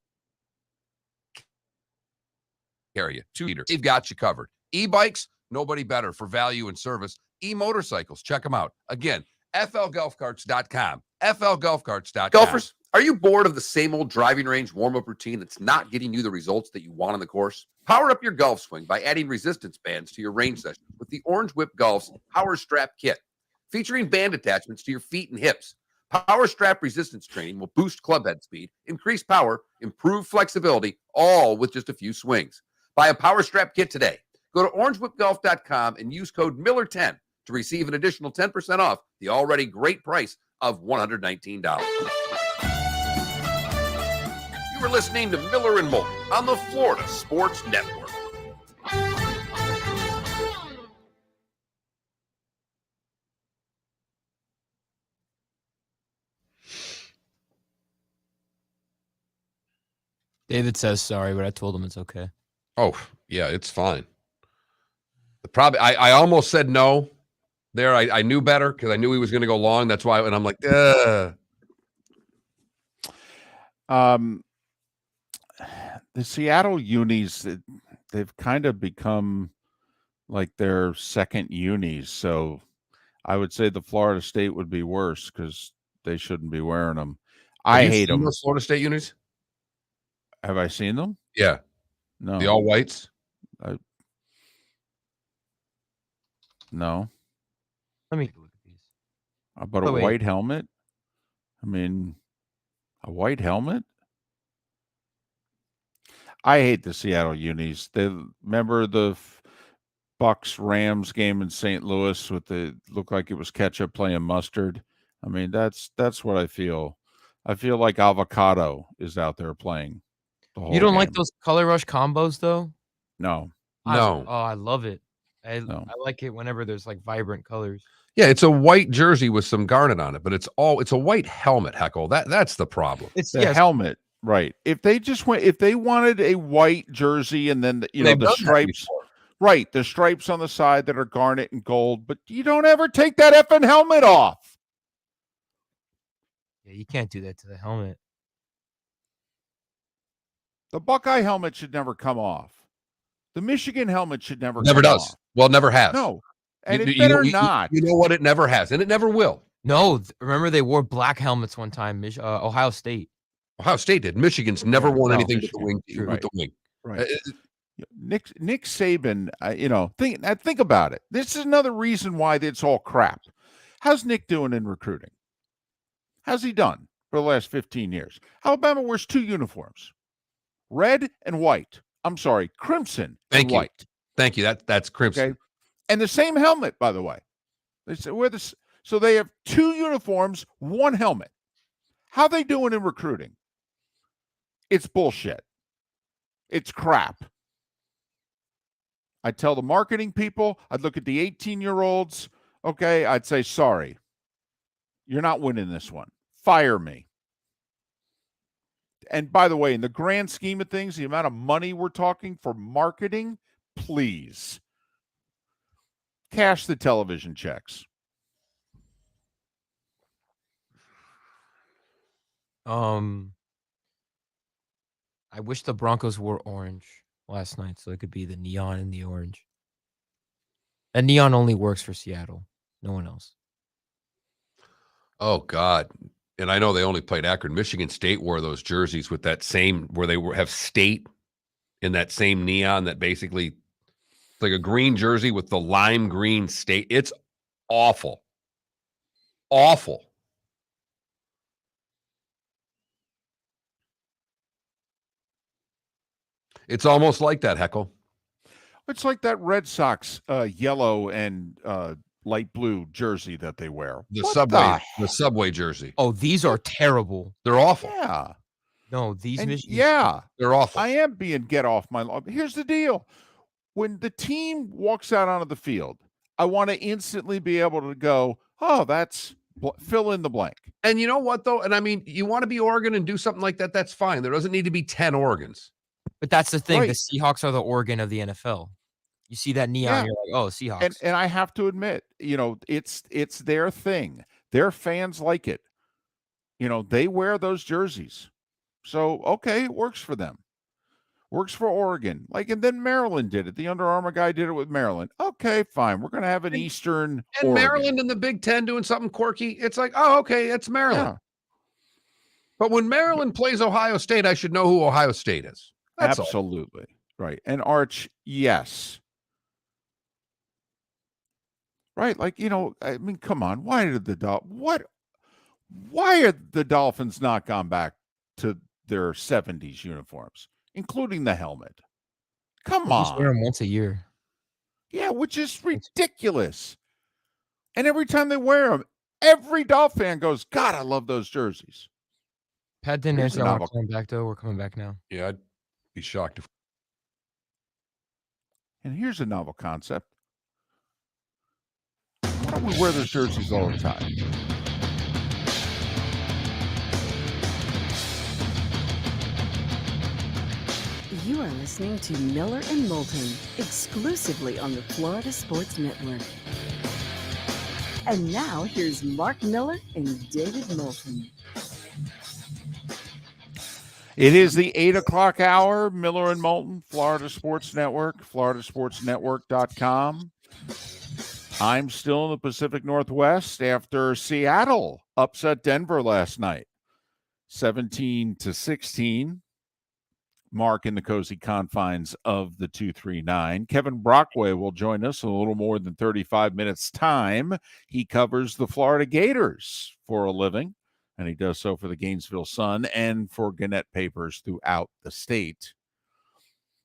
care of you. 2-liter. They've got you covered. E-bikes, nobody better for value and service. E-motorcycles, check them out. Again, flgolfcarts.com. flgolfcarts.com. Golfers, are you bored of the same old driving range warm-up routine that's not getting you the results that you want on the course? Power up your golf swing by adding resistance bands to your range session with the Orange Whip Golf's Power Strap Kit. Featuring band attachments to your feet and hips, Power Strap resistance training will boost club head speed, increase power, improve flexibility, all with just a few swings. Buy a Power Strap Kit today. Go to orangewhipgolf.com and use code Miller10 to receive an additional 10% off the already great price of $119. You were listening to Miller and Moulton on the Florida Sports Network. David says sorry, but I told him it's okay. Oh, yeah, it's fine. I almost said no there. I knew better because I knew he was going to go long. That's why, and I'm like, The Seattle unis, they've kind of become like their second unis. So I would say the Florida State would be worse because they shouldn't be wearing them. I hate them. Those Florida State unis? Have I seen them? Yeah. No. The all whites? No. Let me look at these. About a white helmet? I mean, a white helmet? I hate the Seattle unis. They remember the Bucks Rams game in St. Louis with the looked like it was ketchup playing mustard. I mean, that's what I feel. I feel like avocado is out there playing the whole You don't game. like those color rush combos though? No. I love it. I like it whenever there's like vibrant colors. Yeah, it's a white jersey with some garnet on it, but it's a white helmet, Heckle. That's the problem. It's the helmet, right? If they wanted a white jersey and then the stripes, right? The stripes on the side that are garnet and gold, but you don't ever take that effing helmet off. Yeah, you can't do that to the helmet. The Buckeye helmet should never come off. The Michigan helmet should never does. off. Well, it never has. No. And it better not. You know what? It never has, and it never will. No, remember they wore black helmets one time. Ohio State. Ohio State did. Michigan's never won anything with the wing. Right. With the wing. Right. Nick Saban. Think about it. This is another reason why it's all crap. How's Nick doing in recruiting? How's he done for the last 15 years? Alabama wears 2 uniforms, red and white. I'm sorry, crimson and white. Thank you. That's crimson. Okay. And the same helmet, by the way. They say so they have 2 uniforms, 1 helmet. How they doing in recruiting? It's bullshit. It's crap. I tell the marketing people, I'd look at the 18-year-olds, okay, I'd say, sorry, you're not winning this one. Fire me. And by the way, in the grand scheme of things, the amount of money we're talking for marketing, please. Cash the television checks. I wish the Broncos wore orange last night so it could be the neon and the orange. And neon only works for Seattle. No one else. Oh, God. And I know they only played Akron. Michigan State wore those jerseys with that same, where they have state in that same neon that basically, it's like a green jersey with the lime green state. It's awful. Awful. It's almost like that, Heckle. It's like that Red Sox yellow and light blue jersey that they wear. The subway jersey. Oh, these are terrible. They're awful. Yeah. No, these they're awful. I am being get off my lawn. Here's the deal. When the team walks out onto the field, I want to instantly be able to go, oh, that's fill in the blank. And you know what, though? And I mean, you want to be Oregon and do something like that, that's fine. There doesn't need to be 10 Oregons. But that's the thing. Right. The Seahawks are the Oregon of the NFL. You see that neon, you're like, oh, Seahawks. And I have to admit, it's their thing. Their fans like it. They wear those jerseys. So, okay, it works for them. Works for Oregon. And then Maryland did it. The Under Armour guy did it with Maryland. Okay, fine. We're going to have an Eastern And Oregon. Maryland and the Big Ten doing something quirky. It's like, oh, okay, it's Maryland. Yeah. But when Maryland plays Ohio State, I should know who Ohio State is. That's absolutely all. Right. And Arch, yes. Right. I mean, come on. Why are the Dolphins not gone back to their 70s uniforms, including the helmet? Come on. Just wear them once a year. Yeah, which is ridiculous. And every time they wear them, every Dolphin fan goes, God, I love those jerseys. Pat didn't Here's answer. the I want to novel- call him back, though. We're coming back now. Yeah, I'd be shocked if. And here's a novel concept. Why don't we wear those jerseys all the time? You are listening to Miller and Moulton, exclusively on the Florida Sports Network. And now here's Mark Miller and David Moulton. It is the 8 o'clock hour. Miller and Moulton, Florida Sports Network, floridasportsnetwork.com. I'm still in the Pacific Northwest after Seattle upset Denver last night, 17-16. Mark in the cozy confines of the 239. Kevin Brockway will join us in a little more than 35 minutes time. He covers the Florida Gators for a living, and he does so for the Gainesville Sun and for Gannett papers throughout the state.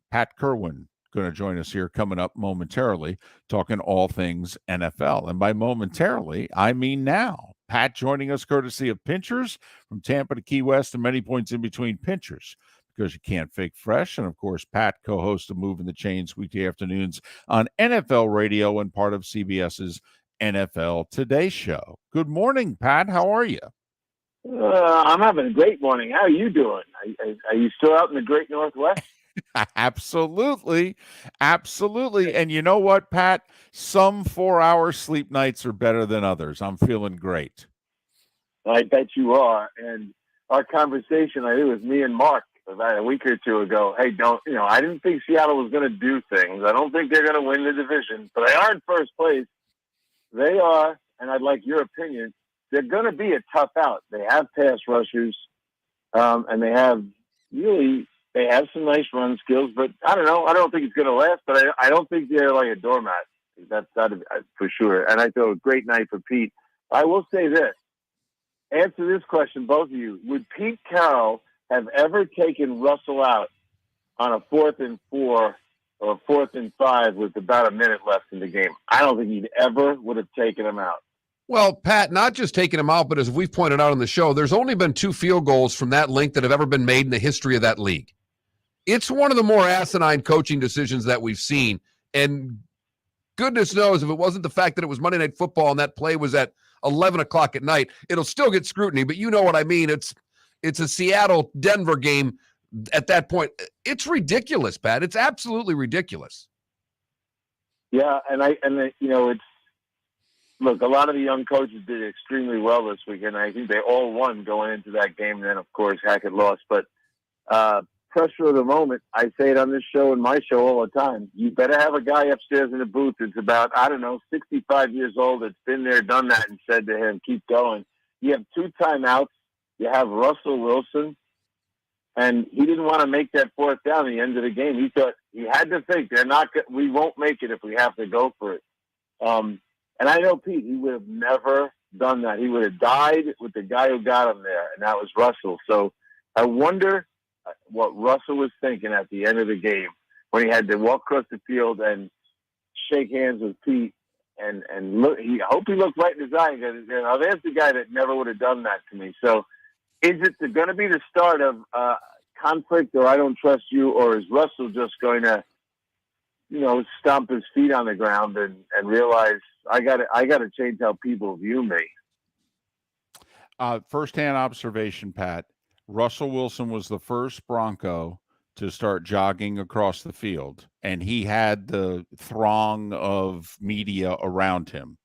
Pat Kirwan going to join us here coming up momentarily, talking all things NFL. And by momentarily, I mean now. Pat joining us courtesy of Pinchers from Tampa to Key West and many points in between. Pinchers, because you can't fake fresh. And of course, Pat, co-host of Moving the Chains weekday afternoons on NFL Radio and part of CBS's NFL Today show. Good morning, Pat. How are you? I'm having a great morning. How are you doing? Are you still out in the great Northwest? Absolutely. Absolutely. And you know what, Pat? Some 4-hour sleep nights are better than others. I'm feeling great. I bet you are. And our conversation, I think it was me and Mark about a week or two ago. Hey, I didn't think Seattle was going to do things. I don't think they're going to win the division, but they are in first place. They are, and I'd like your opinion, they're going to be a tough out. They have pass rushers, and they have some nice run skills, but I don't know. I don't think it's going to last, but I don't think they're like a doormat. That's for sure. And I thought a great night for Pete. I will say this. Answer this question, both of you. Would Pete Carroll have ever taken Russell out on a 4th and 4 or 4th and 5 with about a minute left in the game? I don't think he'd ever would have taken him out. Well, Pat, not just taking him out, but as we've pointed out on the show, there's only been 2 field goals from that length that have ever been made in the history of that league. It's one of the more asinine coaching decisions that we've seen. And goodness knows if it wasn't the fact that it was Monday Night Football and that play was at 11 o'clock at night, it'll still get scrutiny. But you know what I mean. It's a Seattle-Denver game at that point. It's ridiculous, Pat. It's absolutely ridiculous. Yeah, it's look, a lot of the young coaches did extremely well this weekend. I think they all won going into that game. And then, of course, Hackett lost. But pressure of the moment, I say it on this show and my show all the time. You better have a guy upstairs in the booth that's about, 65 years old that's been there, done that, and said to him, keep going. You have 2 timeouts. You have Russell Wilson. And he didn't want to make that 4th down at the end of the game. He thought he had to think we won't make it if we have to go for it. And I know Pete, he would have never done that. He would have died with the guy who got him there, and that was Russell. So I wonder what Russell was thinking at the end of the game when he had to walk across the field and shake hands with Pete and look. I hope he looked right in his eye and goes, there's the guy that never would have done that to me. So is it going to be the start of conflict, or I don't trust you, or is Russell just going to, stomp his feet on the ground and realize I got to change how people view me? First-hand observation, Pat. Russell Wilson was the first Bronco to start jogging across the field, and he had the throng of media around him,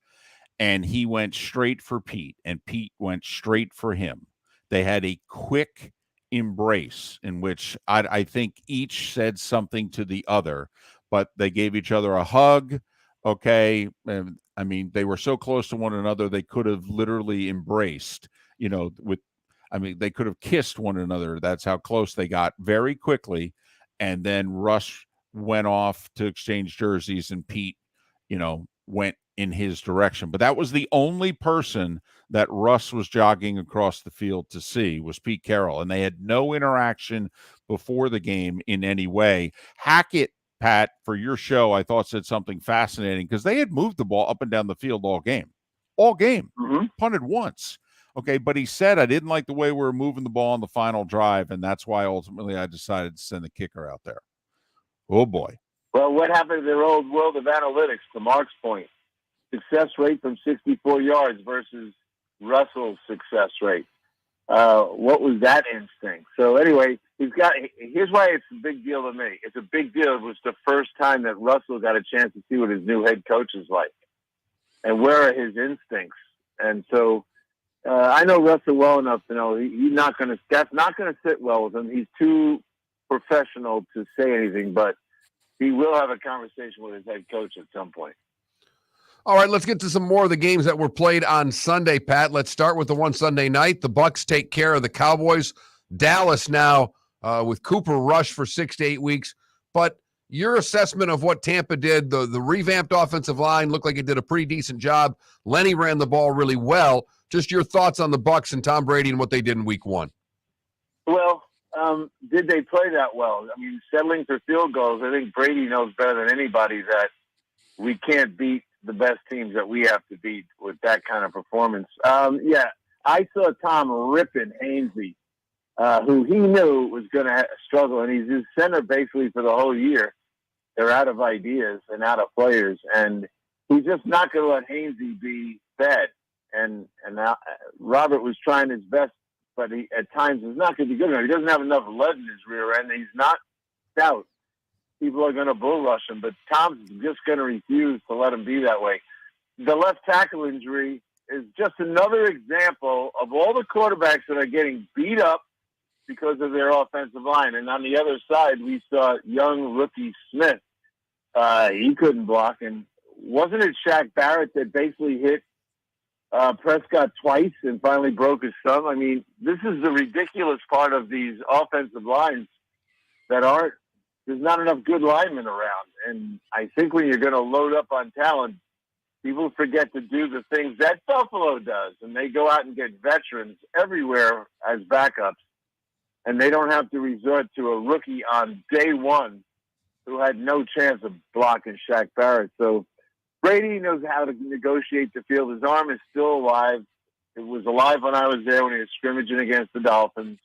and he went straight for Pete, and Pete went straight for him. They had a quick embrace in which I think each said something to the other, but they gave each other a hug. Okay. And, they were so close to one another, they could have literally embraced, they could have kissed one another. That's how close they got very quickly. And then Russ went off to exchange jerseys, and Pete, went in his direction. But that was the only person that Russ was jogging across the field to see, was Pete Carroll. And they had no interaction before the game in any way. Hackett, Pat, for your show, I thought said something fascinating, because they had moved the ball up and down the field all game, punted once. Okay, but he said, I didn't like the way we were moving the ball on the final drive, and that's why ultimately I decided to send the kicker out there. Oh, boy. Well, what happened to their old world of analytics, to Mark's point? Success rate from 64 yards versus Russell's success rate. What was that instinct? So anyway, here's why it's a big deal to me. It's a big deal. It was the first time that Russell got a chance to see what his new head coach is like and where are his instincts. And so I know Russell well enough to know that's not going to sit well with him. He's too professional to say anything, but he will have a conversation with his head coach at some point. All right, let's get to some more of the games that were played on Sunday, Pat. Let's start with the one Sunday night. The Bucs take care of the Cowboys. Dallas now with Cooper Rush for 6 to 8 weeks. But your assessment of what Tampa did, the revamped offensive line looked like it did a pretty decent job. Lenny ran the ball really well. Just your thoughts on the Bucs and Tom Brady and what they did in week one. Well, did they play that well? I mean, settling for field goals, I think Brady knows better than anybody that we can't beat the best teams that we have to beat with that kind of performance. Yeah, I saw Tom ripping Hainsey, who he knew was going to struggle, and he's his center basically for the whole year. They're out of ideas and out of players, and he's just not going to let Hainsey be fed. And now Robert was trying his best, but he at times is not going to be good enough. He doesn't have enough lead in his rear end. He's not stout. People are going to bull rush him, but Tom's just going to refuse to let him be that way. The left tackle injury is just another example of all the quarterbacks that are getting beat up because of their offensive line. And on the other side, we saw young rookie Smith. He couldn't block. And wasn't it Shaq Barrett that basically hit Prescott twice and finally broke his thumb? I mean, this is the ridiculous part of these offensive lines that there's not enough good linemen around. And I think when you're going to load up on talent, people forget to do the things that Buffalo does. And they go out and get veterans everywhere as backups. And they don't have to resort to a rookie on day one who had no chance of blocking Shaq Barrett. So Brady knows how to negotiate the field. His arm is still alive. It was alive when I was there when he was scrimmaging against the Dolphins.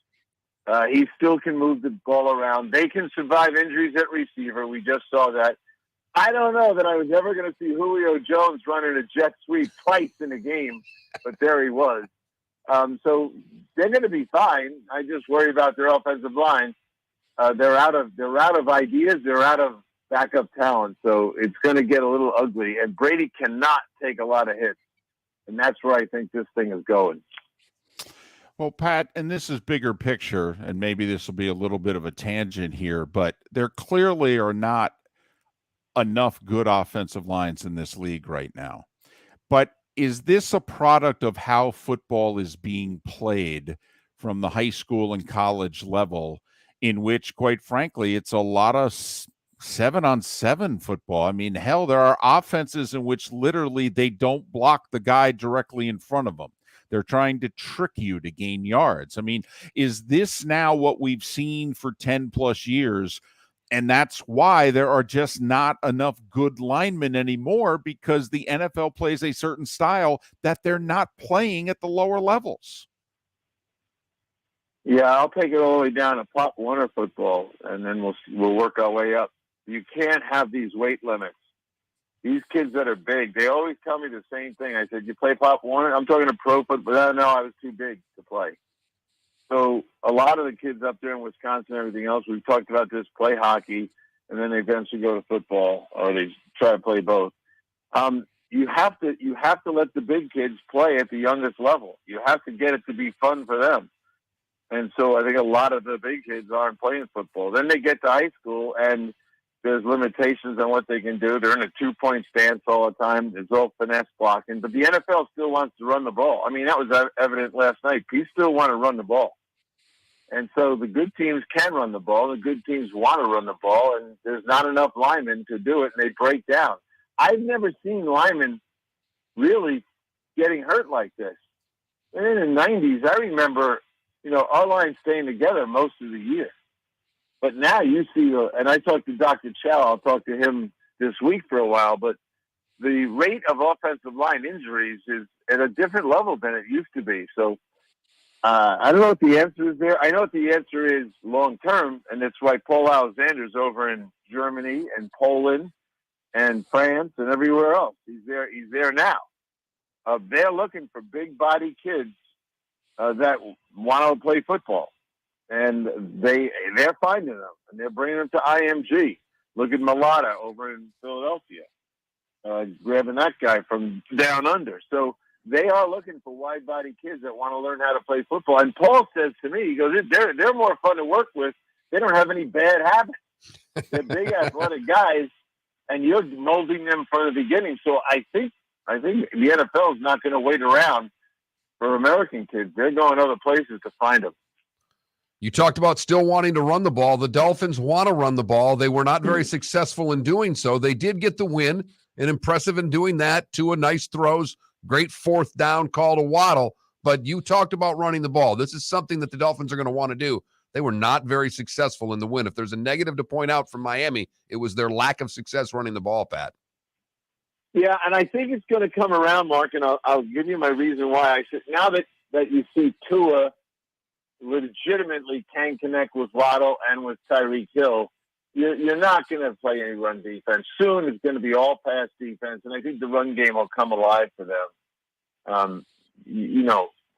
He still can move the ball around. They can survive injuries at receiver. We just saw that. I don't know that I was ever going to see Julio Jones running a jet sweep twice in a game, but there he was. So they're going to be fine. I just worry about their offensive line. They're out of ideas. They're out of backup talent. So it's going to get a little ugly. And Brady cannot take a lot of hits. And that's where I think this thing is going. Well, Pat, and this is bigger picture, and maybe this will be a little bit of a tangent here, but there clearly are not enough good offensive lines in this league right now. But is this a product of how football is being played from the high school and college level, in which, quite frankly, it's a lot of 7-on-7 football? I mean, hell, there are offenses in which literally they don't block the guy directly in front of them. They're trying to trick you to gain yards. I mean, is this now what we've seen for 10 plus years? And that's why there are just not enough good linemen anymore, because the NFL plays a certain style that they're not playing at the lower levels. Yeah, I'll take it all the way down to Pop Warner football, and then we'll work our way up. You can't have these weight limits. These kids that are big, they always tell me the same thing. I said, you play Pop Warner? I'm talking to pro football. No, I was too big to play. So a lot of the kids up there in Wisconsin and everything else, we've talked about this, play hockey, and then they eventually go to football, or they try to play both. You have to let the big kids play at the youngest level. You have to get it to be fun for them. And so I think a lot of the big kids aren't playing football. Then they get to high school, and there's limitations on what they can do. They're in a 2-point stance all the time. It's all finesse blocking. But the NFL still wants to run the ball. I mean, that was evident last night. He still want to run the ball. And so the good teams can run the ball. The good teams want to run the ball, and there's not enough linemen to do it, and they break down. I've never seen linemen really getting hurt like this. And in the 90s, I remember, our line staying together most of the year. But now you see, and I talked to Dr. Chow, I'll talk to him this week for a while, but the rate of offensive line injuries is at a different level than it used to be. So I don't know what the answer is there. I know what the answer is long term, and that's why Paul Alexander's over in Germany and Poland and France and everywhere else. He's there now. They're looking for big body kids that want to play football, and they're finding them, and they're bringing them to IMG. Look at Mulata over in Philadelphia, grabbing that guy from down under. So they are looking for wide body kids that want to learn how to play football. And Paul says to me, he goes, they're more fun to work with. They don't have any bad habits. They're big athletic guys, and you're molding them from the beginning. So I think the NFL is not going to wait around for American kids. They're going other places to find them. You talked about still wanting to run the ball. The Dolphins want to run the ball. They were not very successful in doing so. They did get the win, and impressive in doing that. Two nice throws, great fourth down call to Waddle. But you talked about running the ball. This is something that the Dolphins are going to want to do. They were not very successful in the win. If there's a negative to point out from Miami, it was their lack of success running the ball, Pat. Yeah, and I think it's going to come around, Mark, and I'll give you my reason why. I said now that you see Tua legitimately can connect with Waddle and with Tyreek Hill, you're not going to play any run defense. Soon it's going to be all pass defense, and I think the run game will come alive for them.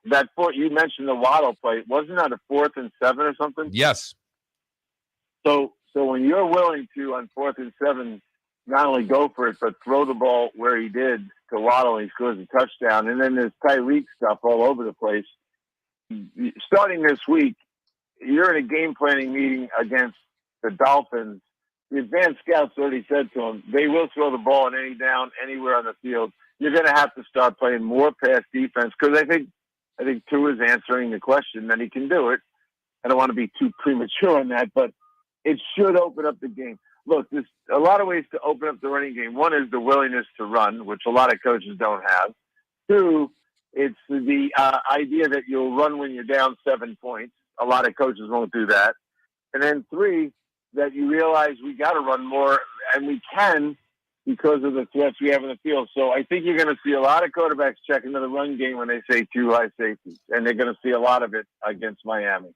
That you mentioned the Waddle play. Wasn't that a 4th and 7 or something? Yes. So when you're willing to, on 4th and 7, not only go for it, but throw the ball where he did to Waddle, and he scores a touchdown. And then there's Tyreek stuff all over the place. Starting this week, you're in a game planning meeting against the Dolphins. The advanced scouts already said to him, they will throw the ball on any down, anywhere on the field. You're going to have to start playing more pass defense, because I think Tua is answering the question that he can do it. I don't want to be too premature on that, but it should open up the game. Look, there's a lot of ways to open up the running game. One is the willingness to run, which a lot of coaches don't have. 2, it's the idea that you'll run when you're down 7 points. A lot of coaches won't do that. And then 3, that you realize we got to run more, and we can because of the threats we have in the field. So I think you're going to see a lot of quarterbacks check into the run game when they say 2 high safeties, and they're going to see a lot of it against Miami.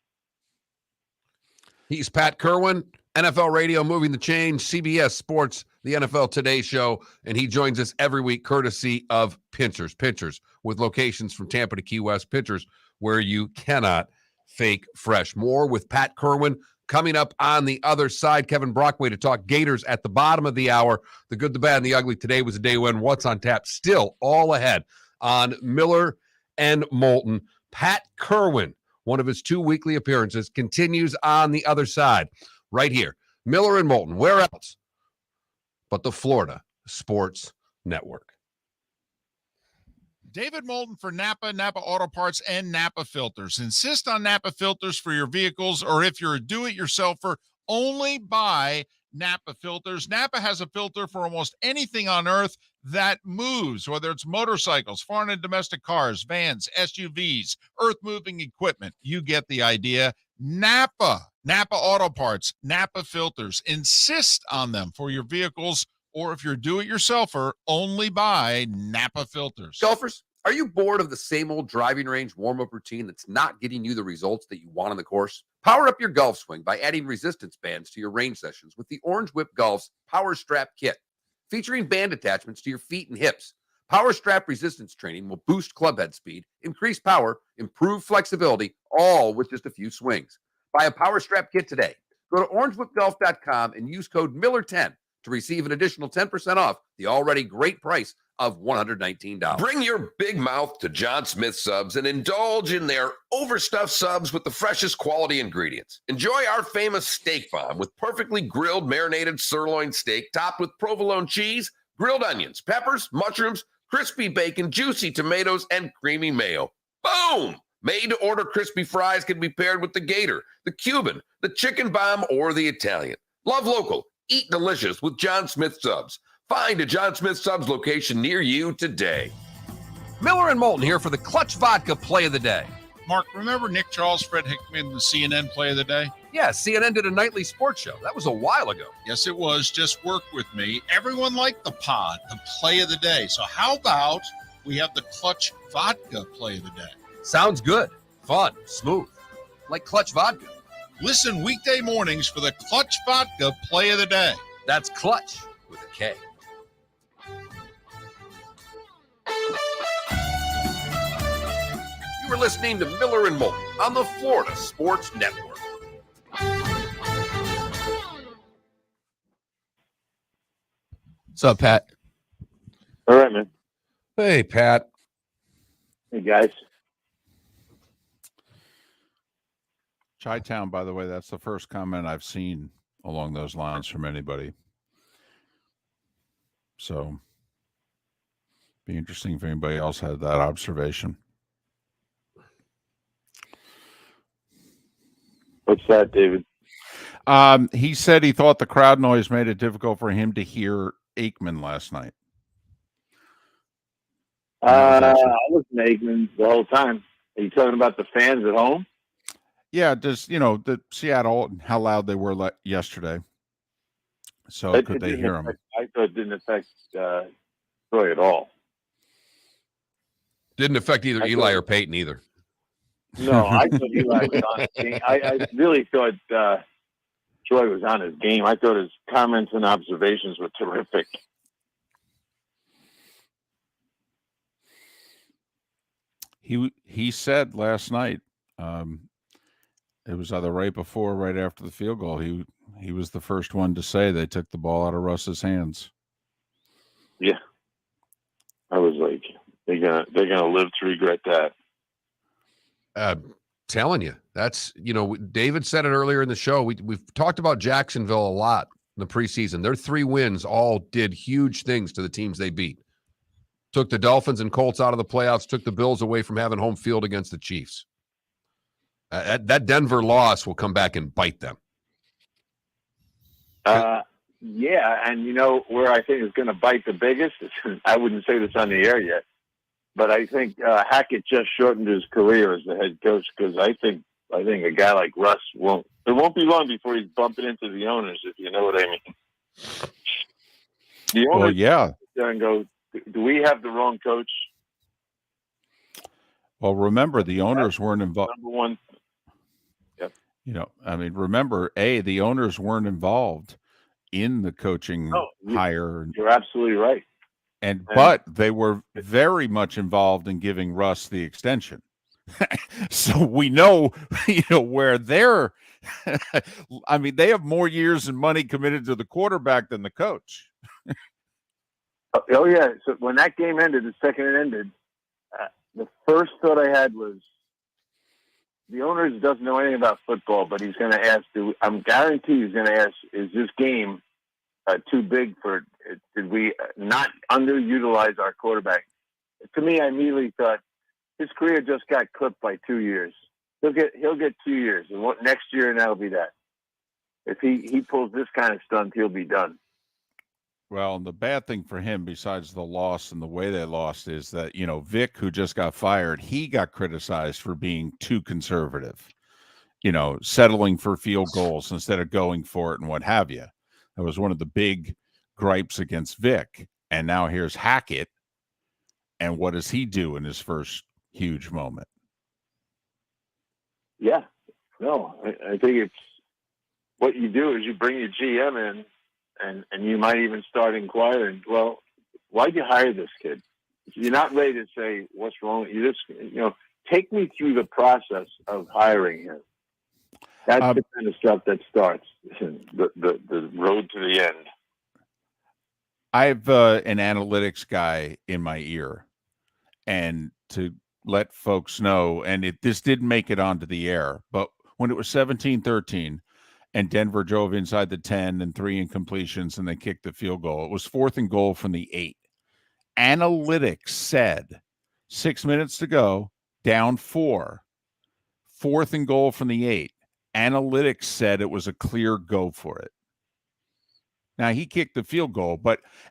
He's Pat Kirwan, NFL Radio Moving the Chain, CBS Sports, the NFL Today Show, and he joins us every week courtesy of Pinchers. Pinchers with locations from Tampa to Key West. Pinchers where you cannot fake fresh. More with Pat Kirwan coming up on the other side. Kevin Brockway to talk Gators at the bottom of the hour. The good, the bad, and the ugly. Today was a day when what's on tap still all ahead on Miller and Moulton. Pat Kirwan, one of his 2 weekly appearances, continues on the other side right here. Miller and Moulton. Where else but the Florida Sports Network? David Moulton for Napa Auto Parts, and Napa Filters. Insist on Napa Filters for your vehicles, or if you're a do-it-yourselfer, only buy Napa Filters. Napa has a filter for almost anything on earth that moves, whether it's motorcycles, foreign and domestic cars, vans, SUVs, earth-moving equipment. You get the idea. Napa Auto Parts, Napa Filters. Insist on them for your vehicles, or if you're a do-it-yourselfer, only buy Napa Filters. Golfers, are you bored of the same old driving range warm-up routine that's not getting you the results that you want on the course? Power up your golf swing by adding resistance bands to your range sessions with the Orange Whip Golf's Power Strap Kit. Featuring band attachments to your feet and hips, Power Strap resistance training will boost club head speed, increase power, improve flexibility, all with just a few swings. Buy a Power Strap Kit today. Go to orangewhipgolf.com and use code Miller10 to receive an additional 10% off the already great price of $119. Bring your big mouth to John Smith Subs and indulge in their overstuffed subs with the freshest quality ingredients. Enjoy our famous steak bomb with perfectly grilled marinated sirloin steak topped with provolone cheese, grilled onions, peppers, mushrooms, crispy bacon, juicy tomatoes, and creamy mayo. Boom! Made-to-order crispy fries can be paired with the Gator, the Cuban, the chicken bomb, or the Italian. Love local. Eat delicious with John Smith Subs. Find a John Smith Subs location near you today. Miller and Moulton here for the Clutch Vodka Play of the Day. Mark, remember Nick Charles, Fred Hickman, the CNN Play of the Day? Yeah, CNN did a nightly sports show. That was a while ago. Yes, it was. Just work with me. Everyone liked the pod, the Play of the Day. So how about we have the Clutch Vodka play of the day. Sounds good. Fun. Smooth. Like Clutch Vodka. Listen weekday mornings for the Clutch Vodka play of the day. That's Clutch with a K. You are listening to Miller and Moulton on the Florida Sports Network. What's up, Pat? All right, man. Hey, Pat. Hey, guys. Chi-Town, by the way, that's the first comment I've seen along those lines from anybody. So, be interesting if anybody else had that observation. What's that, David? He said he thought the crowd noise made it difficult for him to hear Aikman last night. I listened to Aikman the whole time. Are you talking about the fans at home? Yeah, just, the Seattle and how loud they were yesterday. So It could they didn't hear him? I thought it didn't affect Troy at all. Didn't affect either Eli or Peyton either. No, I thought Eli was on his game. I really thought Troy was on his game. I thought his comments and observations were terrific. He said last night, it was either right before or right after the field goal, he was the first one to say they took the ball out of Russ's hands. Yeah. I was like, they're gonna live to regret that. Telling you, that's, David said it earlier in the show. We've talked about Jacksonville a lot in the preseason. Their 3 wins all did huge things to the teams they beat. Took the Dolphins and Colts out of the playoffs, took the Bills away from having home field against the Chiefs. That Denver loss will come back and bite them. Yeah, and where I think is going to bite the biggest, I wouldn't say this on the air yet, but I think Hackett just shortened his career as the head coach because I think a guy like Russ it won't be long before he's bumping into the owners, if you know what I mean. The owners Well, yeah. there and go, do we have the wrong coach? Well, remember, the owners weren't involved. Number one. Yep. Remember, the owners weren't involved in the coaching hire. You're absolutely right. But they were very much involved in giving Russ the extension. So we know, where they're, they have more years and money committed to the quarterback than the coach. Oh, yeah. So when that game ended, the second it ended, the first thought I had was the owner doesn't know anything about football, but he's going to ask, I'm guaranteed he's going to ask, is this game too big for, did we not underutilize our quarterback? To me, I immediately thought his career just got clipped by 2 years. He'll get 2 years, and next year, and that'll be that. If he pulls this kind of stunt, he'll be done. Well, and the bad thing for him, besides the loss and the way they lost, is that, Vic, who just got fired, he got criticized for being too conservative, settling for field goals instead of going for it and what have you. That was one of the big gripes against Vic. And now here's Hackett. And what does he do in his first huge moment? Yeah. No, I think it's what you do is you bring your GM in. And you might even start inquiring, well, why'd you hire this kid? You're not ready to say what's wrong. You just, take me through the process of hiring him. That's the kind of stuff that starts the road to the end. I have an analytics guy in my ear, and to let folks know, and this didn't make it onto the air, but when it was 17-13, and Denver drove inside the 10 and 3 incompletions, and they kicked the field goal. It was 4th and goal from the 8. Analytics said 6 minutes to go, down 4, 4th and goal from the 8. Analytics said it was a clear go for it. Now, he kicked the field goal,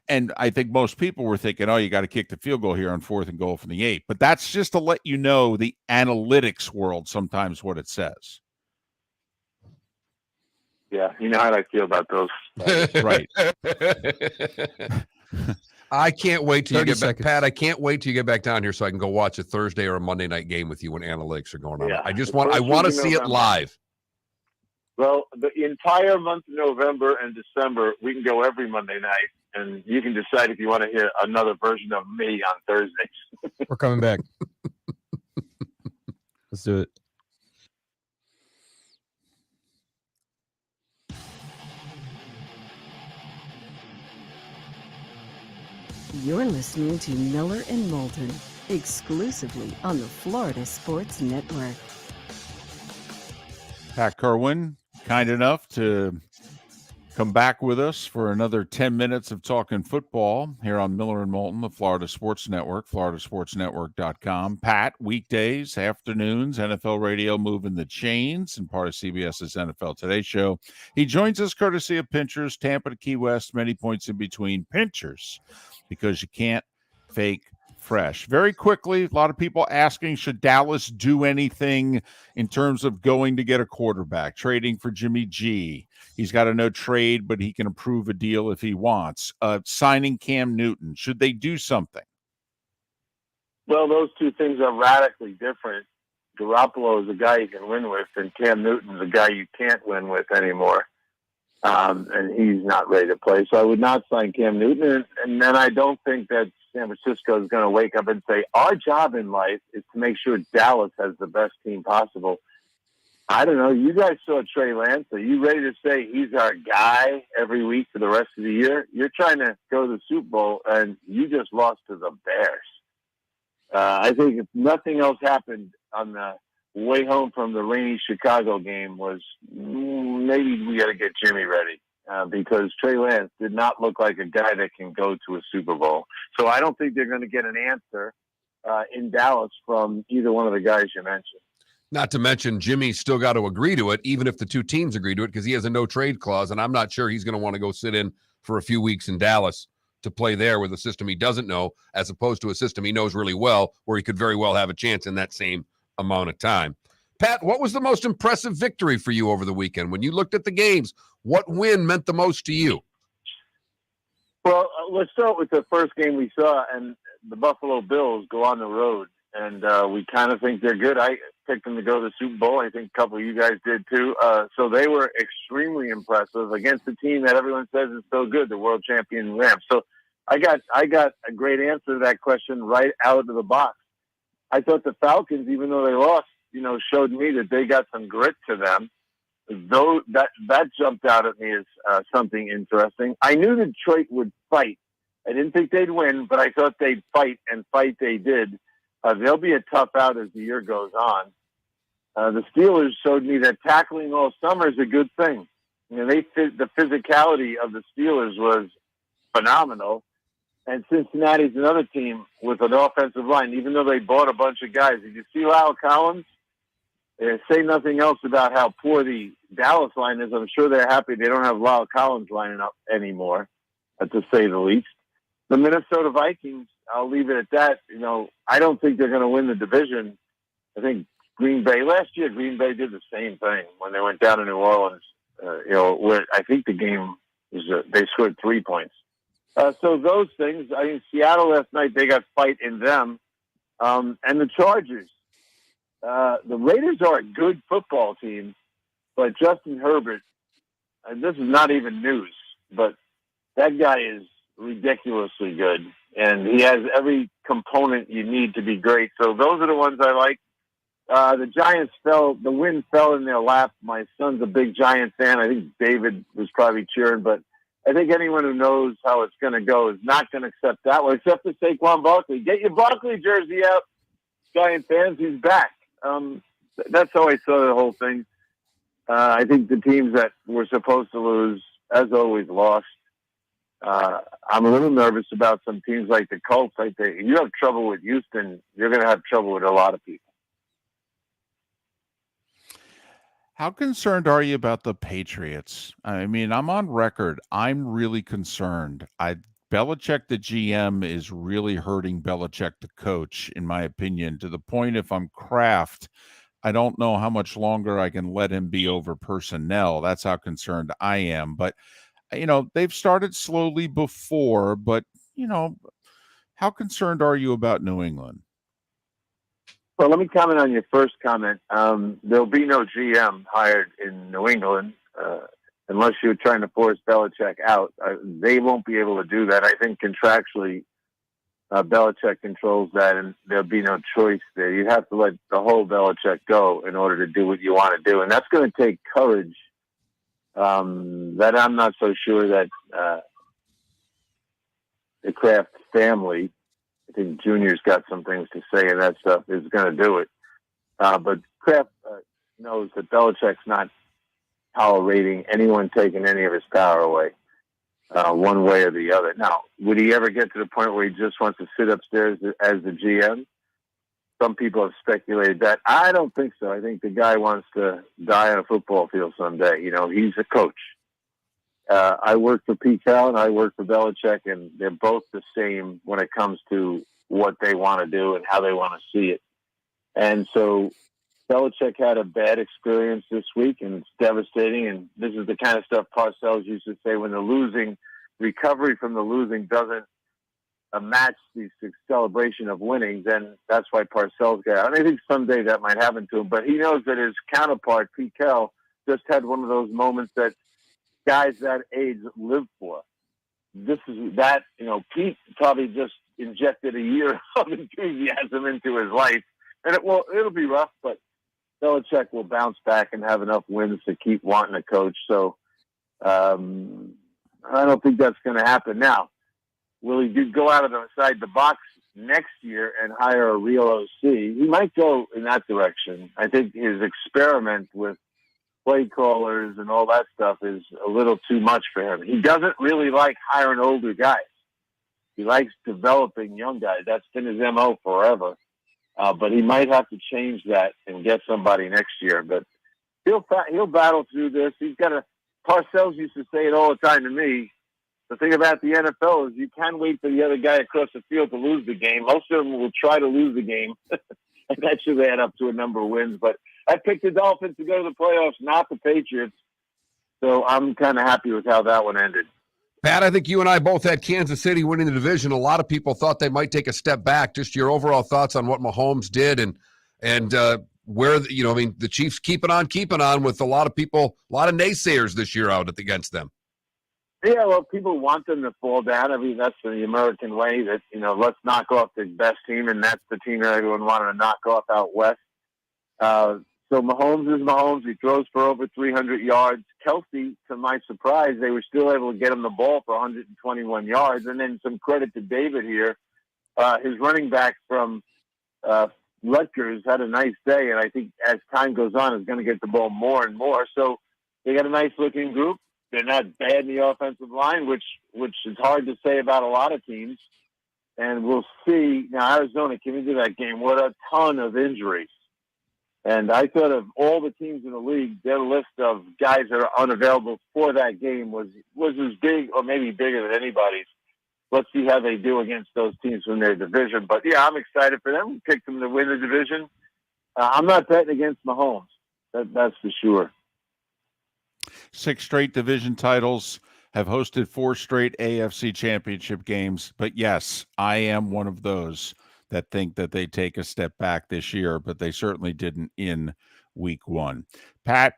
and I think most people were thinking, you got to kick the field goal here on 4th and goal from the 8. But that's just to let you know the analytics world sometimes what it says. Yeah, you know how I feel about those. Right. I can't wait till you 30 get back, seconds. Pat. I can't wait till you get back down here so I can go watch a Thursday or a Monday night game with you when analytics are going on. Yeah, I just the want first to week of see it November. live. Well, the entire month of November and December, we can go every Monday night, and you can decide if you want to hear another version of me on Thursdays. We're coming back. Let's do it. You're listening to Miller and Moulton, exclusively on the Florida Sports Network. Pat Kirwan, kind enough to come back with us for another 10 minutes of talking football here on Miller and Moulton, the Florida Sports Network, floridasportsnetwork.com. Pat, weekdays, afternoons, NFL radio moving the chains and part of CBS's NFL Today show. He joins us courtesy of Pinchers, Tampa to Key West, many points in between. Pinchers, because you can't fake fresh. Very quickly, a lot of people asking, should Dallas do anything in terms of going to get a quarterback, trading for Jimmy G? He's got a no trade, but he can approve a deal if he wants. Signing Cam Newton. Should they do something? Well, those two things are radically different. Garoppolo is a guy you can win with, and Cam Newton is a guy you can't win with anymore. And he's not ready to play. So I would not sign Cam Newton. And then I don't think that San Francisco is going to wake up and say, our job in life is to make sure Dallas has the best team possible. I don't know. You guys saw Trey Lance. Are you ready to say he's our guy every week for the rest of the year? You're trying to go to the Super Bowl, and you just lost to the Bears. I think if nothing else happened on the way home from the rainy Chicago game was maybe we got to get Jimmy ready because Trey Lance did not look like a guy that can go to a Super Bowl. So I don't think they're going to get an answer in Dallas from either one of the guys you mentioned. Not to mention, Jimmy's still got to agree to it, even if the two teams agree to it, because he has a no-trade clause, and I'm not sure he's going to want to go sit in for a few weeks in Dallas to play there with a system he doesn't know, as opposed to a system he knows really well, where he could very well have a chance in that same amount of time. Pat, what was the most impressive victory for you over the weekend? When you looked at the games, what win meant the most to you? Well, let's start with the first game we saw, and the Buffalo Bills go on the road, and we kind of think they're good. I picked them to go to the Super Bowl. I think a couple of you guys did too. So they were extremely impressive against a team that everyone says is so good, the world champion Rams. So I got a great answer to that question right out of the box. I thought the Falcons, even though they lost, showed me that they got some grit to them. Though that jumped out at me as something interesting. I knew Detroit would fight. I didn't think they'd win, but I thought they'd fight, and fight they did. They'll be a tough out as the year goes on. The Steelers showed me that tackling all summer is a good thing. The physicality of the Steelers was phenomenal. And Cincinnati's another team with an offensive line, even though they bought a bunch of guys. Did you see Lyle Collins? Say nothing else about how poor the Dallas line is. I'm sure they're happy they don't have Lyle Collins lining up anymore, to say the least. The Minnesota Vikings, I'll leave it at that. I don't think they're going to win the division. I think Green Bay, last year, Green Bay did the same thing when they went down to New Orleans, where I think the game was, they scored 3 points. So those things, I mean, Seattle last night, they got fight in them. And the Chargers, the Raiders are a good football team, but Justin Herbert, and this is not even news, but that guy is ridiculously good. And he has every component you need to be great. So those are the ones I like. The Giants the wind fell in their lap. My son's a big Giant fan. I think David was probably cheering, but I think anyone who knows how it's going to go is not going to accept that one, except for Saquon Barkley. Get your Barkley jersey out, Giant fans. He's back. That's how I saw the whole thing. I think the teams that were supposed to lose, as always, lost. I'm a little nervous about some teams like the Colts. You have trouble with Houston, you're going to have trouble with a lot of people. How concerned are you about the Patriots? I mean, I'm on record. I'm really concerned. Belichick, the GM, is really hurting Belichick, the coach, in my opinion, to the point if I'm Kraft, I don't know how much longer I can let him be over personnel. That's how concerned I am. But, they've started slowly before, but how concerned are you about New England? Well, let me comment on your first comment. There'll be no GM hired in New England unless you're trying to force Belichick out. They won't be able to do that. I think contractually, Belichick controls that, and there'll be no choice there. You have to let the whole Belichick go in order to do what you want to do, and that's going to take courage. That I'm not so sure that the Kraft family, I think Junior's got some things to say, and that stuff is going to do it. But Kraft knows that Belichick's not tolerating anyone taking any of his power away, one way or the other. Now, would he ever get to the point where he just wants to sit upstairs as the GM? Some people have speculated that. I don't think so. I think the guy wants to die on a football field someday. He's a coach. I work for Pete Carroll and I work for Belichick, and they're both the same when it comes to what they want to do and how they want to see it. And so Belichick had a bad experience this week, and it's devastating. And this is the kind of stuff Parcells used to say: when the recovery from the losing doesn't match the celebration of winning, then that's why Parcells got out. And I think someday that might happen to him. But he knows that his counterpart, Pete Carroll, just had one of those moments that guys that age live for. Pete probably just injected a year of enthusiasm into his life. And it'll be rough, but Belichick will bounce back and have enough wins to keep wanting to coach. So I don't think that's going to happen. Now, will he go outside the box next year and hire a real OC? He might go in that direction. I think his experiment with play callers and all that stuff is a little too much for him. He doesn't really like hiring older guys. He likes developing young guys. That's been his MO forever. But he might have to change that and get somebody next year. But he'll battle through this. Parcells used to say it all the time to me. The thing about the NFL is you can wait for the other guy across the field to lose the game. Most of them will try to lose the game. And that should add up to a number of wins. But I picked the Dolphins to go to the playoffs, not the Patriots. So I'm kind of happy with how that one ended. Pat, I think you and I both had Kansas City winning the division. A lot of people thought they might take a step back. Just your overall thoughts on what Mahomes did and where, the Chiefs keeping on with a lot of people, a lot of naysayers this year out against them. Yeah, well, people want them to fall down. I mean, that's the American way that, let's knock off the best team, and that's the team that everyone wanted to knock off out west. So Mahomes is Mahomes. He throws for over 300 yards. Kelsey, to my surprise, they were still able to get him the ball for 121 yards. And then some credit to David here. His running back from Rutgers had a nice day, and I think as time goes on, is going to get the ball more and more. So they got a nice-looking group. They're not bad in the offensive line, which is hard to say about a lot of teams. And we'll see. Now, Arizona came into that game with a ton of injuries. And I thought of all the teams in the league, their list of guys that are unavailable for that game was as big or maybe bigger than anybody's. Let's see how they do against those teams in their division. But, yeah, I'm excited for them. We picked them to win the division. I'm not betting against Mahomes. That's for sure. 6 straight division titles, have hosted 4 straight AFC championship games. But, yes, I am one of those that think that they take a step back this year, but they certainly didn't in week 1. Pat,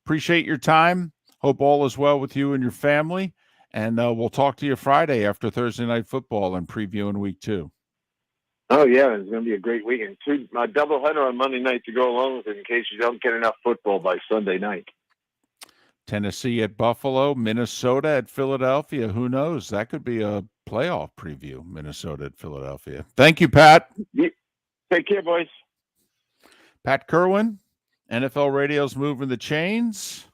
appreciate your time. Hope all is well with you and your family. And we'll talk to you Friday after Thursday Night Football and previewing week 2. Oh, yeah, it's going to be a great weekend. A doubleheader on Monday night to go along with it in case you don't get enough football by Sunday night. Tennessee at Buffalo, Minnesota at Philadelphia. Who knows? That could be a playoff preview, Minnesota at Philadelphia. Thank you, Pat. Take care, boys. Pat Kirwan, NFL Radio's Moving the Chains,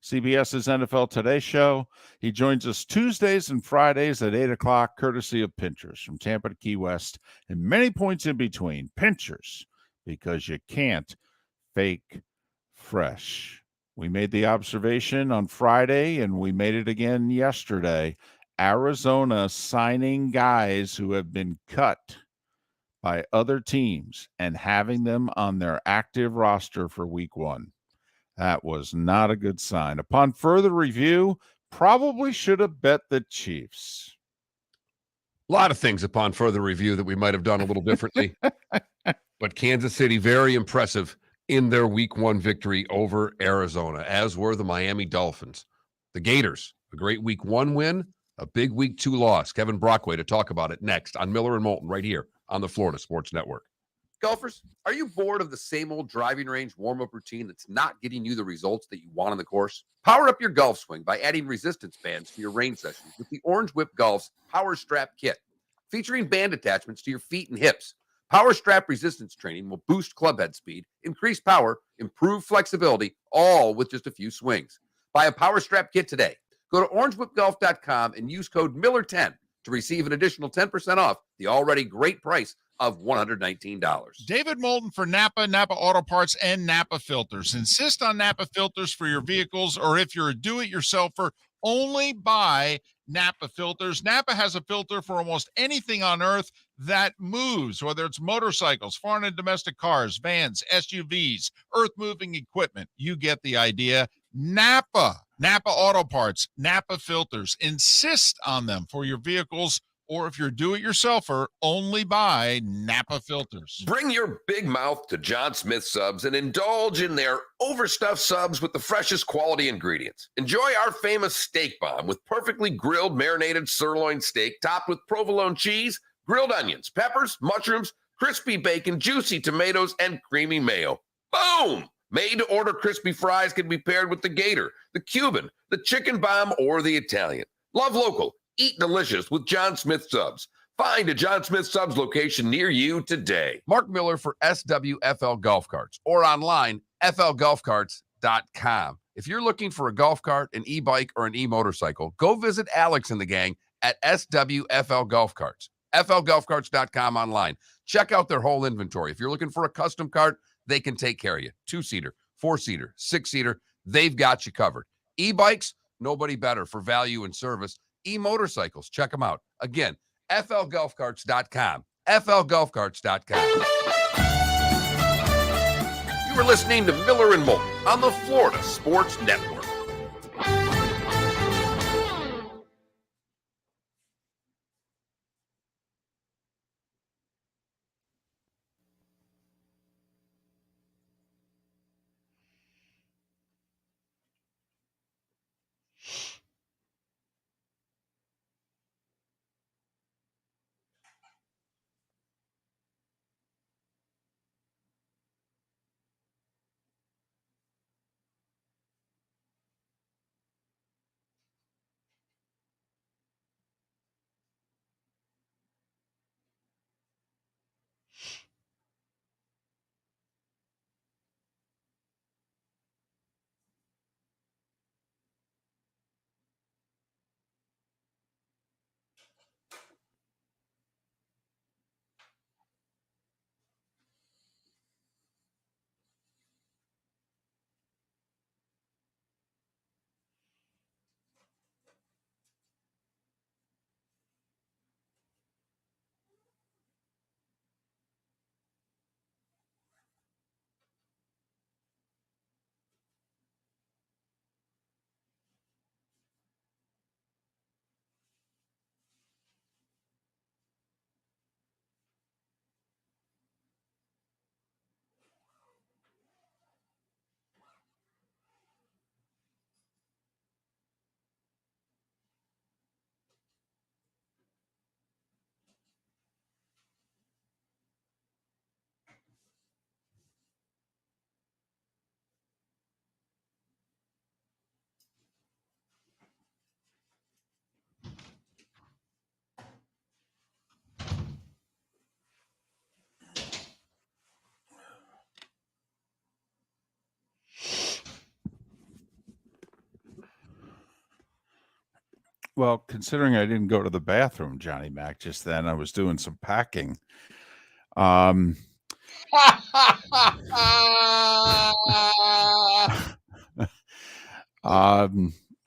CBS's NFL Today Show. He joins us Tuesdays and Fridays at 8 o'clock, courtesy of Pinchers from Tampa to Key West and many points in between. Pinchers, because you can't fake fresh. We made the observation on Friday, and we made it again yesterday. Arizona signing guys who have been cut by other teams and having them on their active roster for week 1. That was not a good sign. Upon further review, probably should have bet the Chiefs. A lot of things upon further review that we might have done a little differently. But Kansas City, very impressive in their week 1 victory over Arizona, as were the Miami Dolphins. The Gators, a great week 1 win, a big week 2 loss. Kevin Brockway to talk about it next on Miller and Moulton right here on the Florida Sports Network. Golfers, are you bored of the same old driving range warm-up routine that's not getting you the results that you want on the course? Power up your golf swing by adding resistance bands to your range sessions with the Orange Whip Golf's Power Strap Kit. Featuring band attachments to your feet and hips, Power Strap resistance training will boost club head speed, increase power, improve flexibility, all with just a few swings. Buy a Power Strap Kit today. Go to orangewhipgolf.com and use code Miller10 to receive an additional 10% off the already great price of $119. David Moulton for Napa Auto Parts, and Napa Filters. Insist on Napa filters for your vehicles, or if you're a do-it-yourselfer, only buy Napa filters. Napa has a filter for almost anything on earth that moves, whether it's motorcycles, foreign and domestic cars, vans, SUVs, earth-moving equipment. You get the idea. Napa Auto Parts, Napa filters. Insist on them for your vehicles, or if you're do-it-yourselfer, only buy Napa filters. Bring your big mouth to John Smith Subs and indulge in their overstuffed subs with the freshest quality ingredients. Enjoy our famous steak bomb with perfectly grilled marinated sirloin steak topped with provolone cheese, grilled onions, peppers, mushrooms, crispy bacon, juicy tomatoes, and creamy mayo. Boom! Made-to-order crispy fries can be paired with the Gator, the Cuban, the chicken bomb, or the Italian. Love local. Eat delicious with John Smith Subs. Find a John Smith Subs location near you today. Mark Miller for SWFL Golf Carts, or online, flgolfcarts.com. If you're looking for a golf cart, an e-bike, or an e-motorcycle, go visit Alex and the gang at SWFL Golf Carts. flgolfcarts.com online. Check out their whole inventory. If you're looking for a custom cart, they can take care of you. 2-seater, 4-seater, 6-seater, they've got you covered. E-bikes, nobody better for value and service. E-motorcycles, check them out. Again, flgolfcarts.com. flgolfcarts.com. You were listening to Miller and Moulton on the Florida Sports Network. Well, considering I didn't go to the bathroom, Johnny Mac, just then, I was doing some packing. Because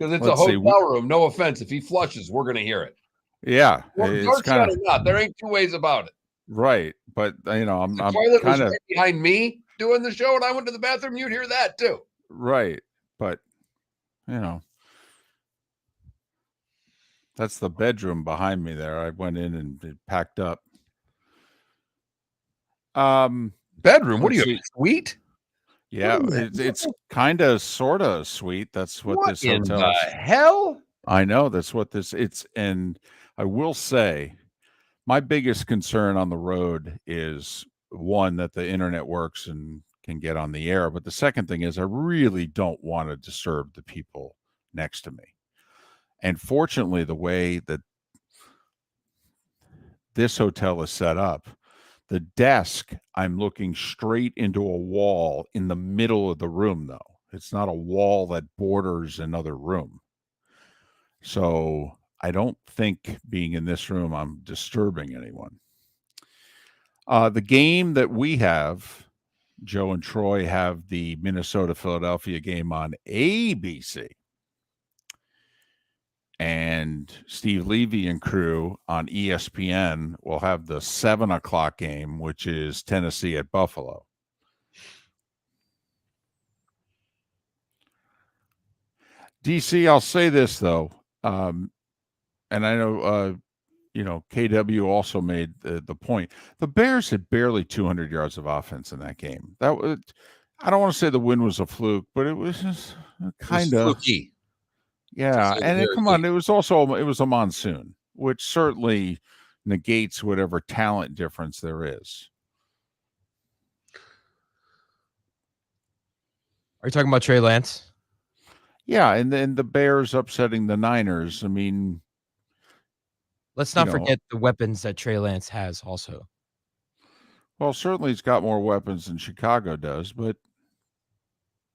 it's a hotel room. No offense. If he flushes, we're going to hear it. Yeah. Well, It's kind of not. There ain't two ways about it. right. But, I'm toilet was kind of right behind me doing the show, and I went to the bathroom. You'd hear that too. right. But, That's the bedroom behind me there. I went in and it packed up. Bedroom? What are let's you, see. sweet? Yeah, What in the- it's kind of sort of sweet. That's what this in hotel the is. hell? I know that's what this it's and I will say my biggest concern on the road is one, that the internet works and can get on the air, but the second thing is I really don't want to disturb the people next to me. And fortunately, the way that this hotel is set up, the desk, I'm looking straight into a wall in the middle of the room, though. It's not a wall that borders another room. So I don't think being in this room, I'm disturbing anyone. The game that we have, Joe and Troy have the Minnesota-Philadelphia game on ABC. And Steve Levy and crew on ESPN will have the 7:00 game, which is Tennessee at Buffalo. DC, I'll say this, though. And I know, KW also made the point. The Bears had barely 200 yards of offense in that game. That was, I don't want to say the win was a fluke, but it was just kind of fluky. Yeah, It's and very come on, it was a monsoon, which certainly negates whatever talent difference there is. Are you talking about Trey Lance? Yeah, and then the Bears upsetting the Niners. I mean, Let's not forget the weapons that Trey Lance has also. Well, certainly he's got more weapons than Chicago does, but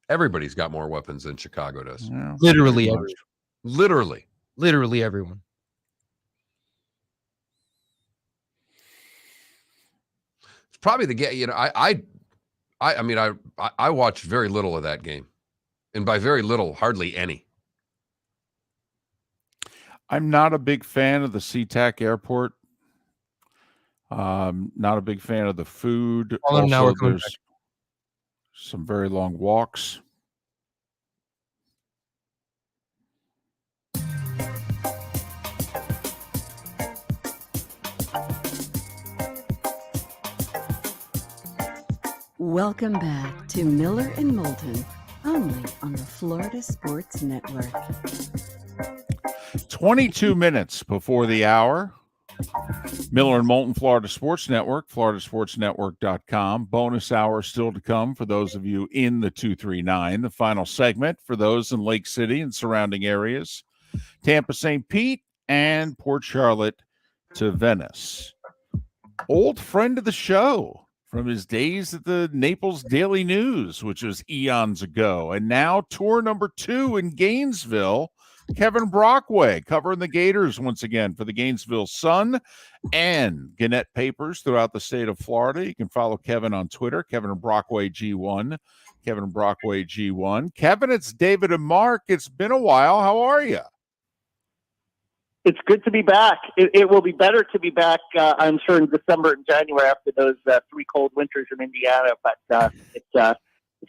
everybody's got more weapons than Chicago does. Yeah, Literally everyone. Literally everyone. It's probably the game. I watched very little of that game, and by very little, hardly any. I'm not a big fan of the SeaTac Airport. Not a big fan of the food. Also, there's some very long walks. Welcome back to Miller and Moulton, only on the Florida Sports Network. 22 minutes before the hour. Miller and Moulton, Florida Sports Network, floridasportsnetwork.com. Bonus hour still to come for those of you in the 239. The final segment for those in Lake City and surrounding areas. Tampa, St. Pete, and Port Charlotte to Venice. Old friend of the show from his days at the Naples Daily News, which was eons ago, and now tour number 2 in Gainesville, Kevin Brockway, covering the Gators once again for the Gainesville Sun and Gannett Papers throughout the state of Florida. You can follow Kevin on Twitter, Kevin Brockway G1, Kevin Brockway G1. Kevin, it's David and Mark. It's been a while. How are you? It's good to be back. It will be better to be back, I'm sure, in December and January after those 3 cold winters in Indiana. But it's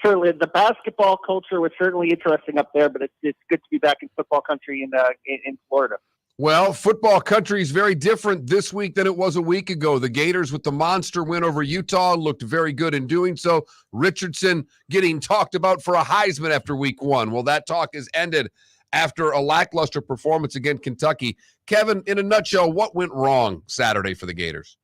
certainly the basketball culture was certainly interesting up there. But it's good to be back in football country in Florida. Well, football country is very different this week than it was a week ago. The Gators with the monster win over Utah looked very good in doing so. Richardson getting talked about for a Heisman after week 1. Well, that talk is ended after a lackluster performance against Kentucky. Kevin, in a nutshell, what went wrong Saturday for the Gators?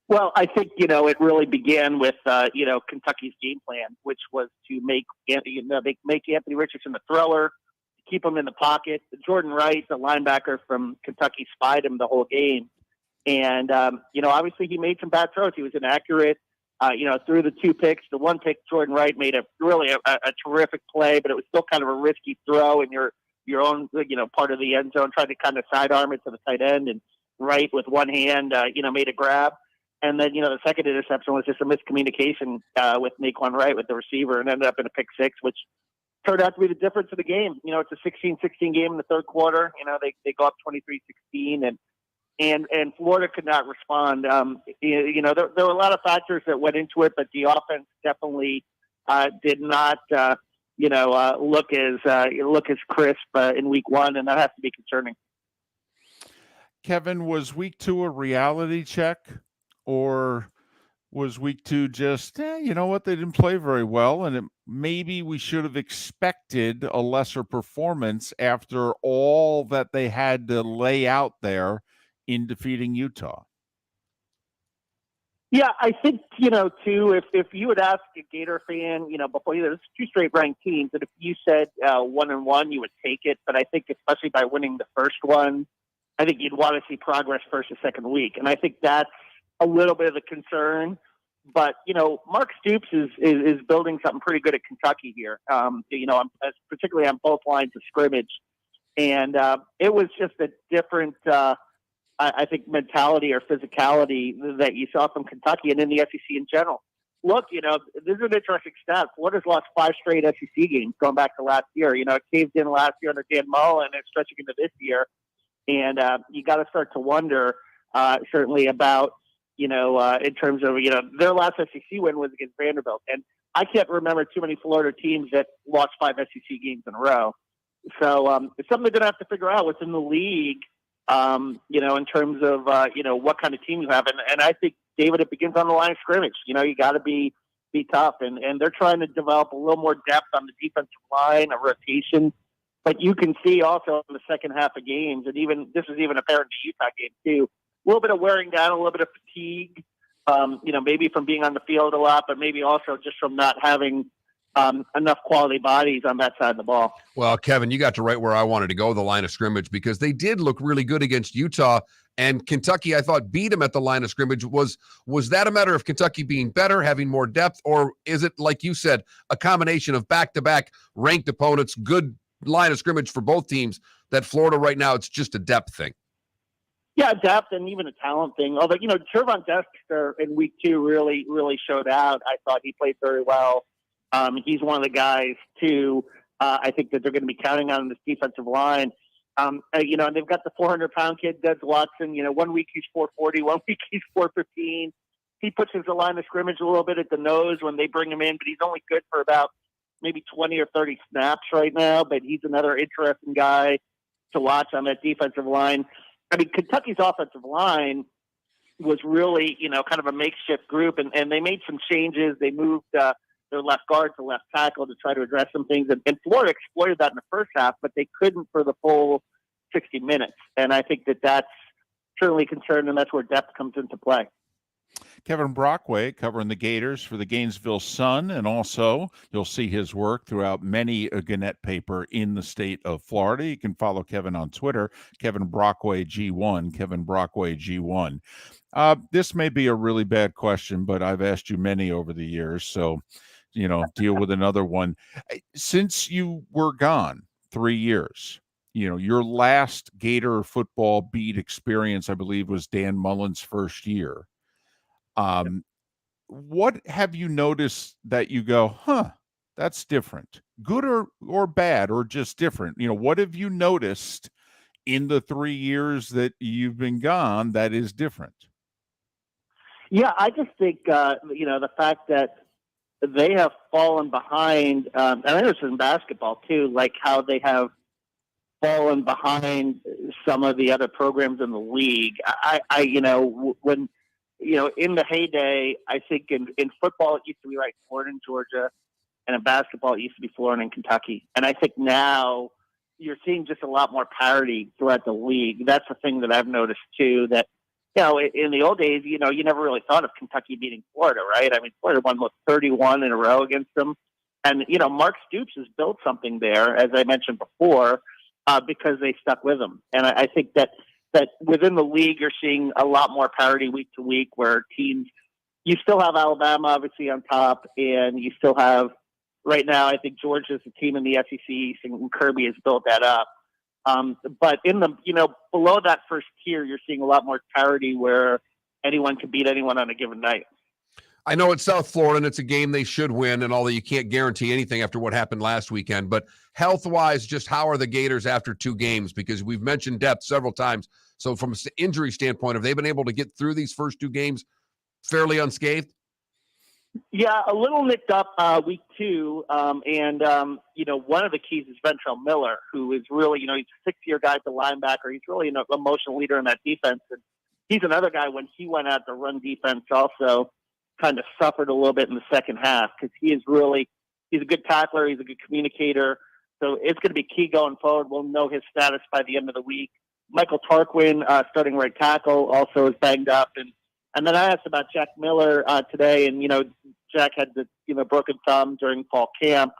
Well, I think, it really began with, Kentucky's game plan, which was to make Anthony Richardson the thrower, keep him in the pocket. Jordan Wright, the linebacker from Kentucky, spied him the whole game. And, obviously he made some bad throws. He was inaccurate. Through the 2 picks, the 1 pick, Jordan Wright made a terrific play, but it was still kind of a risky throw in your own, part of the end zone, trying to kind of sidearm it to the tight end, and Wright with one hand, made a grab. And then, the second interception was just a miscommunication with Naquan Wright, with the receiver, and ended up in a pick 6, which turned out to be the difference of the game. It's a 16-16 game in the third quarter. They go up 23-16, and Florida could not respond. There were a lot of factors that went into it, but the offense definitely did not, look as crisp in week 1, and that has to be concerning. Kevin, was week 2 a reality check, or was week 2 just, you know what, they didn't play very well, and maybe we should have expected a lesser performance after all that they had to lay out there in defeating Utah? Yeah, I think, too, if you would ask a Gator fan, before there's 2 straight ranked teams, that if you said 1-1, you would take it. But I think especially by winning the first one, I think you'd want to see progress first or second week. And I think that's a little bit of the concern. But, Mark Stoops is building something pretty good at Kentucky here, particularly on both lines of scrimmage. And it was just a different I think mentality or physicality that you saw from Kentucky and in the SEC in general. Look, this is an interesting stat. Florida's lost 5 straight SEC games going back to last year. It caved in last year under Dan Mullen, and it's stretching into this year. And you got to start to wonder, certainly about, in terms of, their last SEC win was against Vanderbilt. And I can't remember too many Florida teams that lost 5 SEC games in a row. So it's something they're going to have to figure out within the league. In terms of, what kind of team you have. And I think, David, it begins on the line of scrimmage. You got to be tough. And they're trying to develop a little more depth on the defensive line, a rotation. But you can see also in the second half of games, and this is even apparent in the Utah game too, a little bit of wearing down, a little bit of fatigue, maybe from being on the field a lot, but maybe also just from not having enough quality bodies on that side of the ball. Well, Kevin, you got to right where I wanted to go, the line of scrimmage, because they did look really good against Utah, and Kentucky, I thought, beat them at the line of scrimmage. Was that a matter of Kentucky being better, having more depth, or is it, like you said, a combination of back-to-back ranked opponents, good line of scrimmage for both teams, that Florida right now, it's just a depth thing? Yeah, depth and even a talent thing. Although, Kirwan in week 2 really, really showed out. I thought he played very well. He's one of the guys, too, I think that they're going to be counting on this defensive line. And they've got the 400-pound kid, Des Watson. 1 week he's 440, 1 week he's 415. He pushes the line of scrimmage a little bit at the nose when they bring him in, but he's only good for about maybe 20 or 30 snaps right now. But he's another interesting guy to watch on that defensive line. I mean, Kentucky's offensive line was really, kind of a makeshift group, and they made some changes. They moved their left guard to left tackle to try to address some things. And Florida exploited that in the first half, but they couldn't for the full 60 minutes. And I think that that's certainly a concern, and that's where depth comes into play. Kevin Brockway covering the Gators for the Gainesville Sun, and also you'll see his work throughout many a Gannett paper in the state of Florida. You can follow Kevin on Twitter, Kevin Brockway G1, Kevin Brockway G1. This may be a really bad question, but I've asked you many over the years, so deal with another one. Since you were gone 3 years, your last Gator football beat experience, I believe, was Dan Mullen's first year. What have you noticed that you go, that's different, good or bad, or just different? What have you noticed in the 3 years that you've been gone that is different? Yeah, I just think, the fact that they have fallen behind, and I know it's in basketball too, like how they have fallen behind some of the other programs in the league. When in the heyday, I think in football, it used to be like Florida and Georgia, and in basketball, it used to be Florida and Kentucky. And I think now you're seeing just a lot more parity throughout the league. That's the thing that I've noticed too, that, in the old days, you never really thought of Kentucky beating Florida, right? I mean, Florida won 31 in a row against them. And, Mark Stoops has built something there, as I mentioned before, because they stuck with him. And I think that within the league, you're seeing a lot more parity week to week, where teams, you still have Alabama obviously on top, and you still have, right now, I think Georgia's the team in the SEC, and Kirby has built that up. But in the, below that first tier, you're seeing a lot more parity where anyone can beat anyone on a given night. I know it's South Florida and it's a game they should win, and although you can't guarantee anything after what happened last weekend, but health-wise, just how are the Gators after 2 games? Because we've mentioned depth several times. So from an injury standpoint, have they been able to get through these first 2 games fairly unscathed? Yeah, a little nicked up week 2. One of the keys is Ventrell Miller, who is really, he's a 6-year guy at the linebacker. He's really an emotional leader in that defense. And he's another guy, when he went out to run defense, also kind of suffered a little bit in the second half, because he's a good tackler. He's a good communicator. So it's going to be key going forward. We'll know his status by the end of the week. Michael Tarquin, starting right tackle, also is banged up. And then I asked about Jack Miller today, and, Jack had the broken thumb during fall camp.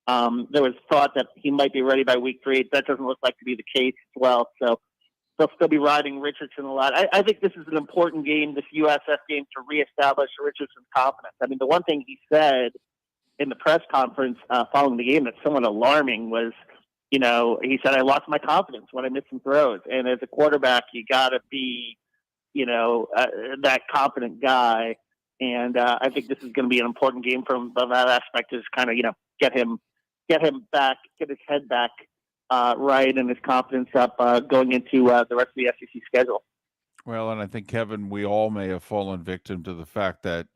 There was thought that he might be ready by week 3. That doesn't look like to be the case as well. So they'll still be riding Richardson a lot. I think this is an important game, this USF game, to reestablish Richardson's confidence. I mean, the one thing he said in the press conference following the game that's somewhat alarming was, he said, I lost my confidence when I missed some throws. And as a quarterback, you got to be, that confident guy. And I think this is going to be an important game from that aspect, is kind of, get him back, get his head back right, and his confidence up going into the rest of the SEC schedule. Well, and I think, Kevin, we all may have fallen victim to the fact that,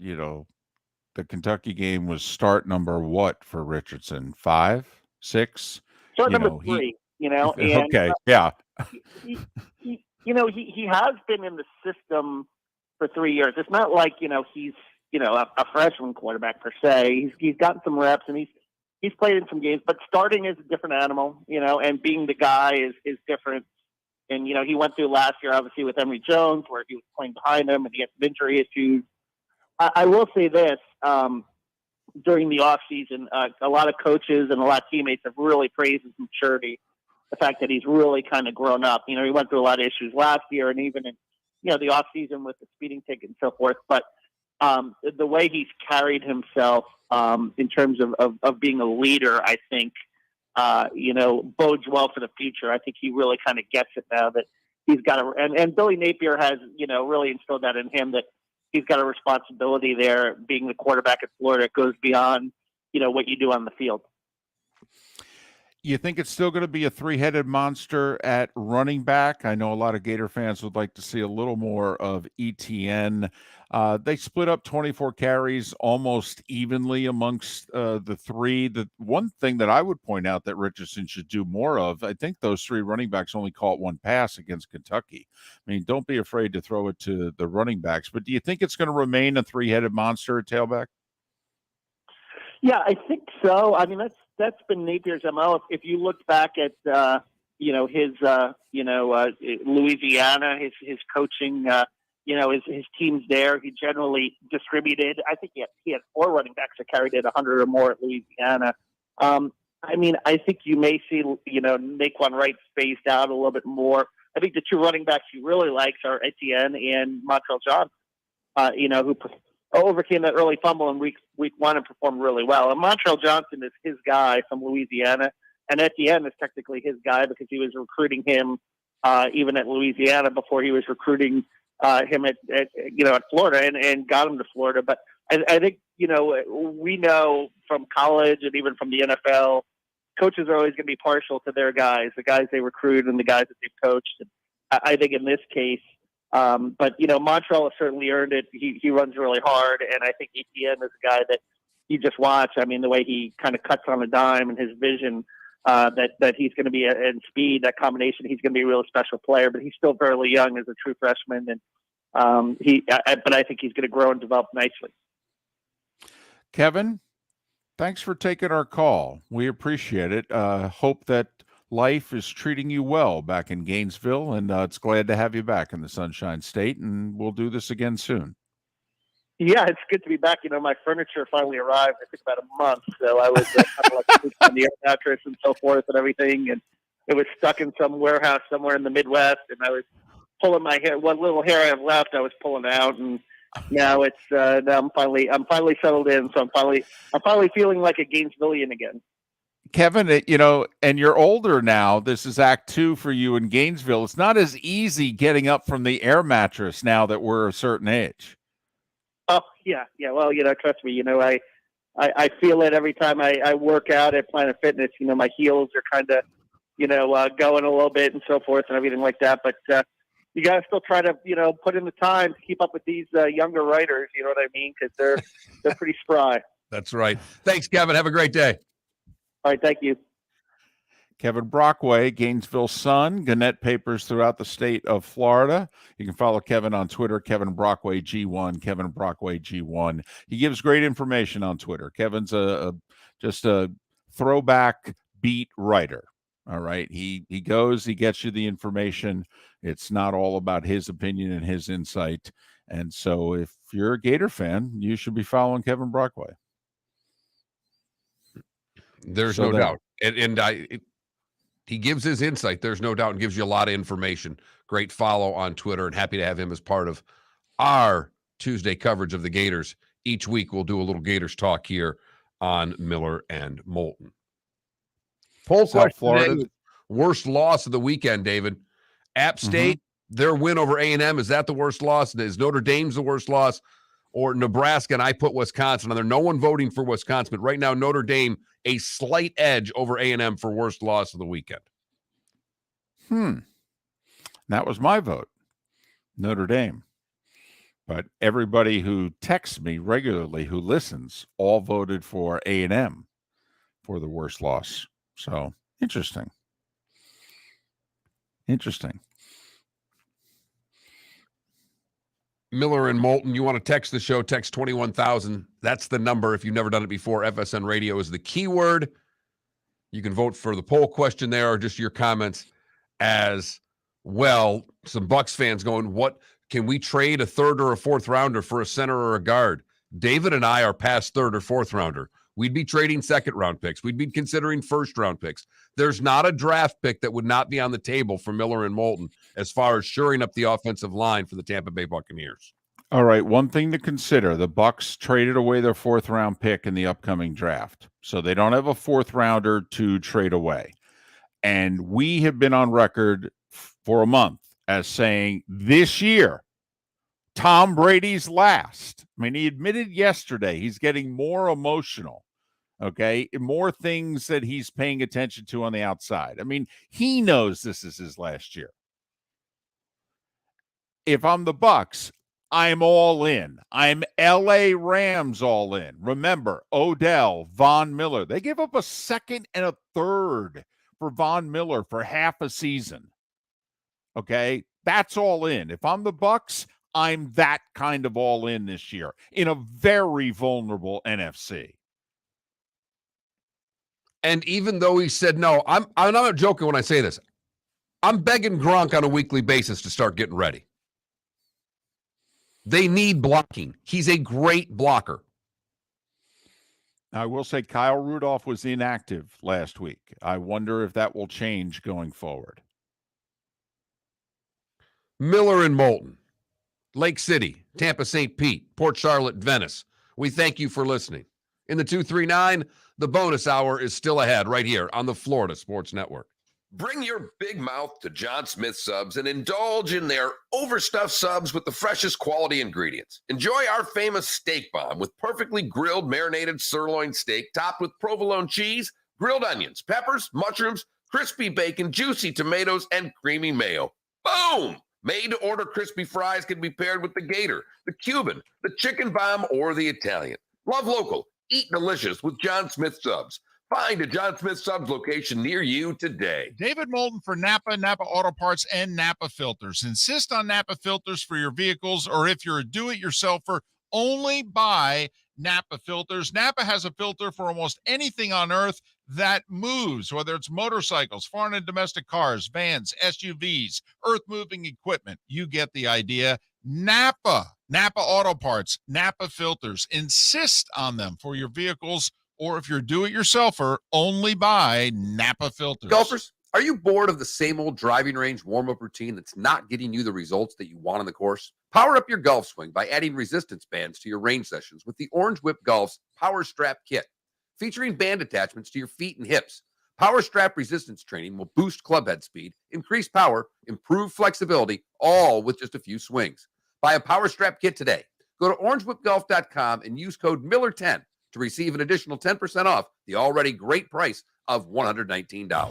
the Kentucky game was start number what for Richardson? 5, 6? Start number 3, and, okay. Yeah. he has been in the system for 3 years. It's not like, he's, a freshman quarterback per se. He's gotten some reps, and he's played in some games, but starting is a different animal, and being the guy is different. And, he went through last year, obviously, with Emory Jones, where he was playing behind him and he had some injury issues. I will say this, during the offseason, a lot of coaches and a lot of teammates have really praised his maturity, the fact that he's really kind of grown up. He went through a lot of issues last year, and even in, the offseason with the speeding ticket and so forth. But the way he's carried himself in terms of being a leader, I think, bodes well for the future. I think he really kind of gets it now that he's got and Billy Napier has, really instilled that in him, that he's got a responsibility there, being the quarterback at Florida. It goes beyond, what you do on the field. You think it's still going to be a 3-headed monster at running back? I know a lot of Gator fans would like to see a little more of ETN. They split up 24 carries almost evenly amongst the 3. The one thing that I would point out that Richardson should do more of, I think those 3 running backs only caught 1 pass against Kentucky. I mean, don't be afraid to throw it to the running backs. But do you think it's going to remain a 3-headed monster at tailback? Yeah, I think so. I mean, that's been Napier's MO. If you look back at his Louisiana, his coaching, his teams there, he generally distributed. I think he had 4 running backs that carried it 100 or more at Louisiana. I mean, I think you may see Naquan Wright spaced out a little bit more. I think the 2 running backs he really likes are Etienne and Montrell Johnson, who overcame that early fumble in week 1 and performed really well. And Montrell Johnson is his guy from Louisiana, and Etienne is technically his guy because he was recruiting him even at Louisiana before he was recruiting him at Florida and got him to Florida. But I think, we know from college and even from the NFL, coaches are always going to be partial to their guys, the guys they recruit and the guys that they've coached. And I think in this case, but Montrell has certainly earned it. He runs really hard, and I think Etienne is a guy that you just watch. I mean, the way he kind of cuts on a dime and his vision, that he's going to be in speed, that combination, he's going to be a real special player. But he's still fairly young as a true freshman, and but I think he's going to grow and develop nicely. Kevin, thanks for taking our call. We appreciate it. Hope that life is treating you well back in Gainesville, and it's glad to have you back in the Sunshine State, and we'll do this again soon. Yeah, it's good to be back. My furniture finally arrived. It took about a month, so I was kind of like on the air mattress and so forth and everything, and it was stuck in some warehouse somewhere in the Midwest, and I was pulling my hair. What little hair I have left, I was pulling out, and now it's now I'm finally settled in, so I'm finally feeling like a Gainesvillian again. Kevin, and you're older now. This is Act 2 for you in Gainesville. It's not as easy getting up from the air mattress now that we're a certain age. Oh, yeah. Well, trust me, I feel it every time I work out at Planet Fitness. My heels are kind of, going a little bit and so forth and everything like that. But you got to still try to, put in the time to keep up with these younger writers. You know what I mean? Because they're pretty spry. That's right. Thanks, Kevin. Have a great day. All right, thank you. Kevin Brockway, Gainesville Sun, Gannett Papers throughout the state of Florida. You can follow Kevin on Twitter, Kevin Brockway G1, Kevin Brockway G1. He gives great information on Twitter. Kevin's just a throwback beat writer. All right. He goes, he gets you the information. It's not all about his opinion and his insight. And so if you're a Gator fan, you should be following Kevin Brockway. There's no doubt. He gives his insight. There's no doubt, and gives you a lot of information. Great follow on Twitter, and happy to have him as part of our Tuesday coverage of the Gators. Each week we'll do a little Gators talk here on Miller and Moulton. Poll question Florida. today, worst loss of the weekend, David. App State, their win over A&M, is that the worst loss? Is Notre Dame's the worst loss? Or Nebraska, and I put Wisconsin on there. No one voting for Wisconsin, but right now Notre Dame a slight edge over A&M for worst loss of the weekend. That was my vote, Notre Dame. But everybody who texts me regularly, who listens, all voted for A&M for the worst loss. So, interesting. Miller and Moulton, you want to text the show, text 21,000. That's the number. If you've never done it before, FSN Radio is the keyword. You can vote for the poll question there or just your comments as well. Some Bucks fans going, what can we trade a third or a fourth rounder for a center or a guard? David and I are past third or fourth rounder. We'd be trading second round picks. We'd be considering first round picks. There's not a draft pick that would not be on the table for Miller and Moulton as far as shoring up the offensive line for the Tampa Bay Buccaneers. All right, one thing to consider, the Bucks traded away their fourth round pick in the upcoming draft. So they don't have a fourth rounder to trade away. And we have been on record for a month as saying this year, Tom Brady's last. I mean, he admitted yesterday he's getting more emotional. Okay, more things that he's paying attention to on the outside. I mean, he knows this is his last year. If I'm the Bucks, I'm all in. I'm LA Rams all in. Remember, Odell, Von Miller. They gave up a second and a third for Von Miller for half a season. Okay, that's all in. If I'm the Bucks, I'm that kind of all in this year in a very vulnerable NFC. And even though he said no, I'm not joking when I say this. I'm begging Gronk on a weekly basis to start getting ready. They need blocking. He's a great blocker. I will say Kyle Rudolph was inactive last week. I wonder if that will change going forward. Miller and Moulton, Lake City, Tampa, St. Pete, Port Charlotte, Venice. We thank you for listening. In the 239, the bonus hour is still ahead right here on the Florida Sports Network. Bring your big mouth to John Smith Subs and indulge in their overstuffed subs with the freshest quality ingredients. Enjoy our famous steak bomb with perfectly grilled marinated sirloin steak topped with provolone cheese, grilled onions, peppers, mushrooms, crispy bacon, juicy tomatoes, and creamy mayo. Boom! Made-to-order crispy fries can be paired with the Gator, the Cuban, the chicken bomb, or the Italian. Love local. Eat delicious with John Smith Subs. Find a John Smith Subs location near you today. David Moulton for Napa, Napa Auto Parts, and Napa Filters. Insist on Napa filters for your vehicles, or if you're a do-it-yourselfer, only buy Napa filters. Napa has a filter for almost anything on earth that moves, whether it's motorcycles, foreign and domestic cars, vans, SUVs, earth-moving equipment. You get the idea. Napa Auto Parts, Napa filters. Insist on them for your vehicles, or if you're a do-it-yourselfer, only buy Napa filters. Golfers, are you bored of the same old driving range warm-up routine that's not getting you the results that you want on the course? Power up your golf swing by adding resistance bands to your range sessions with the Orange Whip Golf's Power Strap Kit. Featuring band attachments to your feet and hips, Power Strap resistance training will boost clubhead speed, increase power, improve flexibility, all with just a few swings. Buy a Power Strap Kit today. Go to orangewhipgolf.com and use code Miller10 to receive an additional 10% off the already great price of $119.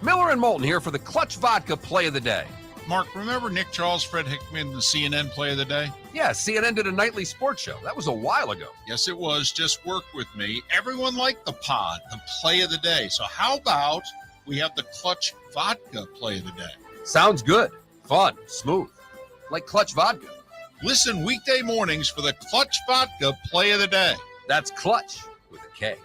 Miller and Moulton here for the Clutch Vodka Play of the Day. Mark, remember Nick Charles, Fred Hickman, the CNN Play of the Day? Yeah, CNN did a nightly sports show. That was a while ago. Yes, it was. Just worked with me. Everyone liked the pod, the Play of the Day. So how about we have the Clutch Vodka Play of the Day? Sounds good. Fun. Smooth. Like Clutch Vodka. Listen weekday mornings for the Clutch Vodka Play of the Day. That's Clutch with a K.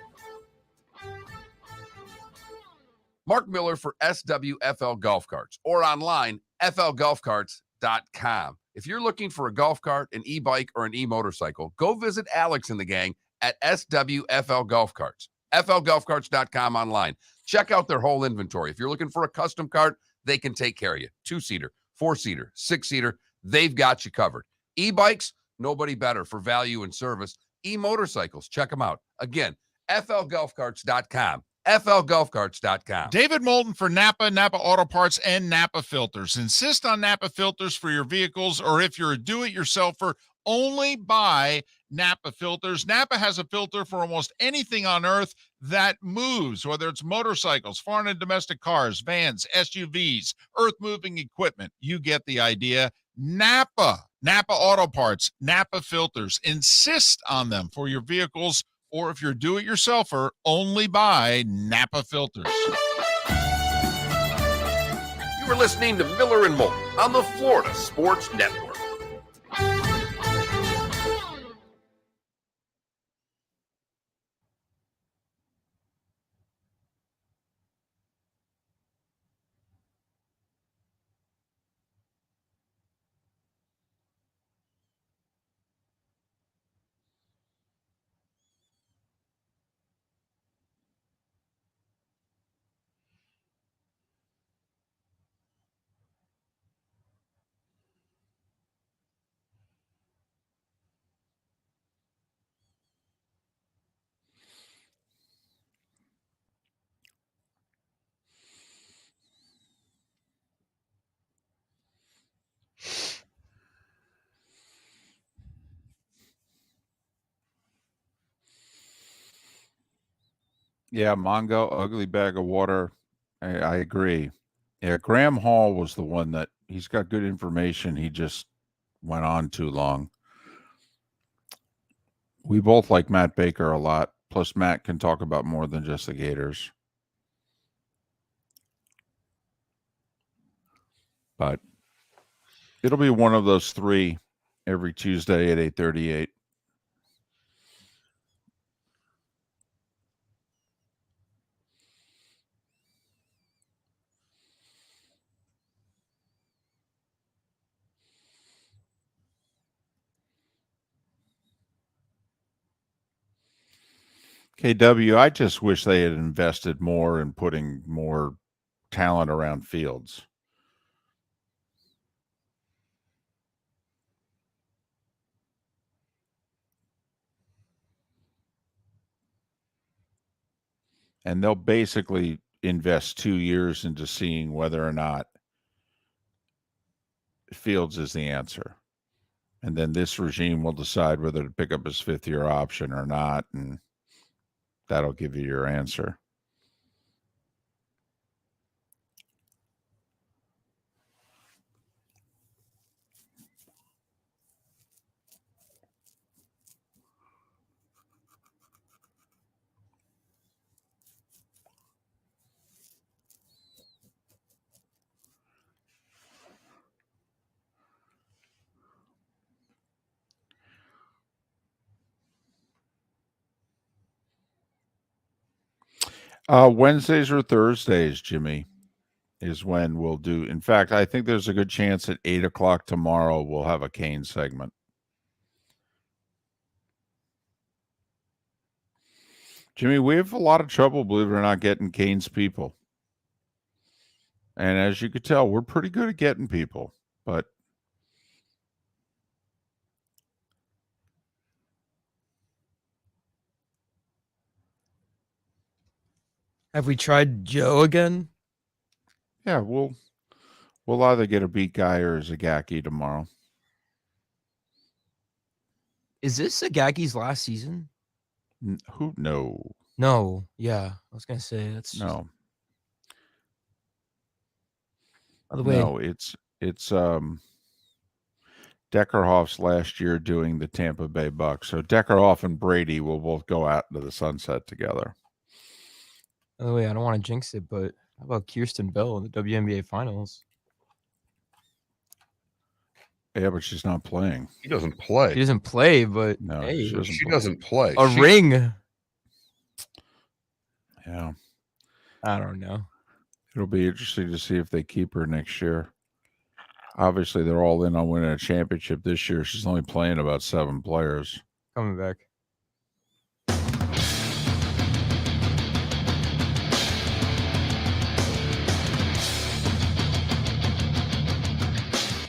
Mark Miller for SWFL Golf Carts or online, flgolfcarts.com. If you're looking for a golf cart, an e-bike, or an e-motorcycle, go visit Alex and the gang at SWFL Golf Carts. flgolfcarts.com online. Check out their whole inventory. If you're looking for a custom cart, they can take care of you. 2-seater, 4-seater, 6-seater, they've got you covered. E-bikes, nobody better for value and service. E-motorcycles, check them out. Again, flgolfcarts.com. flgolfcarts.com. David Moulton for Napa, Napa Auto Parts, and Napa Filters. Insist on Napa filters for your vehicles, or if you're a do-it-yourselfer, only buy Napa filters. Napa has a filter for almost anything on earth that moves, whether it's motorcycles, foreign and domestic cars, vans, SUVs, earth-moving equipment. You get the idea. Napa Auto Parts, Napa filters. Insist on them for your vehicles, or if you're a do-it-yourselfer, only buy Napa filters. You were listening to Miller and Moulton on the Florida Sports Network. Yeah, Mongo, ugly bag of water. I agree. Yeah, Graham Hall was the one that he's got good information. He just went on too long. We both like Matt Baker a lot. Plus, Matt can talk about more than just the Gators. But it'll be one of those three every Tuesday at 8:38. KW, I just wish they had invested more in putting more talent around Fields. And they'll basically invest 2 years into seeing whether or not Fields is the answer. And then this regime will decide whether to pick up his fifth-year option or not, and that'll give you your answer. Wednesdays or Thursdays, Jimmy, is when we'll do. In fact, I think there's a good chance at 8 o'clock tomorrow we'll have a Kane segment. Jimmy, we have a lot of trouble, believe it or not, getting Kane's people. And as you could tell, we're pretty good at getting people, but Have we tried Joe again? yeah, we'll either get a beat guy or a Zagacki tomorrow. Is this Agagi's last season? Who? No. No. Yeah, I was gonna say that's No. By the way, No, it's It's Deckerhoff's last year doing the Tampa Bay Bucks. So Deckerhoff and Brady will both go out into the sunset together. By the way, I don't want to jinx it, but how about Kirsten Bell in the WNBA Finals? Yeah, but she's not playing. He doesn't play. She doesn't play, but No, hey, she doesn't play. a ring. Yeah. I don't know. It'll be interesting to see if they keep her next year. Obviously, they're all in on winning a championship this year. She's only playing about 7 players. Coming back.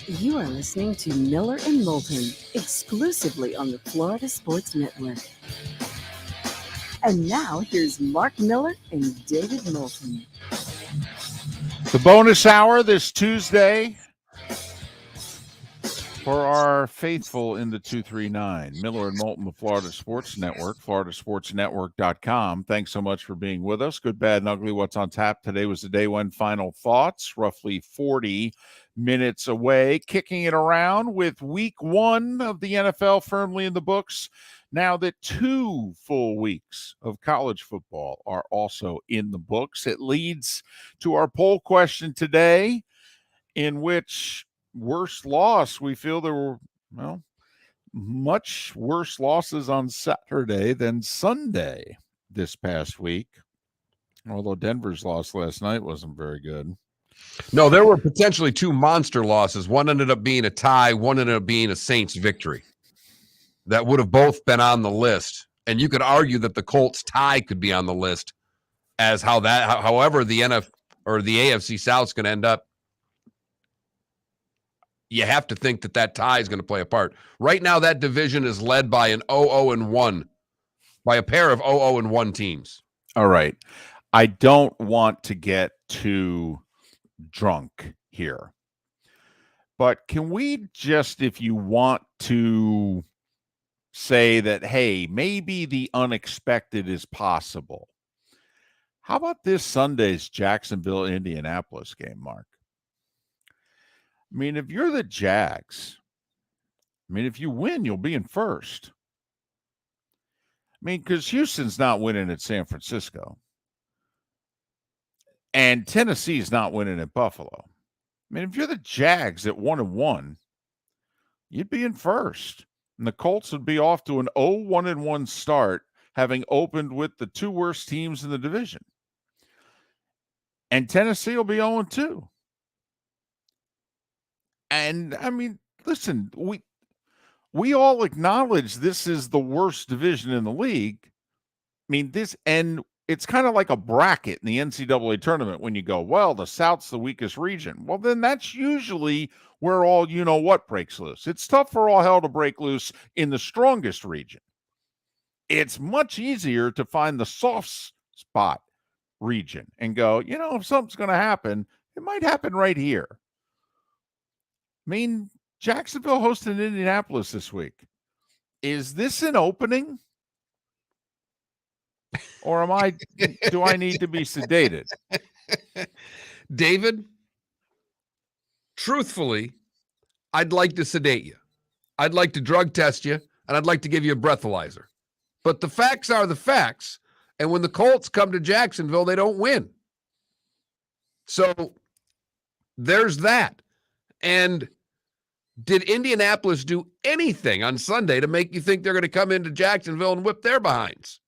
You are listening to Miller and Moulton, exclusively on the Florida Sports Network. And now here's Mark Miller and David Moulton. The bonus hour this Tuesday for our faithful in the 239. Miller and Moulton, the Florida Sports Network, floridasportsnetwork.com. Thanks so much for being with us. Good, bad, and ugly. What's on tap today was the day one final thoughts, roughly 40 minutes away, kicking it around with week 1 of the NFL firmly in the books. Now that 2 full weeks of college football are also in the books, it leads to our poll question today, in which worst loss, we feel there were, well, much worse losses on Saturday than Sunday this past week. Although Denver's loss last night wasn't very good. No, there were potentially 2 monster losses. One ended up being a tie. One ended up being a Saints victory. That would have both been on the list. And you could argue that the Colts tie could be on the list as however the NFL or the AFC South is going to end up. You have to think that tie is going to play a part. Right now, that division is led by an 0-1, by a pair of 0-1 teams. All right. I don't want to get too drunk here, but can we just, if you want to say that, hey, maybe the unexpected is possible, how about this Sunday's Jacksonville-Indianapolis game, Mark? I mean, if you're the Jags, if you win, you'll be in first. Because Houston's not winning at San Francisco. And Tennessee's not winning at Buffalo. If you're the Jags at 1-1, you'd be in first. And the Colts would be off to an 0-1-1 start, having opened with the 2 worst teams in the division. And Tennessee will be 0-2. And, listen, we all acknowledge this is the worst division in the league. And it's kind of like a bracket in the NCAA tournament when you go, well, the South's the weakest region. Well, then that's usually where all you-know-what breaks loose. It's tough for all hell to break loose in the strongest region. It's much easier to find the soft spot region and go, if something's going to happen, it might happen right here. Jacksonville hosting Indianapolis this week. Is this an opening? Or do I need to be sedated? David, truthfully, I'd like to sedate you. I'd like to drug test you, and I'd like to give you a breathalyzer. But the facts are the facts, and when the Colts come to Jacksonville, they don't win. So there's that. And did Indianapolis do anything on Sunday to make you think they're going to come into Jacksonville and whip their behinds?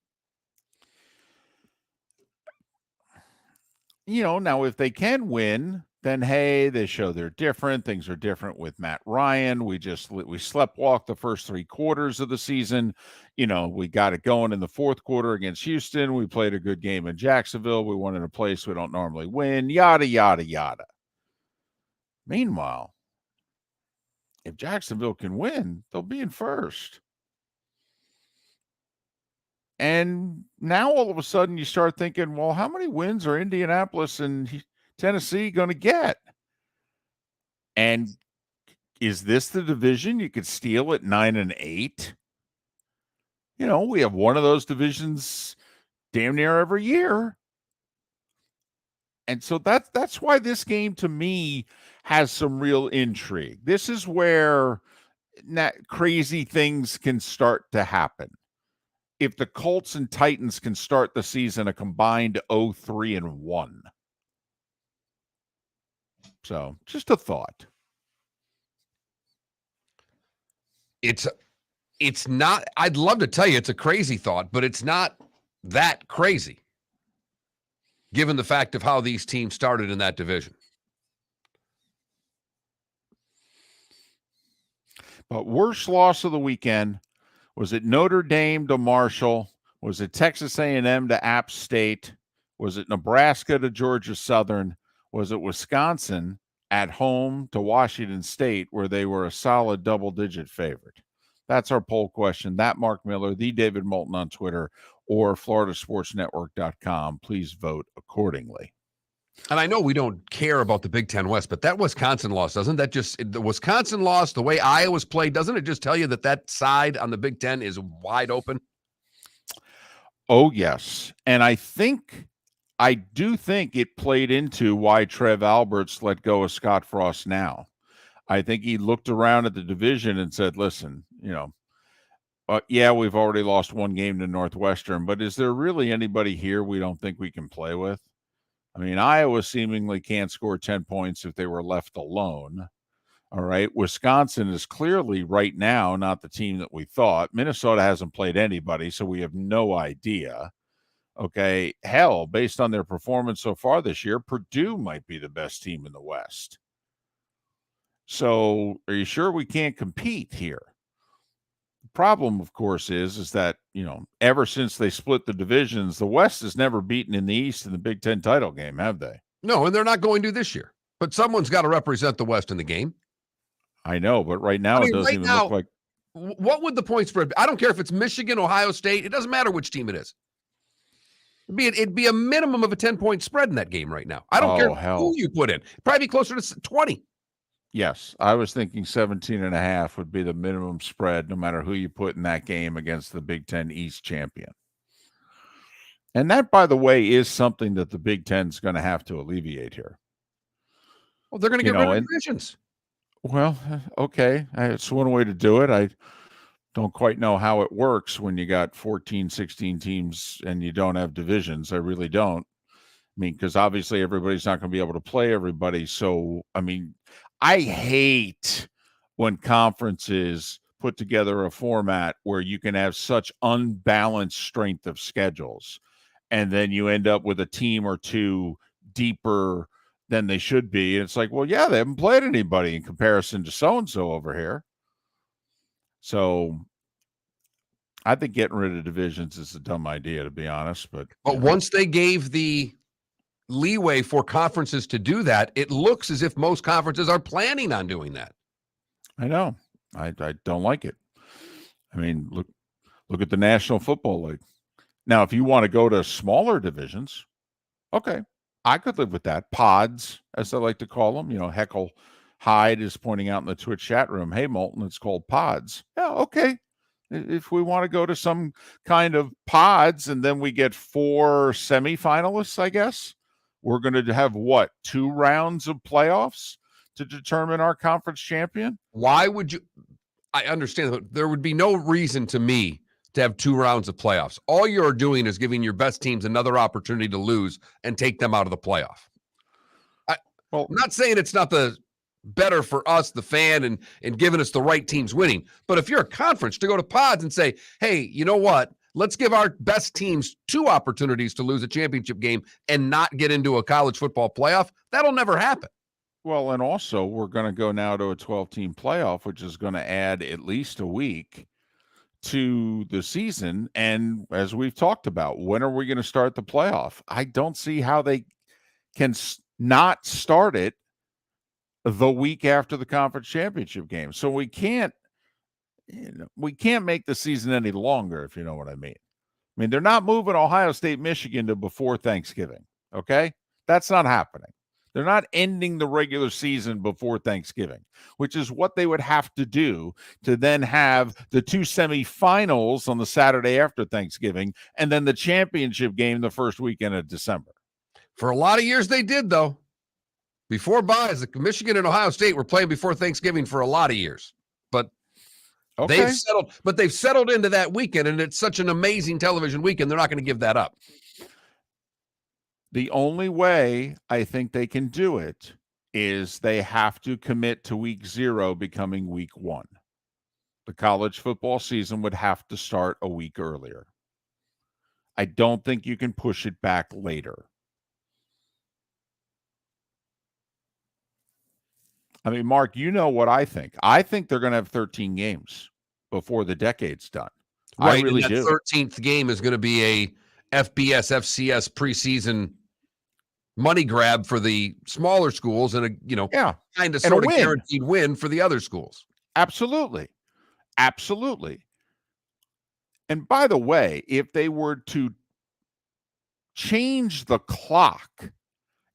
Now if they can win, then hey, they show they're different. Things are different with Matt Ryan. We sleptwalked the first 3 quarters of the season. We got it going in the 4th quarter against Houston. We played a good game in Jacksonville. We won in a place we don't normally win, yada, yada, yada. Meanwhile, if Jacksonville can win, they'll be in first. And now all of a sudden you start thinking, well, how many wins are Indianapolis and Tennessee going to get? And is this the division you could steal at 9-8? We have one of those divisions damn near every year. And so that's why this game to me has some real intrigue. This is where crazy things can start to happen. If the Colts and Titans can start the season a combined 0-3-1. So, just a thought. It's not, I'd love to tell you it's a crazy thought, but it's not that crazy, given the fact of how these teams started in that division. But worst loss of the weekend, was it Notre Dame to Marshall? Was it Texas A&M to App State? Was it Nebraska to Georgia Southern? Was it Wisconsin at home to Washington State, where they were a solid double-digit favorite? That's our poll question. That Mark Miller, the David Moulton on Twitter, or floridasportsnetwork.com. Please vote accordingly. And I know we don't care about the Big Ten West, but that Wisconsin loss, doesn't that just, the Wisconsin loss, the way Iowa's played, doesn't it just tell you that that side on the Big Ten is wide open? Oh, yes. And I do think it played into why Trev Alberts let go of Scott Frost now. I think he looked around at the division and said, listen, yeah, we've already lost one game to Northwestern, but is there really anybody here we don't think we can play with? I mean, Iowa seemingly can't score 10 points if they were left alone. All right. Wisconsin is clearly right now not the team that we thought. Minnesota hasn't played anybody, so we have no idea. Okay. Hell, based on their performance so far this year, Purdue might be the best team in the West. So are you sure we can't compete here? The problem, of course, is that, ever since they split the divisions, the West has never beaten in the East in the Big Ten title game, have they? No, and they're not going to this year. But someone's got to represent the West in the game. I know, but right now it doesn't even look like. What would the point spread be? I don't care if it's Michigan, Ohio State. It doesn't matter which team it is. It'd be a minimum of a 10-point spread in that game right now. I don't care who you put in. It'd probably be closer to 20. Yes, I was thinking 17.5 would be the minimum spread, no matter who you put in that game against the Big Ten East champion. And that, by the way, is something that the Big Ten is going to have to alleviate here. Well, they're going to get rid of divisions. Well, okay. It's one way to do it. I don't quite know how it works when you got 14, 16 teams and you don't have divisions. I really don't. I mean, because obviously everybody's not going to be able to play everybody. So, I mean, I hate when conferences put together a format where you can have such unbalanced strength of schedules, and then you end up with a team or two deeper than they should be. And it's like, well, yeah, they haven't played anybody in comparison to so-and-so over here. So I think getting rid of divisions is a dumb idea, to be honest. But once they gave the leeway for conferences to do that, it looks as if most conferences are planning on doing that. I know. I don't like it. I mean, look at the National Football League. Now, if you want to go to smaller divisions, okay, I could live with that. Pods, as I like to call them. Heckle Hyde is pointing out in the Twitch chat room, hey, Moulton, it's called pods. Yeah, okay. If we want to go to some kind of pods and then we get 4 semifinalists, I guess, we're going to have 2 rounds of playoffs to determine our conference champion? Why would you? I understand that there would be no reason to me to have 2 rounds of playoffs. All you're doing is giving your best teams another opportunity to lose and take them out of the playoff. I'm not saying it's not the better for us, the fan, and giving us the right teams winning. But if you're a conference, to go to pods and say, hey, you know what? Let's give our best teams 2 opportunities to lose a championship game and not get into a college football playoff, that'll never happen. Well, and also we're going to go now to a 12-team playoff, which is going to add at least a week to the season. And as we've talked about, when are we going to start the playoff? I don't see how they can not start it the week after the conference championship game. So we can't make the season any longer, if you know what I mean. I mean, they're not moving Ohio State, Michigan to before Thanksgiving. Okay. That's not happening. They're not ending the regular season before Thanksgiving, which is what they would have to do to then have the 2 semifinals on the Saturday after Thanksgiving and then the championship game the first weekend of December. For a lot of years they did, though. Before buys, Michigan and Ohio State were playing before Thanksgiving for a lot of years. But Okay. they've settled into that weekend, and it's such an amazing television weekend. They're not going to give that up. The only way I think they can do it is they have to commit to week 0 becoming week 1. The college football season would have to start a week earlier. I don't think you can push it back later. I mean, Mark, you know what I think. I think they're going to have 13 games before the decade's done. Right, I really and that do. 13th game is going to be a FBS, FCS preseason money grab for the smaller schools and kind of sort of guaranteed win for the other schools. Absolutely. Absolutely. And by the way, if they were to change the clock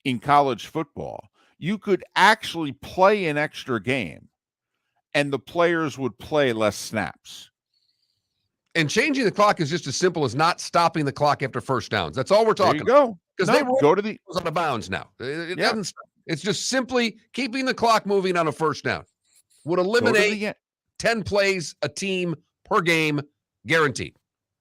in college football, you could actually play an extra game and the players would play less snaps. And changing the clock is just as simple as not stopping the clock after first downs. That's all we're talking about. There you go. Because No, they go to the out of bounds now. It doesn't stop. It's just simply keeping the clock moving on a first down. Would eliminate 10 plays a team per game, guaranteed.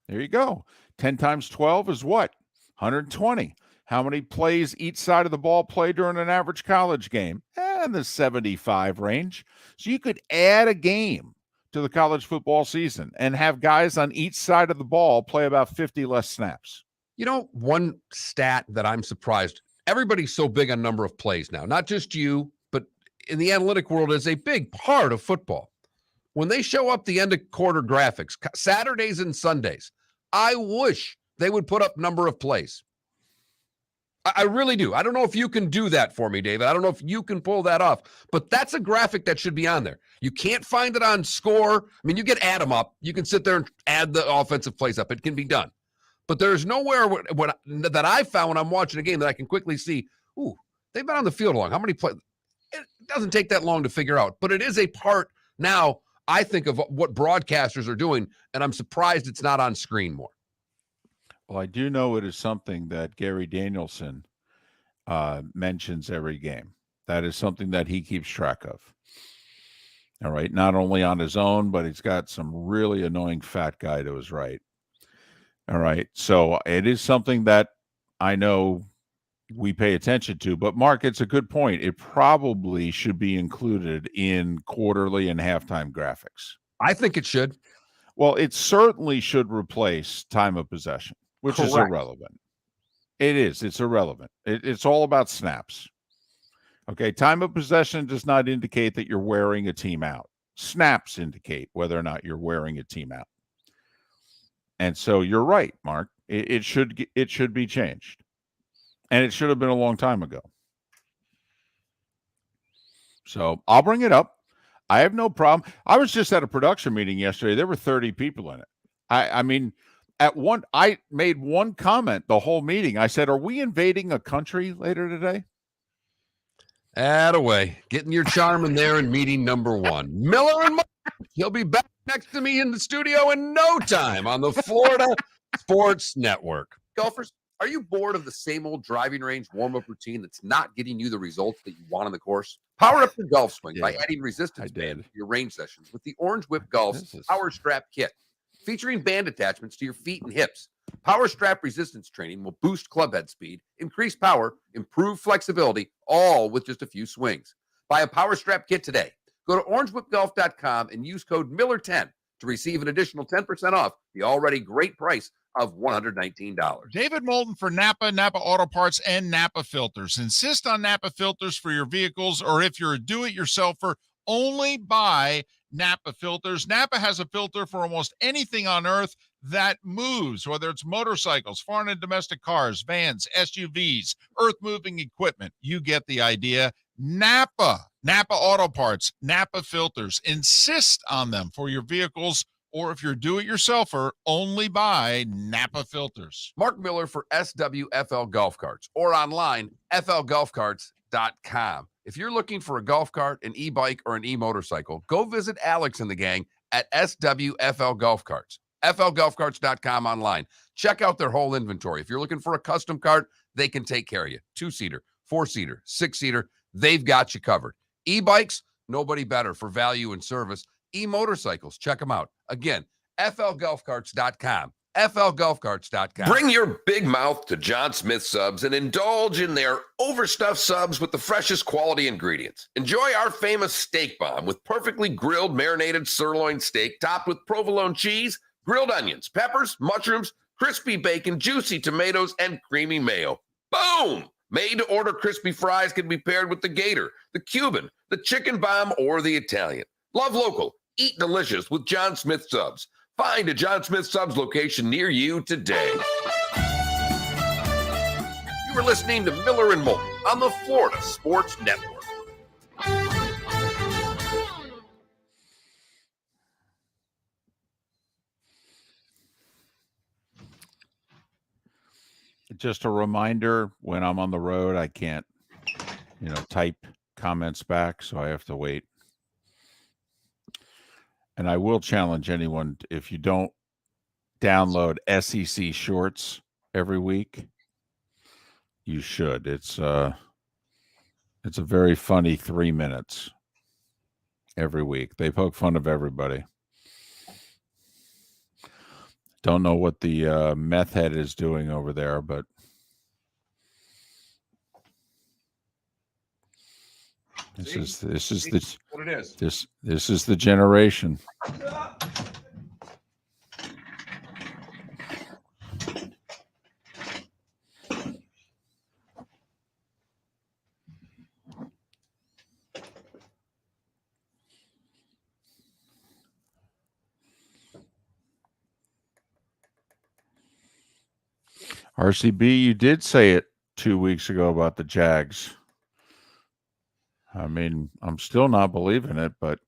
There you go. 10 times 12 is what? 120. How many plays each side of the ball play during an average college game? In the 75 range. So you could add a game to the college football season and have guys on each side of the ball play about 50 less snaps. You know, one stat that I'm surprised, everybody's so big on number of plays now, not just you, but in the analytic world is a big part of football. When they show up the end of quarter graphics, Saturdays and Sundays, I wish they would put up number of plays. I really do. I don't know if you can do that for me, David. I don't know if you can pull that off, but that's a graphic that should be on there. You can't find it on Score. I mean, you can add them up. You can sit there and add the offensive plays up. It can be done. But there's nowhere that I found when I'm watching a game that I can quickly see, ooh, they've been on the field long. How many plays? It doesn't take that long to figure out, but it is a part now, I think, of what broadcasters are doing, and I'm surprised it's not on screen more. Well, I do know it is something that Gary Danielson mentions every game. That is something that he keeps track of. All right. Not only on his own, but he's got some really annoying fat guy to his right. All right. So it is something that I know we pay attention to. But, Mark, it's a good point. It probably should be included in quarterly and halftime graphics. I think it should. Well, it certainly should replace time of possession, which is irrelevant. It is. It's irrelevant. It's all about snaps. Okay, time of possession does not indicate that you're wearing a team out. Snaps indicate whether or not you're wearing a team out. And so you're right, Mark. It should be changed. And it should have been a long time ago. So I'll bring it up. I have no problem. I was just at a production meeting yesterday. There were 30 people in it. I mean, I made one comment the whole meeting. I said, are we invading a country later today? Attaway. Getting your charm in there in meeting number 1. Miller and Mark. He'll be back next to me in the studio in no time on the Florida Sports Network. Golfers, are you bored of the same old driving range warm-up routine that's not getting you the results that you want on the course? Power up your golf swing by adding resistance bands to your range sessions with the Orange Whip Golf's Power Strap Kit. Featuring band attachments to your feet and hips, Power Strap resistance training will boost club head speed, increase power, improve flexibility, all with just a few swings. Buy a Power Strap Kit today. Go to orangewhipgolf.com and use code Miller10 to receive an additional 10% off the already great price of $119. David Moulton for Napa Auto Parts, and Napa Filters. Insist on Napa filters for your vehicles, or if you're a do-it-yourselfer, only buy Napa filters. Napa has a filter for almost anything on earth that moves, whether it's motorcycles, foreign and domestic cars, vans, SUVs, earth-moving equipment. You get the idea. Napa Auto Parts, Napa filters. Insist on them for your vehicles, or if you're do-it-yourselfer, only buy Napa filters. Mark Miller for SWFL Golf Carts, or online, flgolfcarts.com. If you're looking for a golf cart, an e-bike, or an e-motorcycle, go visit Alex and the gang at SWFL Golf Carts. flgolfcarts.com online. Check out their whole inventory. If you're looking for a custom cart, they can take care of you. 2-seater, 4-seater, 6-seater. they've got you covered. E-bikes, nobody better for value and service. E-motorcycles, check them out. Again, flgolfcarts.com. flgolfcarts.com. Bring your big mouth to John Smith Subs and indulge in their overstuffed subs with the freshest quality ingredients. Enjoy our famous steak bomb with perfectly grilled marinated sirloin steak topped with provolone cheese, grilled onions, peppers, mushrooms, crispy bacon, juicy tomatoes, and creamy mayo. Boom! Made-to-order crispy fries can be paired with the Gator, the Cuban, the chicken bomb, or the Italian. Love local. Eat delicious with John Smith Subs. Find a John Smith Subs location near you today. You were listening to Miller and Moulton on the Florida Sports Network. Just a reminder, when I'm on the road, I can't, type comments back, so I have to wait. And I will challenge anyone, if you don't download SEC Shorts every week, you should. It's a very funny 3 minutes every week. They poke fun of everybody. Don't know what the meth head is doing over there, but this is what it is. This is the generation. RCB, you did say it 2 weeks ago about the Jags. I mean, I'm still not believing it, but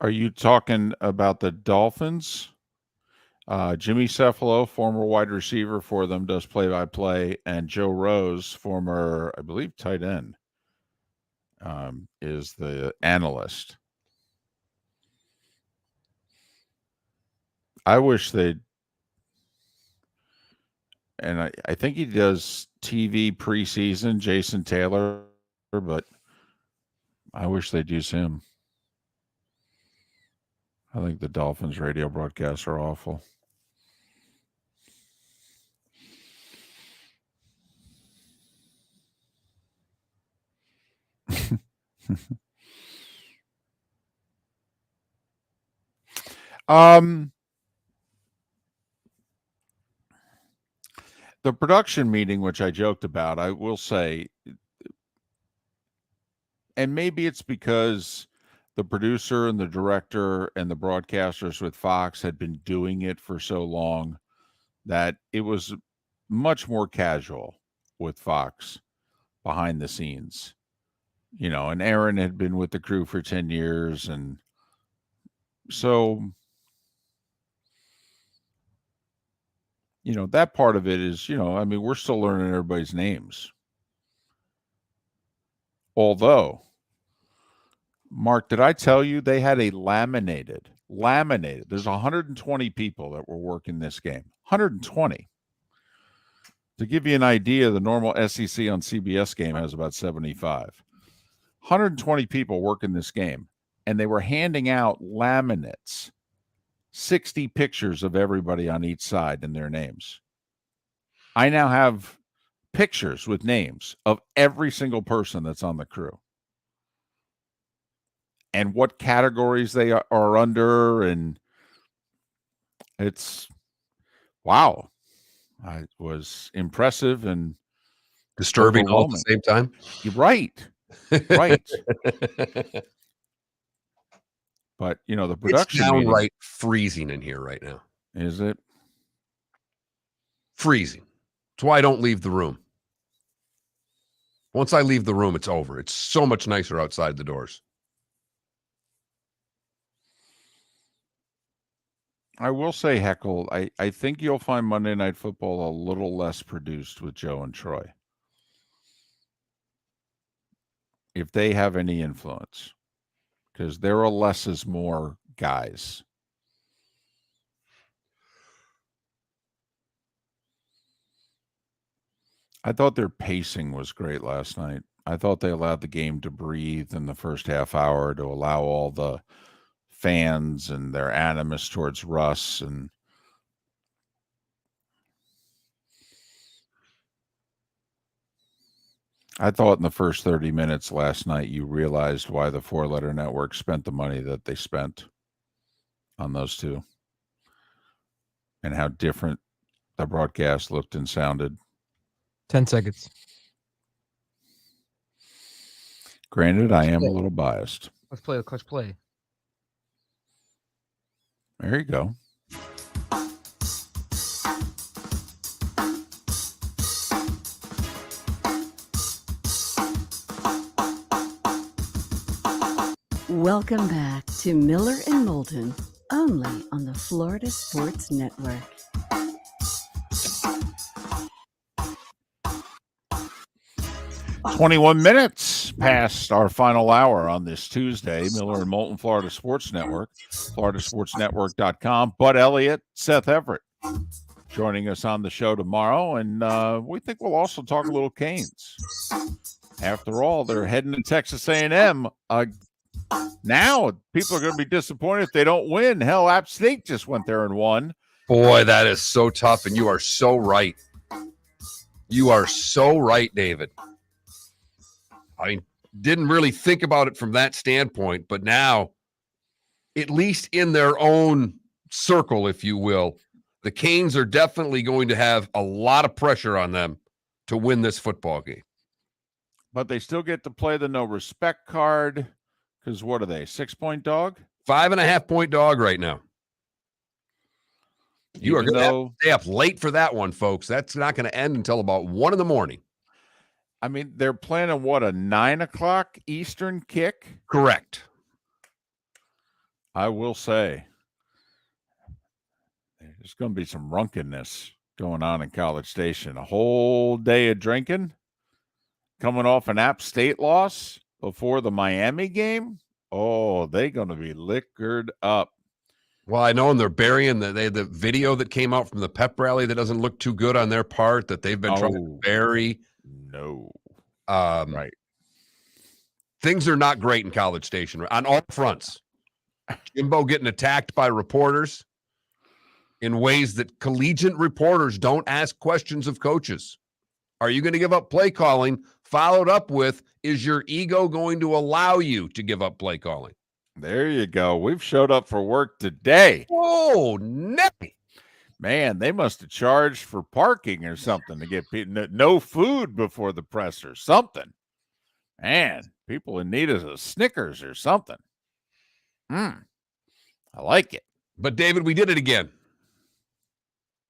are you talking about the Dolphins? Jimmy Cephalo, former wide receiver for them, does play-by-play, and Joe Rose, former, I believe, tight end, is the analyst. I wish they'd, and I think he does TV preseason, Jason Taylor, but I wish they'd use him. I think the Dolphins radio broadcasts are awful. The production meeting, which I joked about, I will say, and maybe it's because the producer and the director and the broadcasters with Fox had been doing it for so long that it was much more casual with Fox behind the scenes. And Aaron had been with the crew for 10 years. And so, that part of it is, we're still learning everybody's names. Although, Mark, did I tell you they had a laminated, there's 120 people that were working this game. 120. To give you an idea, the normal SEC on CBS game has about 75. 120 people working this game, and they were handing out laminates, 60 pictures of everybody on each side and their names. I now have pictures with names of every single person that's on the crew and what categories they are under. And it's, wow. It was impressive and disturbing all at the same time. You're right. Right. But, the production. It's downright freezing in here right now. Is it? Freezing. That's why I don't leave the room. Once I leave the room, it's over. It's so much nicer outside the doors. I will say, Heckle, I think you'll find Monday Night Football a little less produced with Joe and Troy, if they have any influence, because they're a less is more guys. I thought their pacing was great last night. I thought they allowed the game to breathe in the first half hour to allow all the fans and their animus towards Russ. And I thought in the first 30 minutes last night, you realized why the four-letter network spent the money that they spent on those two and how different the broadcast looked and sounded. 10 seconds. Granted, I am a little biased. Let's play the clutch play. There you go. Welcome back to Miller and Moulton, only on the Florida Sports Network. Oh, 21 minutes past our final hour on this Tuesday. Miller and Moulton, Florida Sports Network, floridasportsnetwork.com. Bud Elliott, Seth Everett joining us on the show tomorrow. And we think we'll also talk a little Canes. After all, they're heading to Texas A&M. Now, people are going to be disappointed if they don't win. Hell, App State just went there and won. Boy, that is so tough, and you are so right. You are so right, David. I mean, didn't really think about it from that standpoint, but now, at least in their own circle, if you will, the Canes are definitely going to have a lot of pressure on them to win this football game. But they still get to play the no respect card. Because what are they, 6-point dog? 5.5-point dog right now. You are going to stay up late for that one, folks. That's not going to end until about 1 a.m. I mean, they're planning what, a 9 o'clock Eastern kick? Correct. I will say, there's going to be some drunkenness going on in College Station. A whole day of drinking, coming off an App State loss before the Miami game. Oh, they're going to be liquored up. Well, I know, and they're burying the video that came out from the pep rally that doesn't look too good on their part that they've been trying to bury. No. Right. Things are not great in College Station on all fronts. Jimbo getting attacked by reporters in ways that collegiate reporters don't ask questions of coaches. Are you going to give up play calling? Followed up with, is your ego going to allow you to give up play calling? There you go. We've showed up for work today. Oh, nippy. Man, they must have charged for parking or something to get people, no food before the press or something. Man, people in need of a Snickers or something. I like it. But, David, we did it again.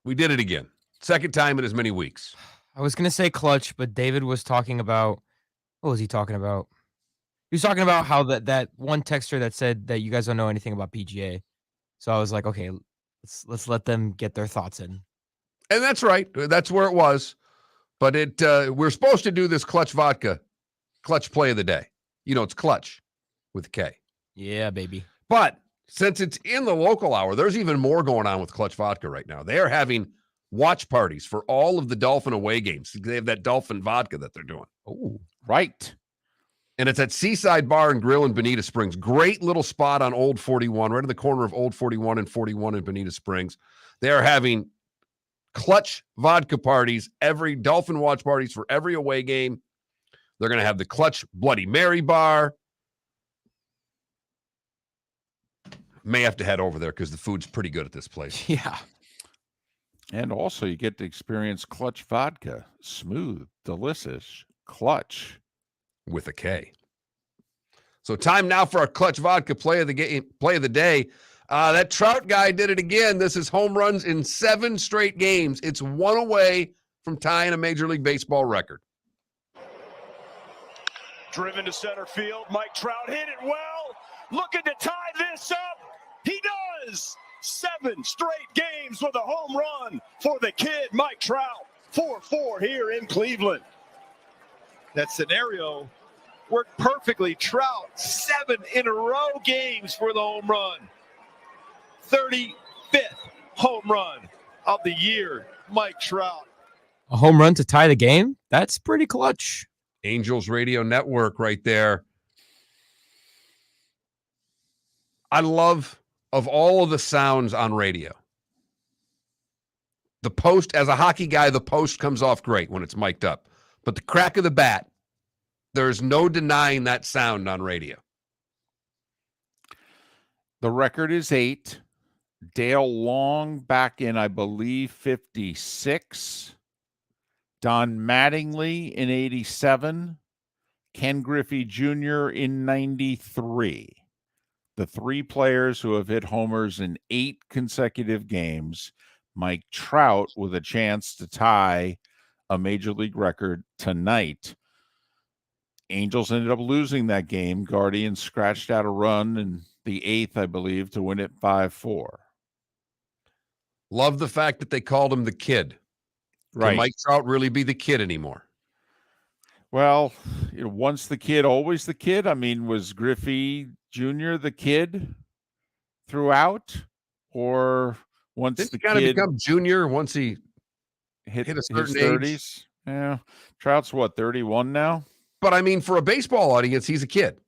We did it again. Second time in as many weeks. I was going to say clutch, but David was talking about, what was he talking about? He was talking about how that one texter that said that you guys don't know anything about PGA. So I was like, okay, let's let them get their thoughts in. And that's right. That's where it was. But we're supposed to do this clutch vodka, clutch play of the day. You know, it's clutch with a K. Yeah, baby. But since it's in the local hour, there's even more going on with clutch vodka right now. They are having watch parties for all of the Dolphin away games. They have that Dolphin vodka that they're doing. Oh, right. And it's at Seaside Bar and Grill in Bonita Springs. Great little spot on Old 41, right in the corner of Old 41 and 41 in Bonita Springs. They are having clutch vodka parties, Dolphin watch parties for every away game. They're going to have the clutch Bloody Mary bar. May have to head over there because the food's pretty good at this place. Yeah. And also, you get to experience clutch vodka. Smooth, delicious, clutch. With a K. So time now for our clutch vodka play of the day. That Trout guy did it again. This is home runs in 7 straight games. It's 1 away from tying a Major League Baseball record. Driven to center field. Mike Trout hit it well. Looking to tie this up. He does. 7 straight games with a home run for the kid, Mike Trout. 4-4 here in Cleveland. That scenario worked perfectly. Trout, 7 in a row games for the home run. 35th home run of the year, Mike Trout. A home run to tie the game? That's pretty clutch. Angels Radio Network right there. I love, of all of the sounds on radio, the post, as a hockey guy, the post comes off great when it's mic'd up. But the crack of the bat, there's no denying that sound on radio. The record is 8. Dale Long back in, I believe, 56. Don Mattingly in 87. Ken Griffey Jr. in 93. The 3 players who have hit homers in 8 consecutive games. Mike Trout with a chance to tie a major league record tonight. Angels ended up losing that game. Guardians scratched out a run in the 8th, I believe, to win it 5-4. Love the fact that they called him the kid. Right. Can Mike Trout really be the kid anymore? Well, once the kid, always the kid. I mean, was Griffey Jr. the kid throughout? Or once Didn't the he kind of kid become junior once he hit a his certain 30s? age? Yeah. Trout's what, 31 now? But I mean, for a baseball audience, he's a kid.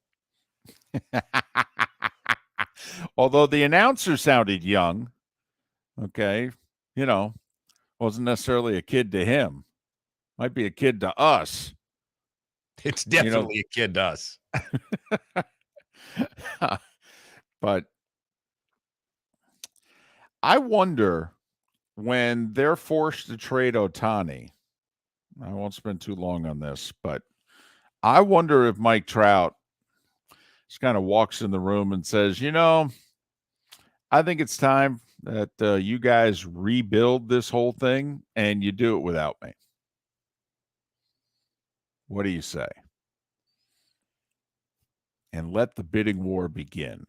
Although the announcer sounded young, okay, wasn't necessarily a kid to him. Might be a kid to us. It's definitely a kid to us. But I wonder, when they're forced to trade Ohtani, I won't spend too long on this, but I wonder if Mike Trout just kind of walks in the room and says, I think it's time that you guys rebuild this whole thing and you do it without me. What do you say? And let the bidding war begin.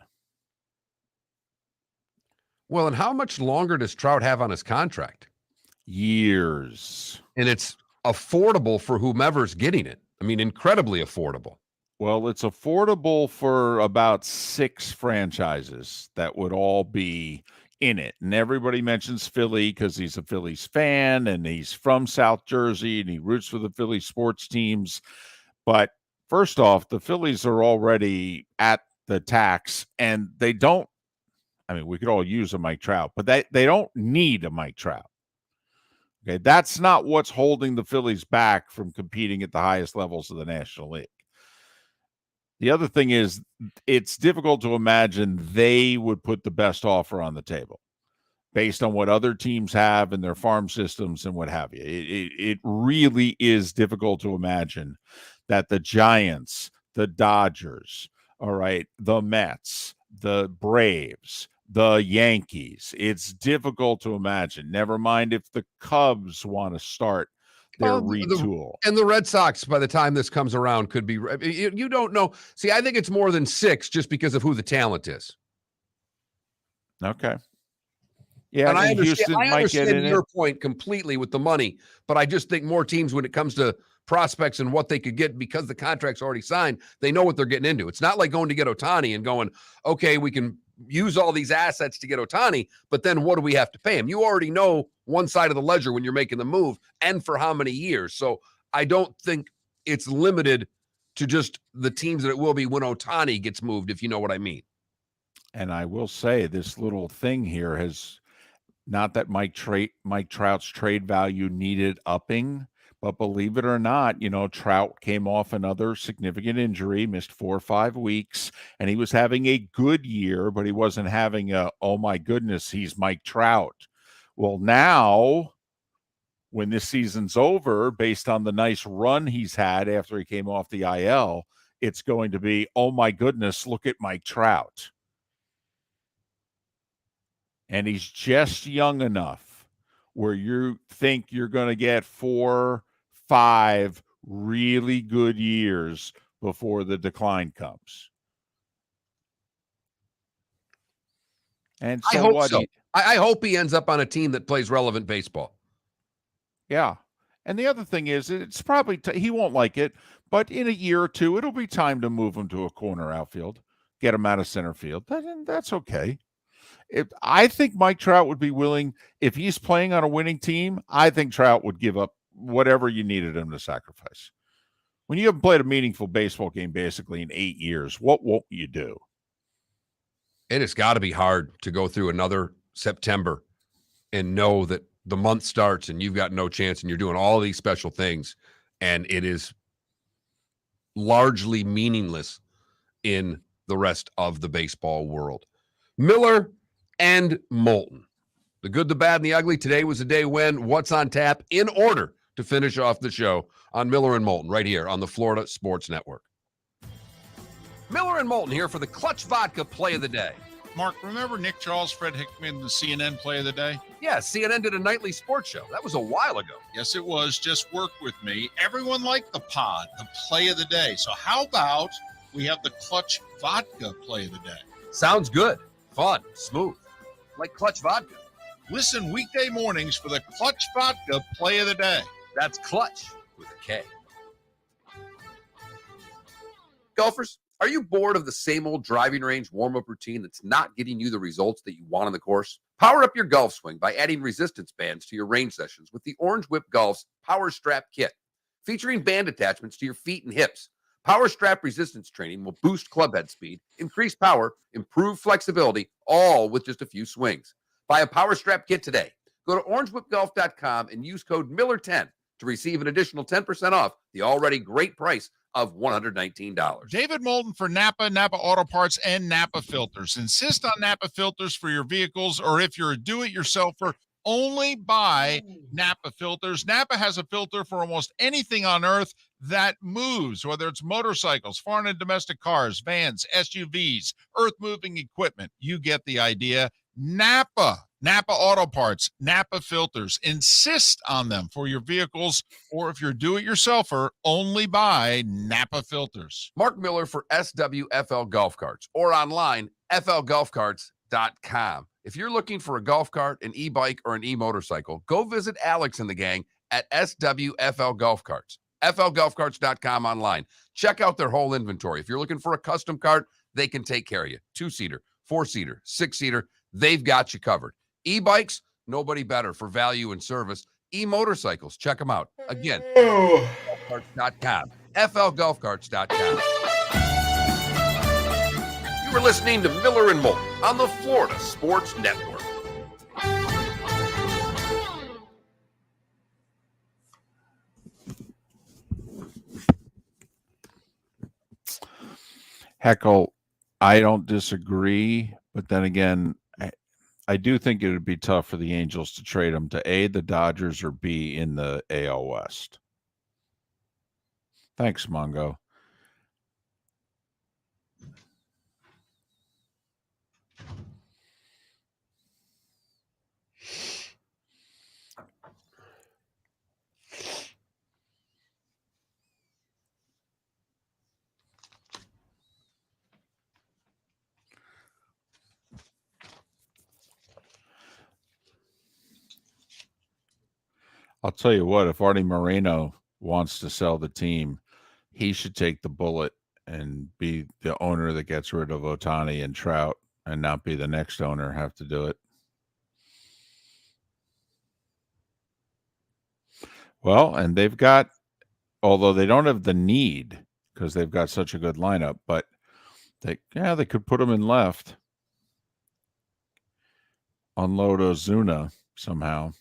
Well, and how much longer does Trout have on his contract? Years. And it's affordable for whomever's getting it. I mean, incredibly affordable. Well, it's affordable for about 6 franchises that would all be in it. And everybody mentions Philly because he's a Phillies fan and he's from South Jersey and he roots for the Philly sports teams. But first off, the Phillies are already at the tax and they don't, we could all use a Mike Trout, but they don't need a Mike Trout. Okay, that's not what's holding the Phillies back from competing at the highest levels of the National League. The other thing is, it's difficult to imagine they would put the best offer on the table based on what other teams have in their farm systems and what have you. It really is difficult to imagine that the Giants, the Dodgers, the Mets, the Braves, the Yankees, it's difficult to imagine. Never mind if the Cubs want to start their retool. And the Red Sox, by the time this comes around, could be. You don't know. See, I think it's more than 6 just because of who the talent is. Okay. Yeah, and I Houston might understand get in your it. point completely with the money, but I just think more teams, when it comes to prospects and what they could get, because the contract's already signed, they know what they're getting into. It's not like going to get Ohtani and going, okay, we can use all these assets to get Ohtani, but then what do we have to pay him? You already know one side of the ledger when you're making the move and for how many years. So I don't think it's limited to just the teams that it will be when Ohtani gets moved, if you know what I mean. And I will say this little thing here has, not that Mike Trout's trade value needed upping, but believe it or not, Trout came off another significant injury, missed 4 or 5 weeks, and he was having a good year, but he wasn't having oh my goodness, he's Mike Trout. Well, now, when this season's over, based on the nice run he's had after he came off the IL, it's going to be, oh my goodness, look at Mike Trout. And he's just young enough where you think you're going to get 4, 5 really good years before the decline comes. And so I hope so. I hope he ends up on a team that plays relevant baseball. Yeah. And the other thing is, it's probably, he won't like it, but in a year or two, it'll be time to move him to a corner outfield, get him out of center field. That's okay. I think Mike Trout would be willing, if he's playing on a winning team, I think Trout would give up whatever you needed him to sacrifice. When you haven't played a meaningful baseball game basically in 8 years, what won't you do? It has got to be hard to go through another September and know that the month starts and you've got no chance and you're doing all these special things and it is largely meaningless in the rest of the baseball world. Miller and Moulton. The good, the bad, and the ugly. Today was a day when what's on tap in order to finish off the show on Miller and Moulton right here on the Florida Sports Network. Miller and Moulton here for the Clutch Vodka Play of the Day. Mark, remember Nick Charles, Fred Hickman, the CNN Play of the Day? Yeah, CNN did a nightly sports show. That was a while ago. Yes, it was. Just work with me. Everyone liked the pod, the Play of the Day. So how about we have the Clutch Vodka Play of the Day? Sounds good. Fun. Smooth. Like Clutch Vodka. Listen weekday mornings for the Clutch Vodka Play of the Day. That's Clutch with a K. Golfers, are you bored of the same old driving range warm-up routine that's not getting you the results that you want on the course? Power up your golf swing by adding resistance bands to your range sessions with the Orange Whip Golf's Power Strap Kit. Featuring band attachments to your feet and hips, Power Strap resistance training will boost club head speed, increase power, improve flexibility, all with just a few swings. Buy a Power Strap Kit today. Go to orangewhipgolf.com and use code Miller10 to receive an additional 10% off the already great price of $119. David Moulton for Napa, Napa Auto Parts, and Napa Filters. Insist on Napa filters for your vehicles, or if you're a do-it-yourselfer, only buy Napa filters. Napa has a filter for almost anything on earth that moves, whether it's motorcycles, foreign and domestic cars, vans, SUVs, earth-moving equipment. You get the idea. Napa Auto Parts, Napa filters. Insist on them for your vehicles, or if you're a do-it-yourselfer, only buy Napa filters. Mark Miller for SWFL Golf Carts or online, flgolfcarts.com. If you're looking for a golf cart, an e-bike, or an e-motorcycle, go visit Alex and the gang at SWFL Golf Carts. flgolfcarts.com online. Check out their whole inventory. If you're looking for a custom cart, they can take care of you. 2-seater, 4-seater, 6-seater, they've got you covered. E-bikes, nobody better for value and service. E-motorcycles, check them out. Again, flgolfcarts.com. flgolfcarts.com. You were listening to Miller and Moulton on the Florida Sports Network. Heckle, I don't disagree, but then again, I do think it would be tough for the Angels to trade him to A, the Dodgers, or B, in the AL West. Thanks, Mongo. I'll tell you what, if Artie Moreno wants to sell the team, he should take the bullet and be the owner that gets rid of Ohtani and Trout, and not be the next owner have to do it. Well, and they've got, although they don't have the need because they've got such a good lineup, but they could put them in left. Unload Ozuna somehow.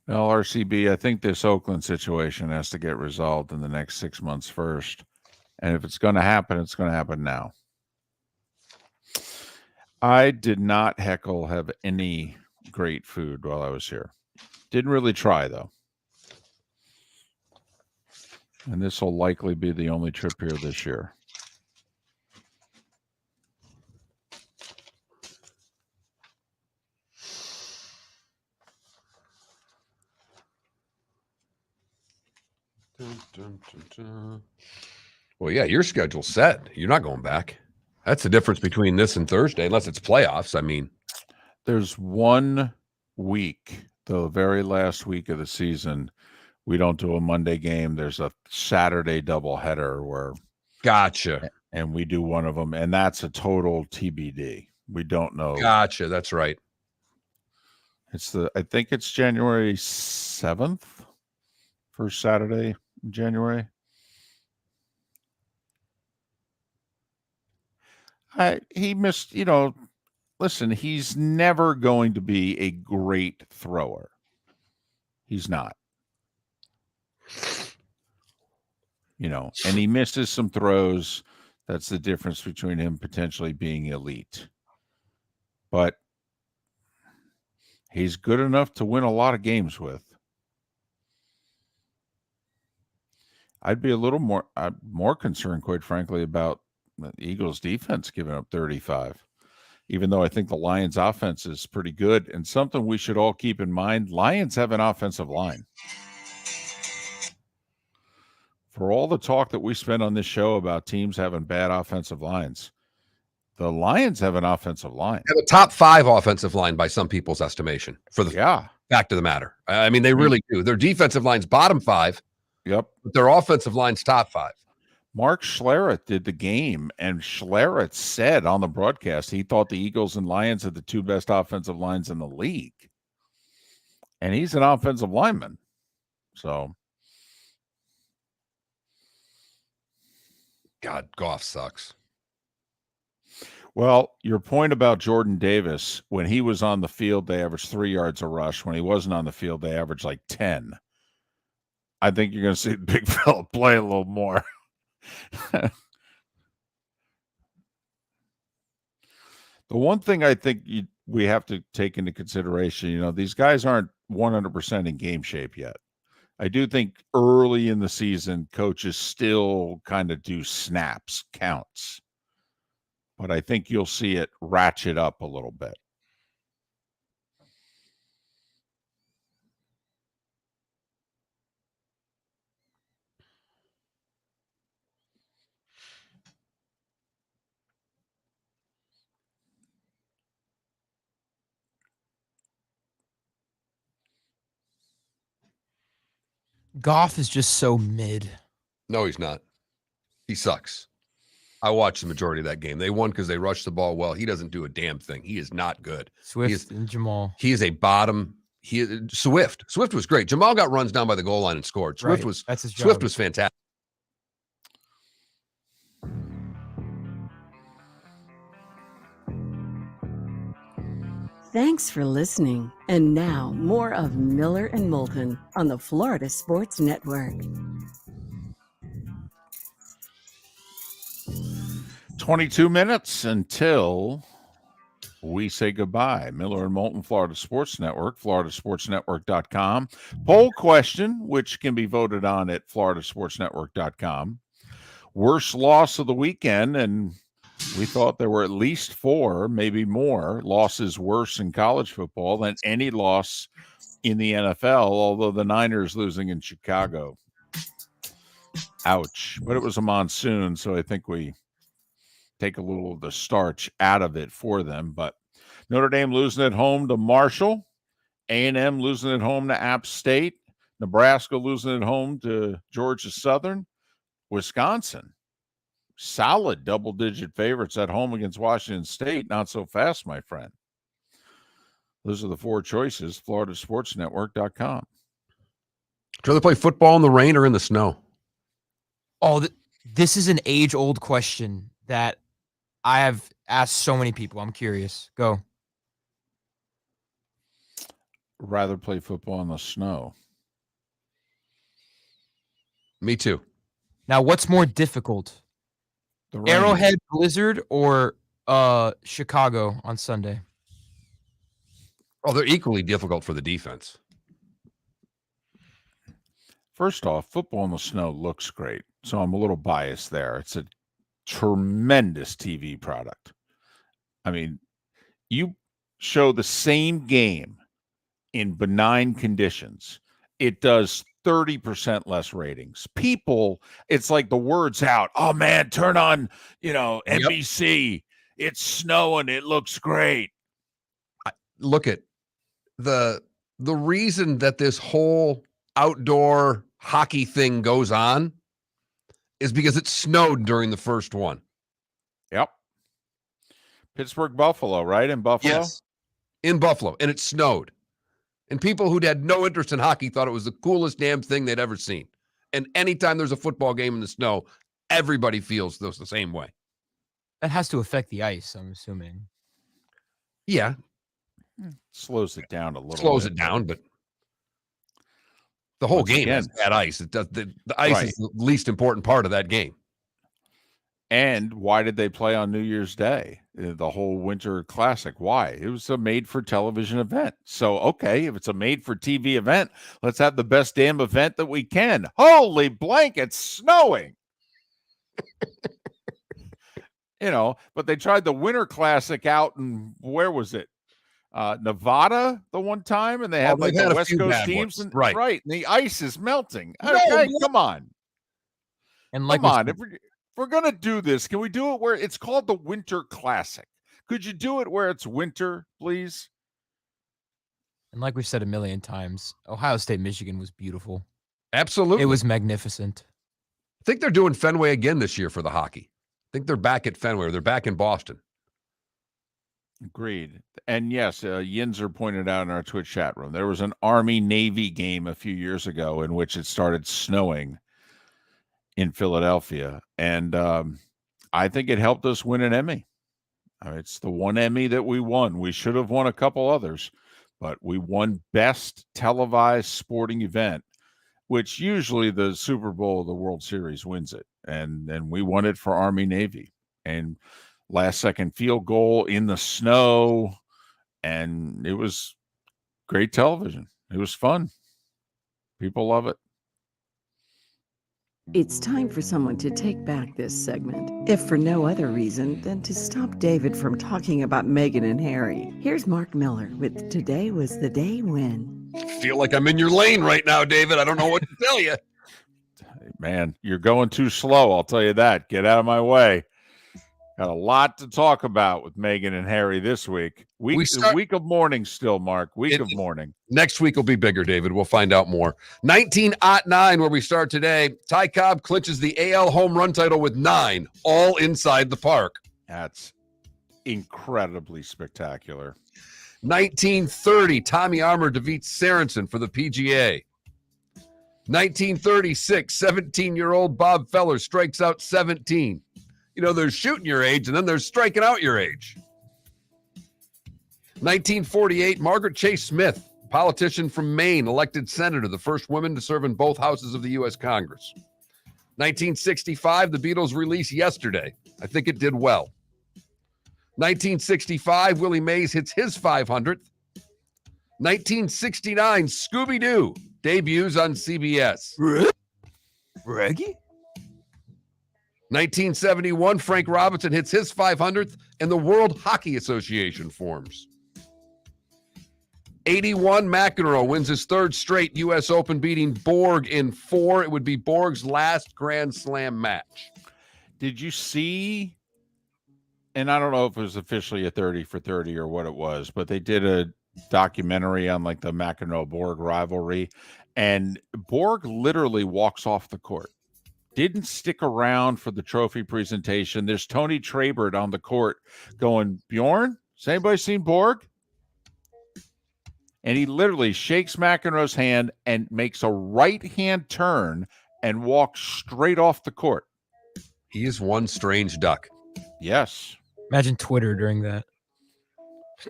Well, RCB, I think this Oakland situation has to get resolved in the next 6 months first. And if it's going to happen, it's going to happen now. I did not, Heckle, have any great food while I was here. Didn't really try, though. And this will likely be the only trip here this year. Well, yeah, your schedule's set. You're not going back. That's the difference between this and Thursday, unless it's playoffs. I mean, there's 1 week, the very last week of the season, We don't do a Monday game. There's a Saturday doubleheader where Gotcha. and we do one of them, and that's a total TBD. We don't know. Gotcha. That's right. I think it's January 7th, first Saturday in January. He missed, listen, he's never going to be a great thrower. He's not. And he misses some throws. That's the difference between him potentially being elite. But he's good enough to win a lot of games with. I'd be a little more concerned, quite frankly, about the Eagles' defense giving up 35, even though I think the Lions' offense is pretty good. And something we should all keep in mind, Lions have an offensive line. For all the talk that we spend on this show about teams having bad offensive lines, the Lions have an offensive line. They have a top 5 offensive line by some people's estimation for the fact of the matter. I mean, they really do. Their defensive line's bottom 5. Yep. But their offensive line's top 5. Mark Schlereth did the game, and Schlereth said on the broadcast he thought the Eagles and Lions had the 2 best offensive lines in the league. And he's an offensive lineman. So. God, Goff sucks. Well, your point about Jordan Davis, when he was on the field, they averaged 3 yards a rush. When he wasn't on the field, they averaged like 10. I think you're going to see the big fella play a little more. The one thing I think we have to take into consideration, these guys aren't 100% in game shape yet. I do think early in the season, coaches still kind of do snaps, counts. But I think you'll see it ratchet up a little bit. Goff is just so mid. No, he's not. He sucks. I watched the majority of that game. They won because they rushed the ball well. He doesn't do a damn thing. He is not good. Swift and Jamal. He is a bottom. Swift. Swift was great. Jamal got runs down by the goal line and scored. That's his job. Swift was fantastic. Thanks for listening. And now, more of Miller and Moulton on the Florida Sports Network. 22 minutes until we say goodbye. Miller and Moulton, Florida Sports Network, floridasportsnetwork.com. Poll question, which can be voted on at floridasportsnetwork.com. Worst loss of the weekend, and we thought there were at least 4, maybe more, losses worse in college football than any loss in the NFL, although the Niners losing in Chicago. Ouch. But it was a monsoon, so I think we take a little of the starch out of it for them. But Notre Dame losing at home to Marshall, A&M losing at home to App State, Nebraska losing at home to Georgia Southern, Wisconsin solid double-digit favorites at home against Washington State. Not so fast, my friend. Those are the 4 choices, floridasportsnetwork.com. Would you rather play football in the rain or in the snow? Oh, this is an age-old question that I have asked so many people. I'm curious. Go. Rather play football in the snow. Me too. Now, what's more difficult? Arrowhead Blizzard or Chicago on Sunday? Oh, they're equally difficult for the defense. First off, football in the snow looks great, so I'm a little biased there. It's a tremendous TV product. I mean, you show the same game in benign conditions, it does 30% less ratings. People, it's like the word's out. Oh man, turn on, NBC. Yep. It's snowing. It looks great. Look at the reason that this whole outdoor hockey thing goes on is because it snowed during the first one. Yep. Pittsburgh Buffalo, right? In Buffalo? Yes. In Buffalo. And it snowed. And people who had no interest in hockey thought it was the coolest damn thing they'd ever seen. And anytime there's a football game in the snow, everybody feels the same way. That has to affect the ice, I'm assuming. Yeah. Slows it down a little Slows bit. it down, but the whole Once game has again- bad ice. It does the ice Right. is the least important part of that game. And why did they play on New Year's Day? The whole Winter Classic. Why? It was a made-for-television event. So, okay, if it's a made-for-TV event, let's have the best damn event that we can. Holy blank, it's snowing. But they tried the Winter Classic out in, where was it? Nevada the one time, and they had they've like had the a West few Coast bad teams. ones. And, Right. and the ice is melting. No, Okay, what? come on. And like Come on. If we're going to do this, can we do it where it's called the Winter Classic? Could you do it where it's winter, please? And like we've said a million times, Ohio State, Michigan was beautiful. Absolutely. It was magnificent. I think they're doing Fenway again this year for the hockey. I think they're back at Fenway, or they're back in Boston. Agreed. And yes, Yinzer pointed out in our Twitch chat room, there was an Army-Navy game a few years ago in which it started snowing in Philadelphia. And I think it helped us win an Emmy. It's the one Emmy that we won. We should have won a couple others, but we won Best Televised Sporting Event, which usually the Super Bowl, the World Series wins it. And we won it for Army-Navy. And last-second field goal in the snow, and it was great television. It was fun. People love it. It's time for someone to take back this segment, if for no other reason than to stop David from talking about Meghan and Harry. Here's Mark Miller with Today Was the Day When. I feel like I'm in your lane right now, David. I don't know what to tell you. Man, you're going too slow. I'll tell you that. Get out of my way. Got a lot to talk about with Meghan and Harry this week. Week of mourning still, Mark. Week of mourning. Next week will be bigger, David. We'll find out more. 1909, where we start today. Ty Cobb clinches the AL home run title with 9, all inside the park. That's incredibly spectacular. 1930, Tommy Armour defeats Sorensen for the PGA. 1936, 17-year-old Bob Feller strikes out 17. There's shooting your age, and then there's striking out your age. 1948, Margaret Chase Smith, politician from Maine, elected senator, the first woman to serve in both houses of the U.S. Congress. 1965, the Beatles release Yesterday. I think it did well. 1965, Willie Mays hits his 500th. 1969, Scooby-Doo debuts on CBS. Reggie? 1971, Frank Robinson hits his 500th, and the World Hockey Association forms. 81, McEnroe wins his 3rd straight U.S. Open, beating Borg in 4. It would be Borg's last Grand Slam match. Did you see, and I don't know if it was officially a 30 for 30 or what it was, but they did a documentary on like the McEnroe-Borg rivalry, and Borg literally walks off the court. Didn't stick around for the trophy presentation. There's Tony Trabert on the court going, Bjorn, has anybody seen Borg? And he literally shakes McEnroe's hand and makes a right-hand turn and walks straight off the court. He is one strange duck. Yes. Imagine Twitter during that.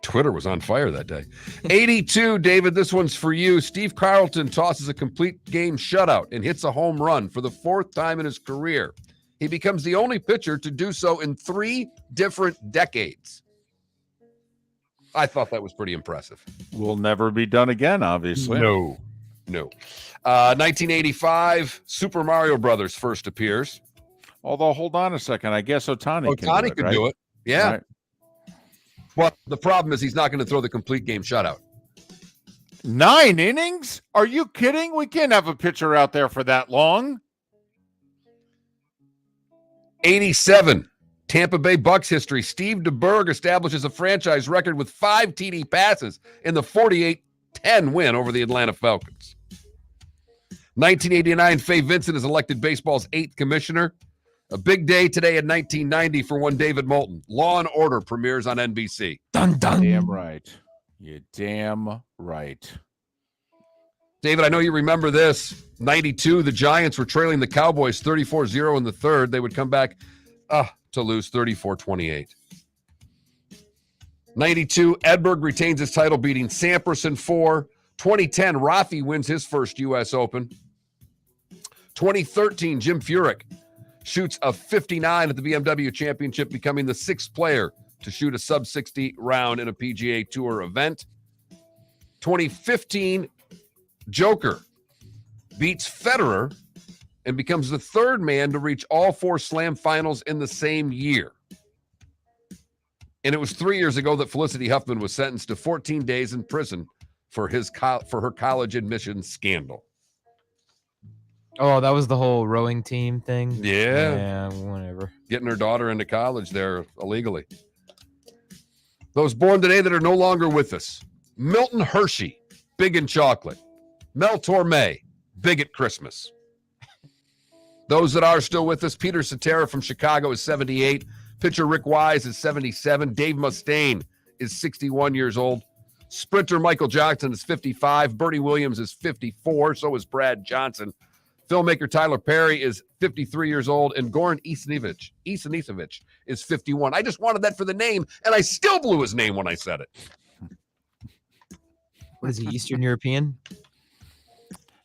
Twitter was on fire that day. 82, David, this one's for you. Steve Carlton tosses a complete game shutout and hits a home run for the 4th time in his career. He becomes the only pitcher to do so in 3 different decades. I thought that was pretty impressive. Will never be done again, obviously. No. 1985, Super Mario Brothers first appears. Although, hold on a second. I guess Ohtani could do it. Yeah. Right. But the problem is he's not going to throw the complete game shutout. 9 innings? Are you kidding? We can't have a pitcher out there for that long. 87, Tampa Bay Bucks history. Steve DeBerg establishes a franchise record with 5 TD passes in the 48-10 win over the Atlanta Falcons. 1989, Fay Vincent is elected baseball's 8th commissioner. A big day today in 1990 for one David Moulton. Law and Order premieres on NBC. Dun dun. Damn right. You're damn right. David, I know you remember this. 92, the Giants were trailing the Cowboys 34-0 in the third. They would come back to lose 34-28. 92, Edberg retains his title, beating Sampras in 4. 2010, Rafi wins his first U.S. Open. 2013, Jim Furyk shoots a 59 at the BMW Championship, becoming the 6th player to shoot a sub-60 round in a PGA Tour event. 2015, Joker beats Federer and becomes the 3rd man to reach all 4 Slam finals in the same year. And it was 3 years ago that Felicity Huffman was sentenced to 14 days in prison for her college admissions scandal. Oh, that was the whole rowing team thing. Yeah, whatever. Getting her daughter into college there illegally. Those born today that are no longer with us: Milton Hershey, big in chocolate. Mel Torme, big at Christmas. Those that are still with us: Peter Cetera from Chicago is 78. Pitcher Rick Wise is 77. Dave Mustaine is 61 years old. Sprinter Michael Johnson is 55. Bertie Williams is 54. So is Brad Johnson. Filmmaker Tyler Perry is 53 years old. And Goran Ivanisevic is 51. I just wanted that for the name, and I still blew his name when I said it. What is he, Eastern European?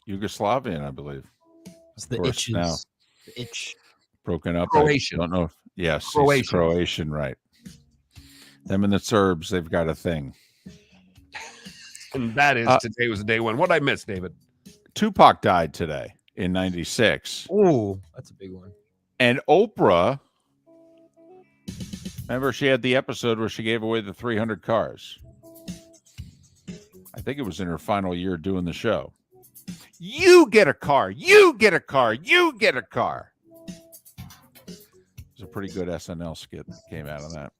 Yugoslavian, I believe. It's the course, itches. now. The itch. Broken up. Croatian. I don't know if, yes, Croatian. Croatian, right. Them and the Serbs, they've got a thing. And that is today was the day when. What did I miss, David? Tupac died today in 96. Ooh, that's a big one. And Oprah, remember she had the episode where she gave away the 300 cars. I think it was in her final year doing the show. You get a car. You get a car. You get a car. It was a pretty good SNL skit that came out of that.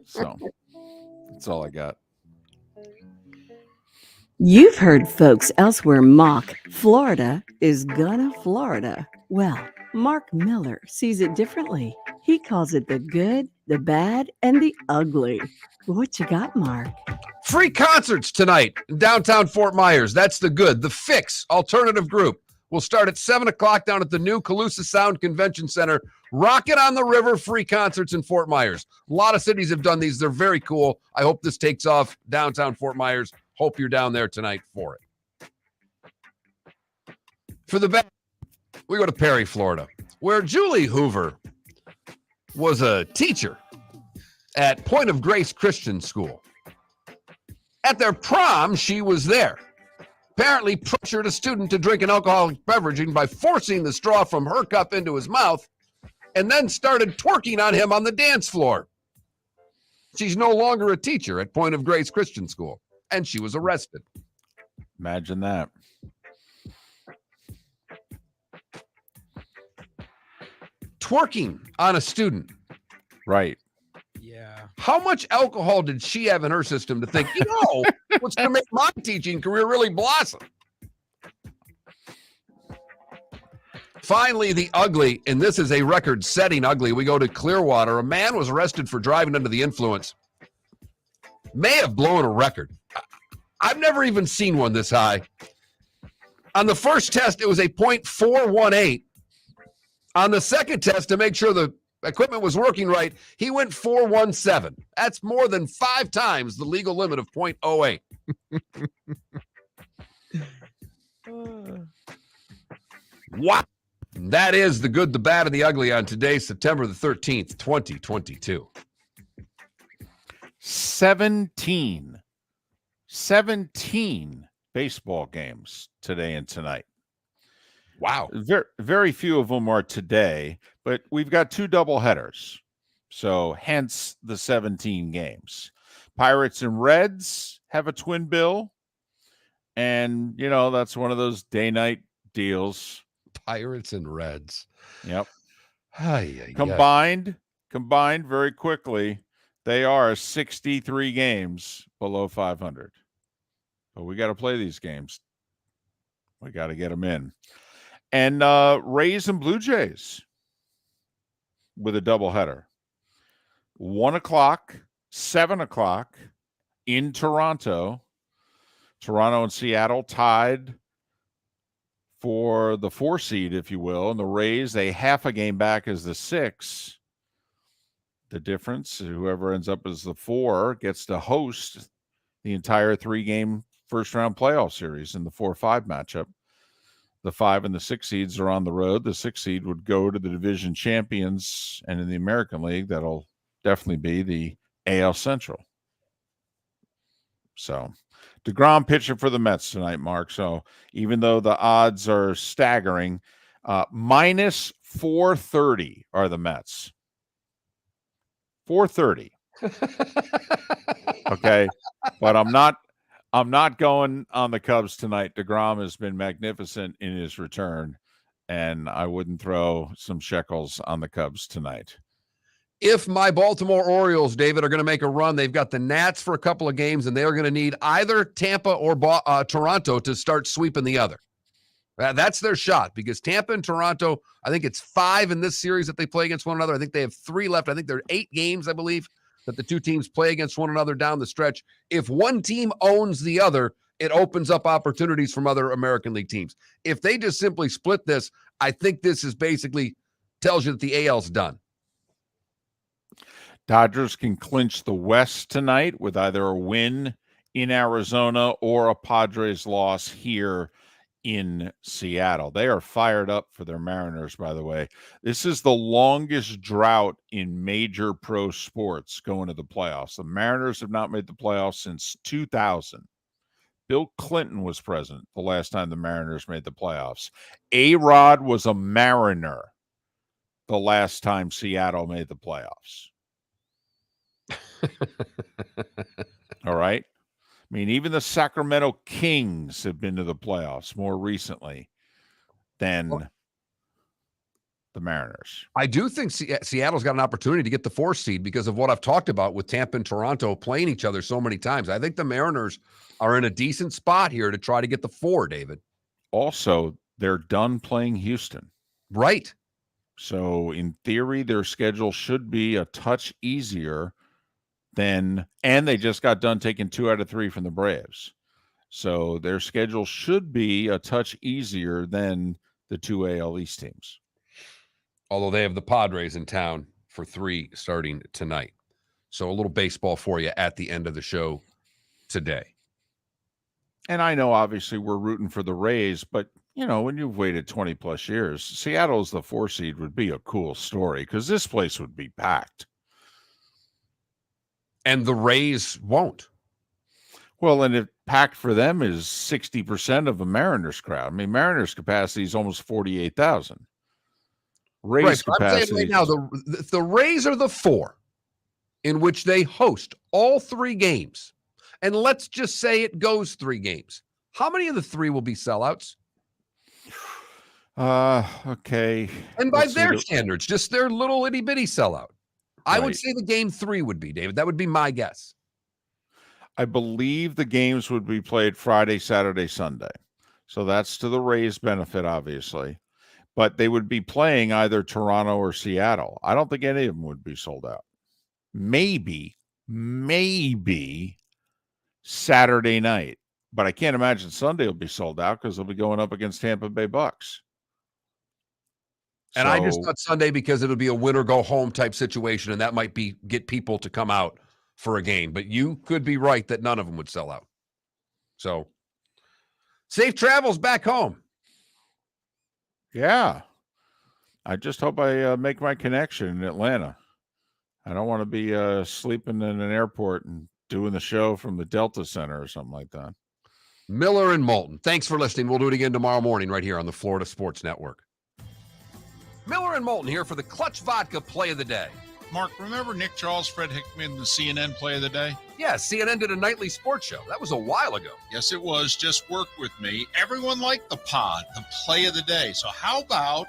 So that's all I got. You've heard folks elsewhere mock Florida is gonna Florida. Well, Mark Miller sees it differently. He calls it the good, the bad, and the ugly. What you got, Mark? Free concerts tonight in downtown Fort Myers. That's the good. The Fix Alternative Group will start at 7 o'clock down at the new Calusa Sound Convention Center. Rocket on the River, free concerts in Fort Myers. A lot of cities have done these. They're very cool. I hope this takes off downtown Fort Myers. Hope you're down there tonight for it. For the best, we go to Perry, Florida, where Julie Hoover was a teacher at Point of Grace Christian School. At their prom, she was there. Apparently pressured a student to drink an alcoholic beverage by forcing the straw from her cup into his mouth, and then started twerking on him on the dance floor. She's no longer a teacher at Point of Grace Christian School, and she was arrested. Imagine that. Twerking on a student. Right. Yeah. How much alcohol did she have in her system to think, what's going to make my teaching career really blossom? Finally, the ugly, and this is a record-setting ugly. We go to Clearwater. A man was arrested for driving under the influence. May have blown a record. I've never even seen one this high. On the first test, it was a .418. On the second test, to make sure the equipment was working right, he went 417. That's more than 5 times the legal limit of .08. Wow. That is the good, the bad, and the ugly on today, September the 13th, 2022. 17 baseball games today and tonight. Wow. Very, very few of them are today, but we've got 2 doubleheaders. So hence the 17 games. Pirates and Reds have a twin bill. And, that's one of those day-night deals. Pirates and Reds. Yep. Ay, Combined very quickly, they are 63 games below 500. But we got to play these games We got to get them in. And Rays and Blue Jays with a doubleheader. 1 o'clock, 7 o'clock in Toronto. Toronto and Seattle tied for the 4 seed, if you will. And the Rays, they half a game back as the 6. The difference, whoever ends up as the 4 gets to host the entire 3-game first-round playoff series in the 4-5 matchup. The 5 and the 6 seeds are on the road. The 6 seed would go to the division champions, and in the American League, that'll definitely be the AL Central. So DeGrom pitching for the Mets tonight, Mark. So even though the odds are staggering, minus 430 are the Mets. 430. Okay. But I'm not going on the Cubs tonight. DeGrom has been magnificent in his return, and I wouldn't throw some shekels on the Cubs tonight. If my Baltimore Orioles, David, are going to make a run, they've got the Nats for a couple of games, and they are going to need either Tampa or Toronto to start sweeping the other. That's their shot, because Tampa and Toronto, I think it's 5 in this series that they play against one another. I think they have 3 left. I think there are 8 games, I believe, that the 2 teams play against one another down the stretch. If one team owns the other, it opens up opportunities from other American League teams. If they just simply split this, I think this is basically tells you that the AL's done. Dodgers can clinch the West tonight with either a win in Arizona or a Padres loss here in Seattle. They are fired up for their Mariners, by the way. This is the longest drought in major pro sports going to the playoffs. The Mariners have not made the playoffs since 2000. Bill Clinton was president the last time the Mariners made the playoffs. A-Rod was a Mariner the last time Seattle made the playoffs. All right. I mean, even the Sacramento Kings have been to the playoffs more recently than the Mariners. I do think Seattle's got an opportunity to get the 4 seed because of what I've talked about with Tampa and Toronto playing each other so many times. I think the Mariners are in a decent spot here to try to get the 4, David. Also, they're done playing Houston. Right. So, in theory, their schedule should be a touch easier than, and they just got done taking 2 out of 3 from the Braves. So, their schedule should be a touch easier than the 2 AL East teams. Although they have the Padres in town for 3 starting tonight. So, a little baseball for you at the end of the show today. And I know, obviously, we're rooting for the Rays, but, you know, when you've waited 20-plus years, Seattle's the 4 seed would be a cool story because this place would be packed. And the Rays won't. Well, and if packed for them is 60% of a Mariners crowd. I mean, Mariners capacity is almost 48,000. Rays right, capacity. I'm saying right now, the Rays are the 4 in which they host all 3 games. And let's just say it goes 3 games. How many of the 3 will be sellouts? Okay. And by their standards, just their little itty bitty sellout. I would Right. say the game 3 would be, David. That would be my guess. I believe the games would be played Friday, Saturday, Sunday. So that's to the Rays' benefit, obviously. But they would be playing either Toronto or Seattle. I don't think any of them would be sold out. Maybe Saturday night. But I can't imagine Sunday will be sold out because they'll be going up against Tampa Bay Bucks. And I just thought Sunday because it'll be a win or go home type situation, and that might be get people to come out for a game. But you could be right that none of them would sell out. So safe travels back home. Yeah. I just hope I make my connection in Atlanta. I don't want to be sleeping in an airport and doing the show from the Delta Center or something like that. Miller and Moulton. Thanks for listening. We'll do it again tomorrow morning right here on the Florida Sports Network. Miller and Moulton here for the Clutch Vodka Play of the Day. Mark, remember Nick Charles, Fred Hickman, the CNN Play of the Day? Yeah, CNN did a nightly sports show. That was a while ago. Yes, it was. Just work with me. Everyone liked the pod, the Play of the Day. So how about